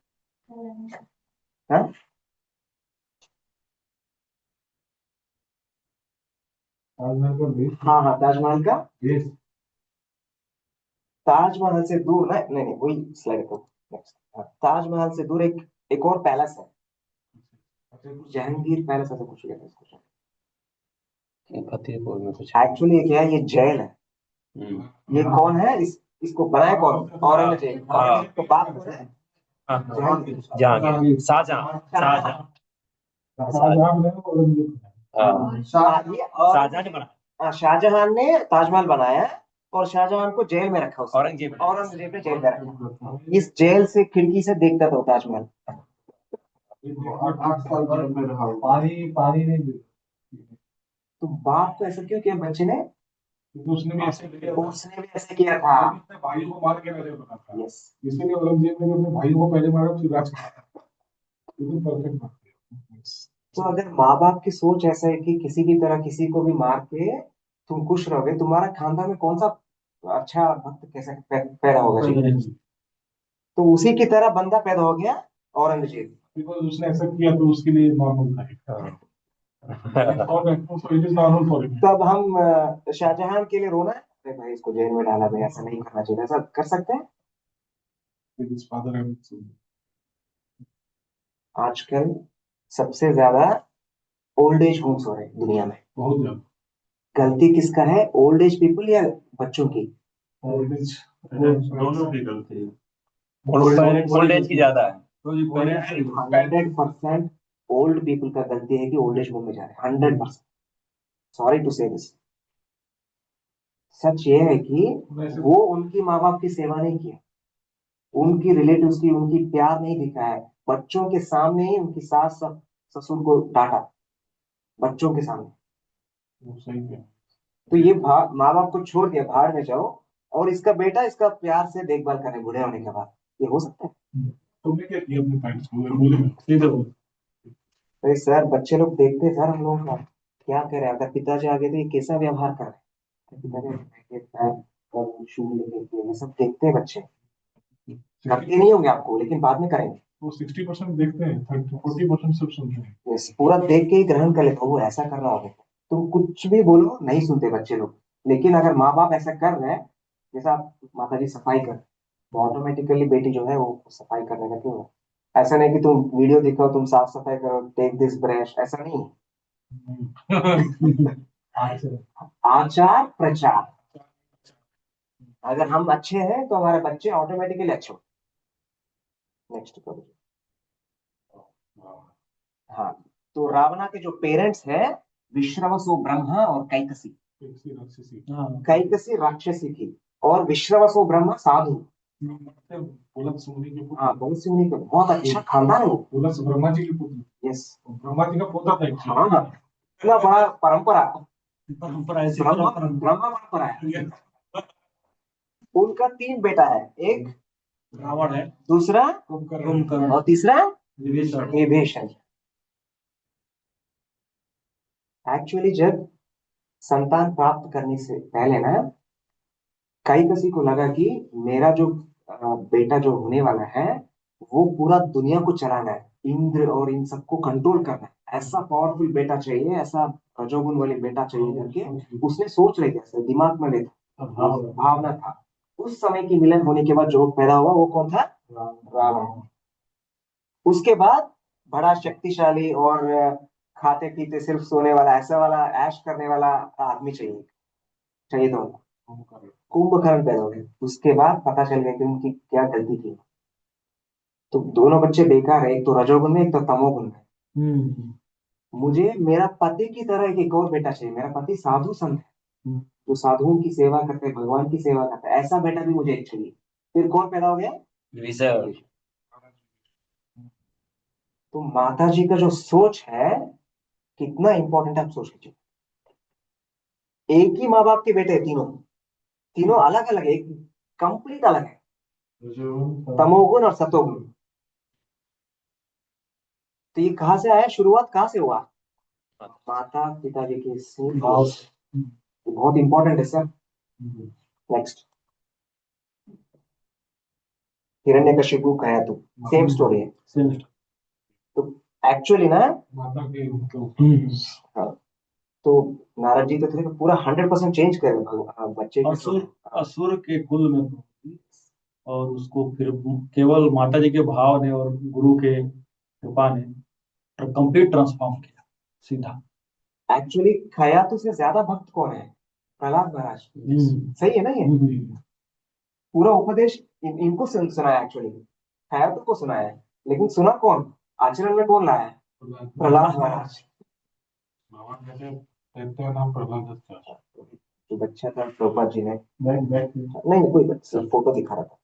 हाँ, ताजमहल का बेस। हाँ, हाँ, ताजमहल का बेस। ताजमहल से दूर ना, नहीं नहीं, वही स्लाइड को नेक्स्ट। ताजमहल से दूर एक और पैलेस है, जहांगीर पैलेस ऐसा कुछ कहते हैं इसको। फतेहपुर में कुछ एक्चुअली ये क्या है? ये जेल है। ये कौन है? इसको बनाया कौन? औरंगजेब। औरंगजेब तो बात हो रहा है जहांगीर, शाहजहां। शाहजहां ने औरंगजेब शाहजहां ने बनाया। शाहजहां ने ताजमहल बनाया, और शाहजहां को जेल में रखा उसने। औरंगजेब औरंगजेब ने जेल में रखा। इस जेल से खिड़की से देखता था वो ताजमहल। 8 साल जेल में रहा। पानी नहीं दे। तो बाप को ऐसा क्यों किया बच्चे ने? उसने भी ऐसे किया। उसने भी ऐसे किया था। अपने भाई को मार के राजा बना था। यस। इसीलिए औरंगजेब ने अपने भाई को पहले मारा, फिर राज किया। एकदम परफेक्ट बात है। तो अगर माँ बाप की सोच ऐसा है कि किसी भी तरह किसी को भी मार के तुम खुश रहोगे, तुम्हारा खानदान में कौन सा अच्छा भक्त कैसे पैदा होगा जी? तो उसी की तरह बंदा पैदा हो गया औरंगजेब। बिकॉज उसने ऐसा किया तो उसके लिए नॉर्मल था। तब हम शाहजहां के लिए रोना है? अरे भाई, इसको जेल में डाला भाई, ऐसा नहीं करना चाहिए। ऐसा कर सकते हैं? आजकल सबसे ज्यादा ओल्ड एज होम्स हो रहे हैं दुनिया में। बहुत ज्यादा। गलती किसका है? ओल्ड एज पीपल या बच्चों की? दोनों की गलती है। ओल्ड एज की ज्यादा है। 100% ओल्ड पीपल का गलती है कि ओल्ड एज होम में जा रहे हैं। 100%। सॉरी टू से दिस। सच ये है कि वो उनकी माँ बाप की सेवा नहीं किया, उनकी रिलेटिव्स की उनकी प्यार नहीं दिखाया, बच्चों के सामने ही उनकी सास ससुर को डांटा, बच्चों के सामने। वो सही है। तो ये माँ बाप को छोड़ दिया, भाड़ में जाओ, और इसका बेटा इसका प्यार से देखभाल करे बूढ़े होने के बाद, ये हो सकता है? तुमने क्या किया अपने पेरेंट्स को? बोले सीधे बोल। अरे सर, बच्चे लोग देखते हैं सर हम लोगों का क्या कह रहे हैं, अगर पिताजी आगे तो ये कैसा व्यवहार कर रहे हैं, पिताजी शू लेके, ये सब देखते हैं बच्चे, करते नहीं होंगे आपको, लेकिन बाद में करेंगे। वो 60% देखते हैं, 40% सब सुनते हैं। Yes, पूरा देख के ही ग्रहण कर लेते, वो ऐसा कर रहा होगा, तुम कुछ भी बोलो नहीं सुनते बच्चे लोग। लेकिन अगर माँ बाप ऐसा कर रहे हैं, जैसा आप माता जी सफाई कर, तो ऑटोमेटिकली बेटी जो है वो सफाई करने लगे हो। ऐसा नहीं कि तुम वीडियो दिखाओ, तुम साफ सफाई करो, टेक दिस ब्रश, ऐसा नहीं है। आचार प्रचार, अगर हम अच्छे हैं तो हमारे बच्चे ऑटोमेटिकली अच्छे हो। नेक्स्ट करो। हाँ, तो रावणा के जो पेरेंट्स हैं, विश्रवसो ब्रह्मा और कैकसी। कैकसी राक्षसी थी और विश्रवसो ब्रह्मा साधु। पुलत्स्य मुनि के पुत्र। हाँ, पुलत्स्य मुनि का बहुत अच्छा खानदान है वो। पुलत्स्य ब्रह्मा जी के पुत्र। यस, ब्रह्मा जी का पोता था actually। हाँ, इतना बड़ा परंपरा, ब्रह्मा ब्रह्मा परंपरा है। उनका 3 बेटा है, एक रावण है, दूसरा कुंभकर्ण और तीसरा विभीषण। विभीषण। एक्चुअली जब संतान प्राप्त करने से पहले ना, कई किसी को लगा कि मेरा जो बेटा जो होने वाला है वो पूरा दुनिया को चलाना है, इंद्र और इन सबको कंट्रोल करना है, ऐसा पावरफुल बेटा चाहिए, ऐसा रजोगुण वाले बेटा चाहिए करके उसने सोच रही थी, ऐसे दिमाग में ले था, भावना था। उस समय की मिलन होने के बाद जो पैदा हुआ वो कौन था? रावण। उसके बाद बड़ा शक्तिशाली और खाते पीते सिर्फ सोने वाला, ऐसा वाला ऐश करने वाला आदमी चाहिए, चाहिए तो कुंभकर्ण पैदा हो गए। उसके बाद पता चल गया कि उनकी क्या गलती थी। तो दोनों बच्चे बेकार है, एक तो रजोगुण में, एक तो तमोगुण में। मुझे मेरा पति की तरह एक और बेटा चाहिए, मेरा पति साधु संत है, जो साधुओं की सेवा करते हैं, भगवान की सेवा करते हैं, ऐसा बेटा भी मुझे चाहिए। फिर कौन पैदा हो गया? विभीषण। तो माता जी का जो सोच है कितना इंपॉर्टेंट है, आप सोच लीजिए। एक ही माँ बाप के बेटे हैं तीनों, तीनों अलग अलग है, एक कंप्लीट अलग है, तमोगुण और सतोगुण। तो ये कहां से आया, शुरुआत कहां से हुआ? माता पिताजी के से। बहुत इंपॉर्टेंट है सर। नेक्स्ट, हिरण्यकशिपु का है, तो सेम स्टोरी है। तो एक्चुअली ना, माता के हाँ, तो नारद जी तो थे, तो पूरा 100% चेंज कर बच्चे के। असुर के कुल में थी, और उसको फिर केवल माता जी के भाव ने और गुरु के कृपा ने कंप्लीट ट्रांसफॉर्म किया सीधा। एक्चुअली खयातु से ज्यादा भक्त कौन है? प्रहलाद महाराज। सही है ना ये? पूरा उपदेश इनको सुनाया, एक्चुअली खयातु को सुनाया है, लेकिन सुना कौन, आचरण में कौन लाया है? प्रहलाद महाराज। नाम प्रहलाद दत्त था। जो बच्चा था प्रभुपाद जी ने, नहीं कोई बच्चा फोटो दिखा रहा था।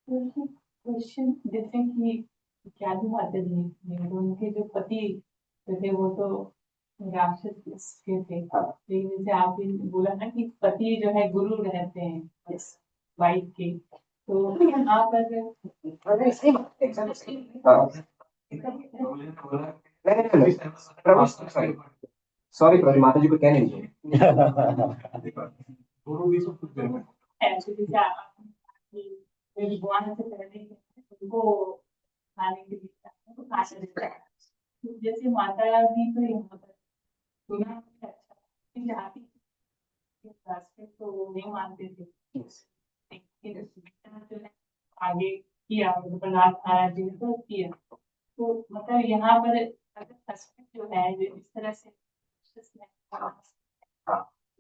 क्वेश्चन जैसे कि क्या माता जी ने, उनके जो पति थे वो तो राक्षस के थे, लेकिन जैसे आपने बोला ना कि पति जो है गुरु रहते हैं वाइफ के, तो यहाँ पर सॉरी प्रभु, माता जी को कहने दीजिए। भगवान से पहले उनको खाने के लिए तो खाना देता है, जैसे माता जी तो यहाँ पर सुना अच्छा जाती तो वो नहीं मानते थे, जो है आगे किया, प्रहलाद महाराज जी ने तो किया। तो मतलब यहाँ पर अगर हस्बैंड जो है जो इस तरह से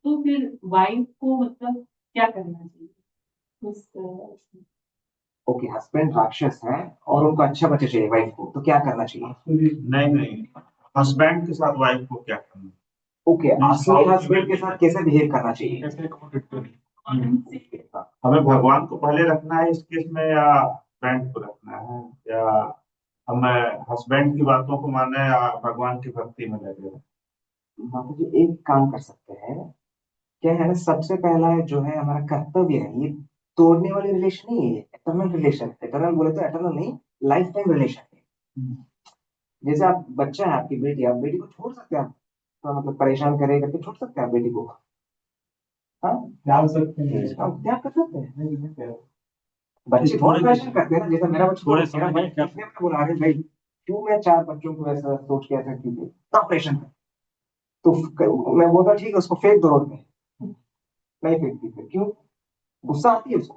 तो फिर वाइफ को मतलब क्या करना चाहिए उस ओके, हस्बैंड राक्षस है और उनको अच्छा बच्चा चाहिए वाइफ को, तो क्या करना चाहिए? नहीं, हस्बैंड के साथ वाइफ को क्या करना? ओके, असली हस्बैंड के साथ कैसे बिहेव करना चाहिए? से हमें भगवान को पहले रखना है इस केस में, या फ्रेंड को रखना है, या हमें हस्बैंड की बातों को माने, या भगवान की भक्ति में लगे? बाबू जी एक काम कर सकते हैं, क्या है ना, सबसे पहला जो है हमारा कर्तव्य है, ये तोड़ने वाली रिलेशन नहीं है, ये एटर्नल रिलेशन। एटर्नल बोले तो एटर्नल नहीं, लाइफ टाइम रिलेशन है। जैसे आप बच्चा है, आपकी बेटी, आप बेटी को छोड़ सकते हैं, आप मतलब परेशान करे करके छोड़ सकते हैं आप बेटी को? हाँ, डाल सकते हैं। आप क्या कर सकते हैं? नहीं, नहीं, नहीं। बच्चे बहुत परेशान करते हैं ना, जैसे मेरा बच्चा, थोड़े मेरा समय भाई में क्या- कितने बार बोला, अरे भाई क्यों मैं 4 बच्चों को ऐसा सोच के ऐसा क्यों किया? इतना परेशान कर, तो मैं बोलता ठीक है उसको फेंक दो रोड में, नहीं फेंकती, फिर क्यों? गुस्सा आती है उसको।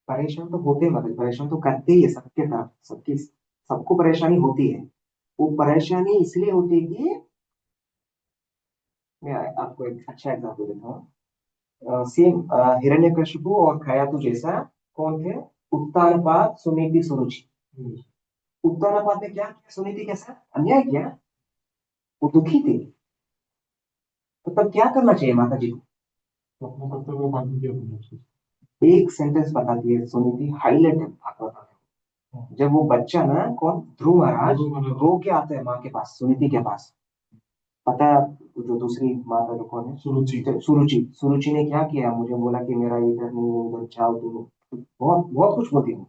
परेशान तो होते हैं, मतलब परेशान तो करते ही है सबके तरफ, सबकी सबको परेशानी होती है। वो परेशानी इसलिए होती है कि, मैं आपको एक अच्छा एग्जाम्पल देता हूँ। सेम हिरण्यकशिपु और खयातु जैसा कौन थे? उत्तानपाद, सुनीति, सुरुचि। उत्तानपाद ने क्या किया सुनीति के साथ? अन्याय किया ना, वो दुखी थी। तो तब क्या करना चाहिए माता जी को? तो अपने कर्तव्य को पालन किया तुमने। एक सेंटेंस बताती है सुनीति, हाईलाइट है भागवत में। जब वो बच्चा ना, कौन, ध्रुव महाराज रो के आते हैं माँ के पास, सुनीति के पास, पता है आपको, जो दूसरी माता जो कौन है? सुरुचि। सुरुचि। सुरुचि ने क्या किया? मुझे बोला कि मेरा ये घर नहीं है, उधर जाओ तुम, बहुत बहुत कुछ बोलती हूँ।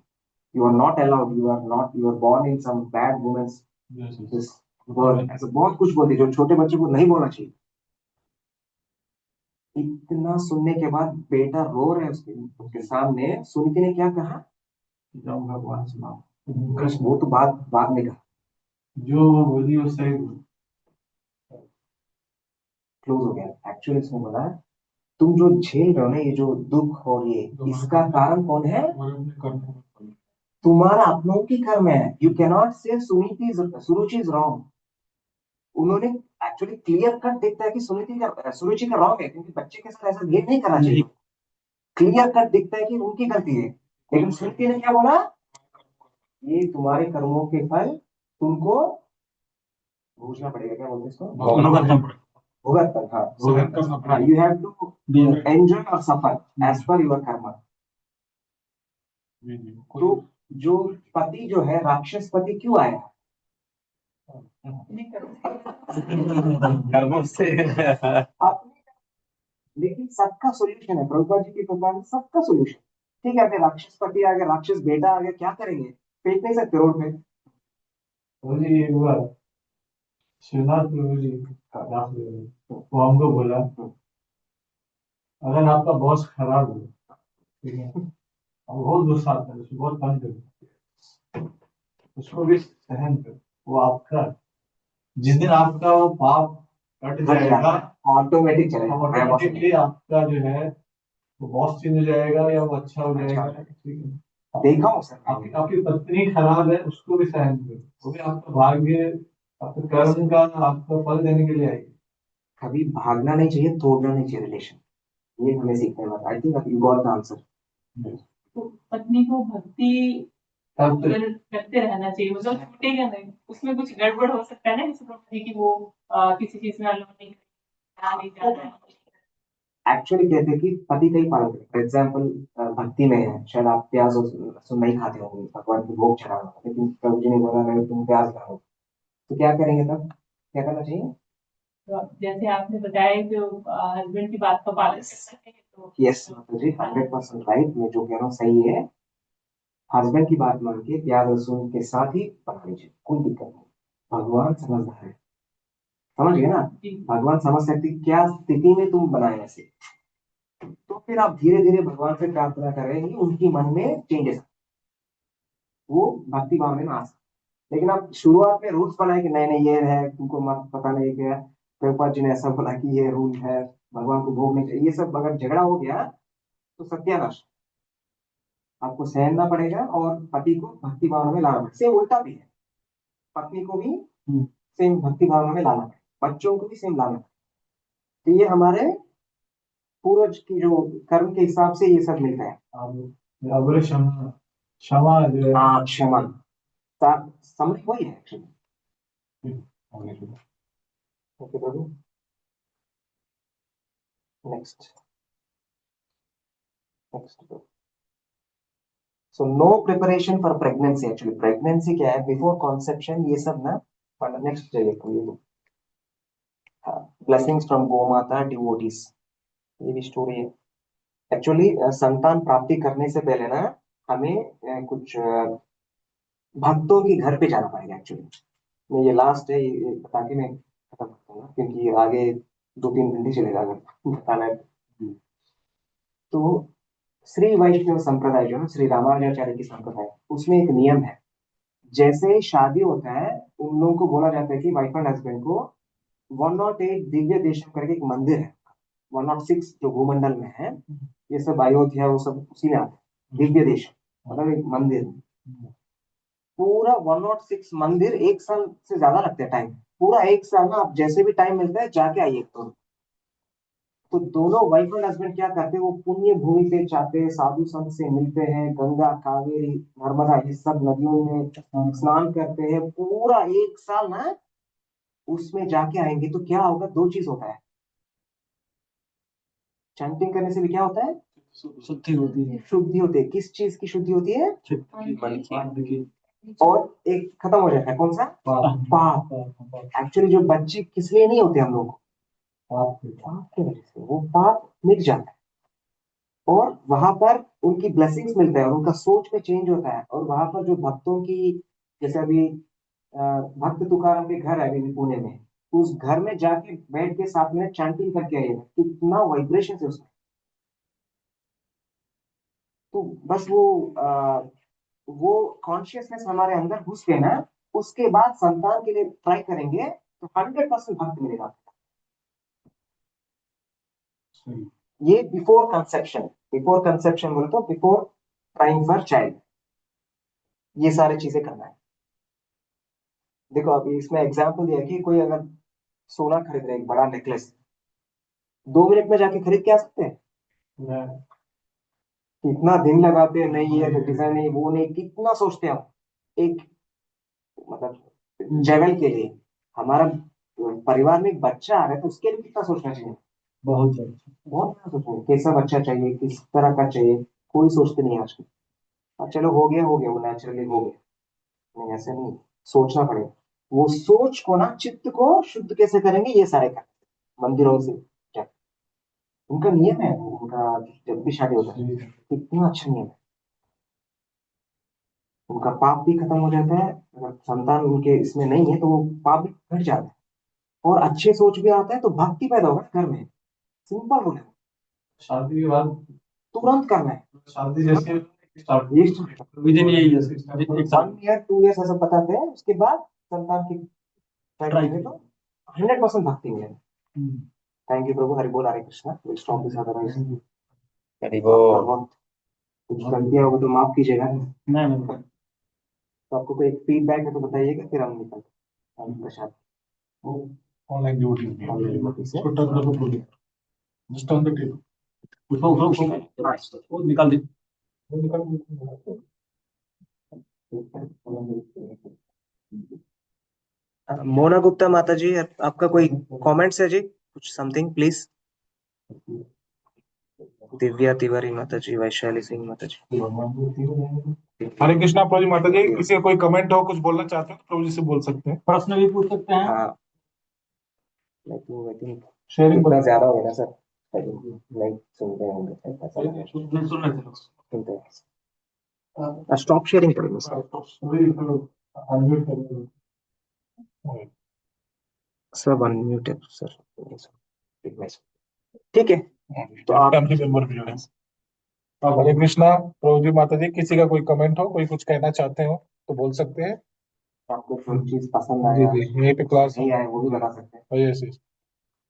You are not allowed, you are not, you are born in some bad womens Yes, yes. This world, ऐसा बहुत कुछ बोलती है जो छोटे बच्चे को नहीं बोलना चाहिए। इतना सुनने के बाद बेटा रो रहे उसके सामने, सुनीति ने क्या कहा? जाओ भगवान से मांगो। वो तो बात बाद में कहा, जो बोली वो सही बोली। क्लोज हो गया। एक्चुअली इसने बोला, तुम जो झेल रहे हो ना, ये जो दुख और ये, इसका कारण कौन है? हमारे अपने कर्मों में फल। तुम्हारा अपनों की कर्म है। You cannot say Suruchi is wrong. उन्होंने एक्चुअली क्लियर कट दिखता है कि सुरुचि का रॉन्ग है, क्योंकि बच्चे के साथ ऐसा बिहेव नहीं करना चाहिए। क्लियर कट दिखता है कि उनकी गलती है, लेकिन सुरुचि ने क्या बोला? ये तुम्हारे कर्मों के फल तुमको भोगना पड़ेगा, क्या बोलते हैं इसको? भुगतना, हाँ, सहन करना पड़ेगा। यू हैव टू एंजॉय और सफर एज पर योर कर्म। जी, जी। तो जो पति जो है, राक्षस पति क्यों आया? कर्मों से अपने, लेकिन सबका सोल्यूशन है, प्रभुपाद जी की कृपा से सबका सोल्यूशन। ठीक है, अगर राक्षस पति आ गया, राक्षस बेटा आ गया, क्या करेंगे? फेंक नहीं सकते रोड में। तो जी ये हुआ श्रीनाथ प्रभु जी दास जी, वो हमको बोला, अगर आपका बॉस खराब हो, ठीक है, अब बहुत गुस्सा आता है, उसको बहुत तंग करो, उसको भी सहन करो, वो आपका, जिस दिन आपका वो पाप कट जाएगा, ऑटोमेटिक चलेगा। ऑटोमेटिकली आपका जो है वो बॉस चेंज हो जाएगा, या वो अच्छा हो जाएगा। ठीक है, देखा हूँ सर, आपकी पत्नी खराब है, उसको भी सहन करो, वो भी आपका भाग्य, आपके कर्म का आपको फल देने के लिए आएगी। कभी भागना नहीं चाहिए, तोड़ना नहीं चाहिए रिलेशन, ये हमें सीखने में। I think you got the answer. तो पत्नी को भक्ति करते रहना चाहिए, मतलब छूटेगा नहीं। उसमें कुछ गड़बड़ हो सकता है ना, जैसे प्रभु जी की वो किसी चीज में अलाउ नहीं जा रहा है। एक्चुअली कहते हैं कि पति का ही पालन करें। फॉर एग्जाम्पल, भक्ति में है, शायद आप प्याज और लहसुन नहीं खाते होंगे, भगवान को भोग चढ़ाना, लेकिन प्रभु जी ने बोला नहीं तुम प्याज खाओ, तो क्या करेंगे तब? क्या करना चाहिए? तो जैसे आपने बताया कि हस्बैंड की बात का पालन कर सकते हैं, तो यस माता जी, 100% राइट, मैं जो कह रहा हूँ सही है। हस्बैंड की बात मान के प्याज लहसुन के साथ ही बना लीजिए, कोई दिक्कत नहीं। भगवान समझदार है, समझ गए ना? भगवान समझ सकते हैं क्या स्थिति में तुम बनाए ऐसे। तो फिर आप धीरे धीरे भगवान से प्रार्थना करेंगे, उनकी मन में चेंजेस, वो भक्ति भाव में आ सकते। लेकिन आप शुरुआत में रूल्स बनाए कि नहीं नहीं ये है, तुमको मत, पता नहीं क्या, प्रभुपाद जी ने ऐसा बोला कि ये रूल है, भगवान को भोग नहीं चाहिए, ये सब अगर झगड़ा हो गया तो सत्यानाश। आपको सहना पड़ेगा और पति को भक्ति भावना में लाना पड़ेगा। सेम उल्टा भी है, पत्नी को भी सेम भक्ति भावना में लाना पड़ेगा, बच्चों को भी सेम लाना पड़ेगा। तो ये हमारे पूर्वज की जो कर्म के हिसाब से ये सब मिलता है। अब क्षमा, क्षमा जो है, हाँ, क्षमा, समझ वही है एक्चुअली। ओके प्रभु। Next next. So no preparation for pregnancy. Actually pregnancy क्या है, बिफोर कॉन्सेप्शन ये सब ना। नेक्स्ट चाहिए तो ये ब्लेसिंग्स फ्रॉम गो माता डिवोटीज, ये भी स्टोरी है। एक्चुअली संतान प्राप्ति करने से पहले ना हमें कुछ भक्तों के घर पे जाना पड़ेगा। एक्चुअली मैं ये लास्ट है, ये बता के मैं खत्म करता हूँ क्योंकि आगे 2-3 घंटे चलेगा अगर बताना है। तो श्री वैष्णव संप्रदाय जो है, श्री रामानुजाचार्य की संप्रदाय, उसमें एक नियम है, जैसे ही शादी होता है उन लोगों को बोला जाता है कि वाइफ एंड हस्बैंड को 108 दिव्य देशम करके एक मंदिर है, 106 जो भूमंडल में है, ये सब अयोध्या वो सब उसी में आते हैं। दिव्य देशम मतलब एक मंदिर, पूरा 106 मंदिर 1 साल से ज्यादा लगता है टाइम, पूरा 1 साल ना। आप जैसे भी टाइम मिलता है जाके आइए। तो दोनों वाइफ एंड हस्बैंड क्या करते हैं, वो पुण्य भूमि पे जाते हैं, साधु संत से मिलते हैं, गंगा कावेरी नर्मदा ये सब नदियों में स्नान करते हैं, पूरा 1 साल ना उसमें जाके आएंगे। तो क्या होगा, 2 चीज होता है। चैंटिंग करने से भी क्या होता है, शुद्धि होती है। शुद्धि होती है। किस चीज की शुद्धि होती है, मन की। और एक खत्म हो जाता है, कौन सा, पाप। एक्चुअली जो बच्चे किस लिए नहीं होते हम लोग, पाप की वजह से वो पाप मिट जाता है, और वहां पर उनकी ब्लेसिंग्स मिलता है, और उनका सोच में चेंज होता है। और वहां पर जो भक्तों की, जैसे अभी भक्त तुकाराम के घर है अभी पुणे में, उस घर में जाके बैठ के 7 मिनट चैंटिंग करके आइए, कितना वाइब्रेशन है उसमें। तो बस वो कॉन्शियसनेस हमारे अंदर घुस के ना, उसके बाद संतान के लिए ट्राई करेंगे तो 100% भक्त मिलेगा। ये बिफोर कंसेप्शन, बिफोर कंसेप्शन बोले तो बिफोर ट्राइंग फॉर चाइल्ड, ये सारी चीजें करना है। देखो अभी इसमें एग्जांपल दिया कि कोई अगर सोना खरीद रहे, एक बड़ा नेकलेस, 2 मिनट में जाके खरीद के आ सकते हैं? कितना दिन लगाते हैं, नहीं ये डिजाइन नहीं, वो नहीं, कितना सोचते हैं हम एक मतलब जगह के लिए। हमारा परिवार में एक बच्चा आ रहा है तो उसके लिए कितना सोचना चाहिए, बहुत ज्यादा। बहुत ज्यादा सोचना है। कैसा बच्चा चाहिए, किस तरह का चाहिए, कोई सोचते नहीं आजकल। और चलो हो गया वो नेचुरली हो गया, नहीं ऐसे नहीं, सोचना पड़ेगा। वो सोच को ना, चित्त को शुद्ध कैसे करेंगे, ये सारे कर मंदिरों से क्या, उनका नियम है, उनका जब भी शादी होता है कितना अच्छा नियम है। उनका पाप भी खत्म हो जाता है, अगर संतान उनके इसमें नहीं है तो वो पाप भी घट जाता है, और अच्छे सोच भी आता है, तो भक्ति पैदा होगा घर में। सिंपल होगा, शादी के बाद तुरंत करना है। शादी जैसे स्टार्ट ये विदिन यही है। 1 ईयर 2 ईयर ऐसा बताते हैं, उसके बाद संतान की ट्राई करेंगे तो 100% भक्ति मिलेगा। थैंक यू प्रभु, हरि बोल, Hare Krishna. Will stop this otherwise. Hari बोल। कुछ गलतियां होगी तो माफ कीजिएगा। नहीं तो आपको कोई फीडबैक है तो बताइएगा, फिर हम निकलते हैं प्रसाद। ऑनलाइन ड्यूटी भी उसको टच करो पूरी जस्ट ऑन द टेबल वो निकाल दे। मोना गुप्ता माता जी, आपका कोई कमेंट्स है जी, कुछ समथिंग प्लीज। दिव्या तिवारी माता जी, वैशाली सिंह माता जी। हरे कृष्णा प्रभु जी। माता जी किसी का कोई कमेंट हो, कुछ बोलना चाहते हो तो प्रभु जी से बोल सकते हैं। प्रश्न भी पूछ सकते हैं। हाँ लेकिन शेयरिंग इतना ज्यादा हो गया ना सर, नहीं सुनते होंगे, नहीं सुन रहे थे लोग। सुनते हैं। स्टॉप शेयरिंग करेंगे सर, सब अनम्यूट है सर, ठीक है। तो आप फैमिली मेंबर भी जुड़े। हरे कृष्णा प्रभु जी। माता जी किसी का कोई कमेंट हो, कोई कुछ कहना चाहते हो तो बोल सकते हैं। आपको कोई चीज पसंद जी आया, जी यहीं पे क्लास नहीं आया, वो भी बता सकते हैं। Yes yes.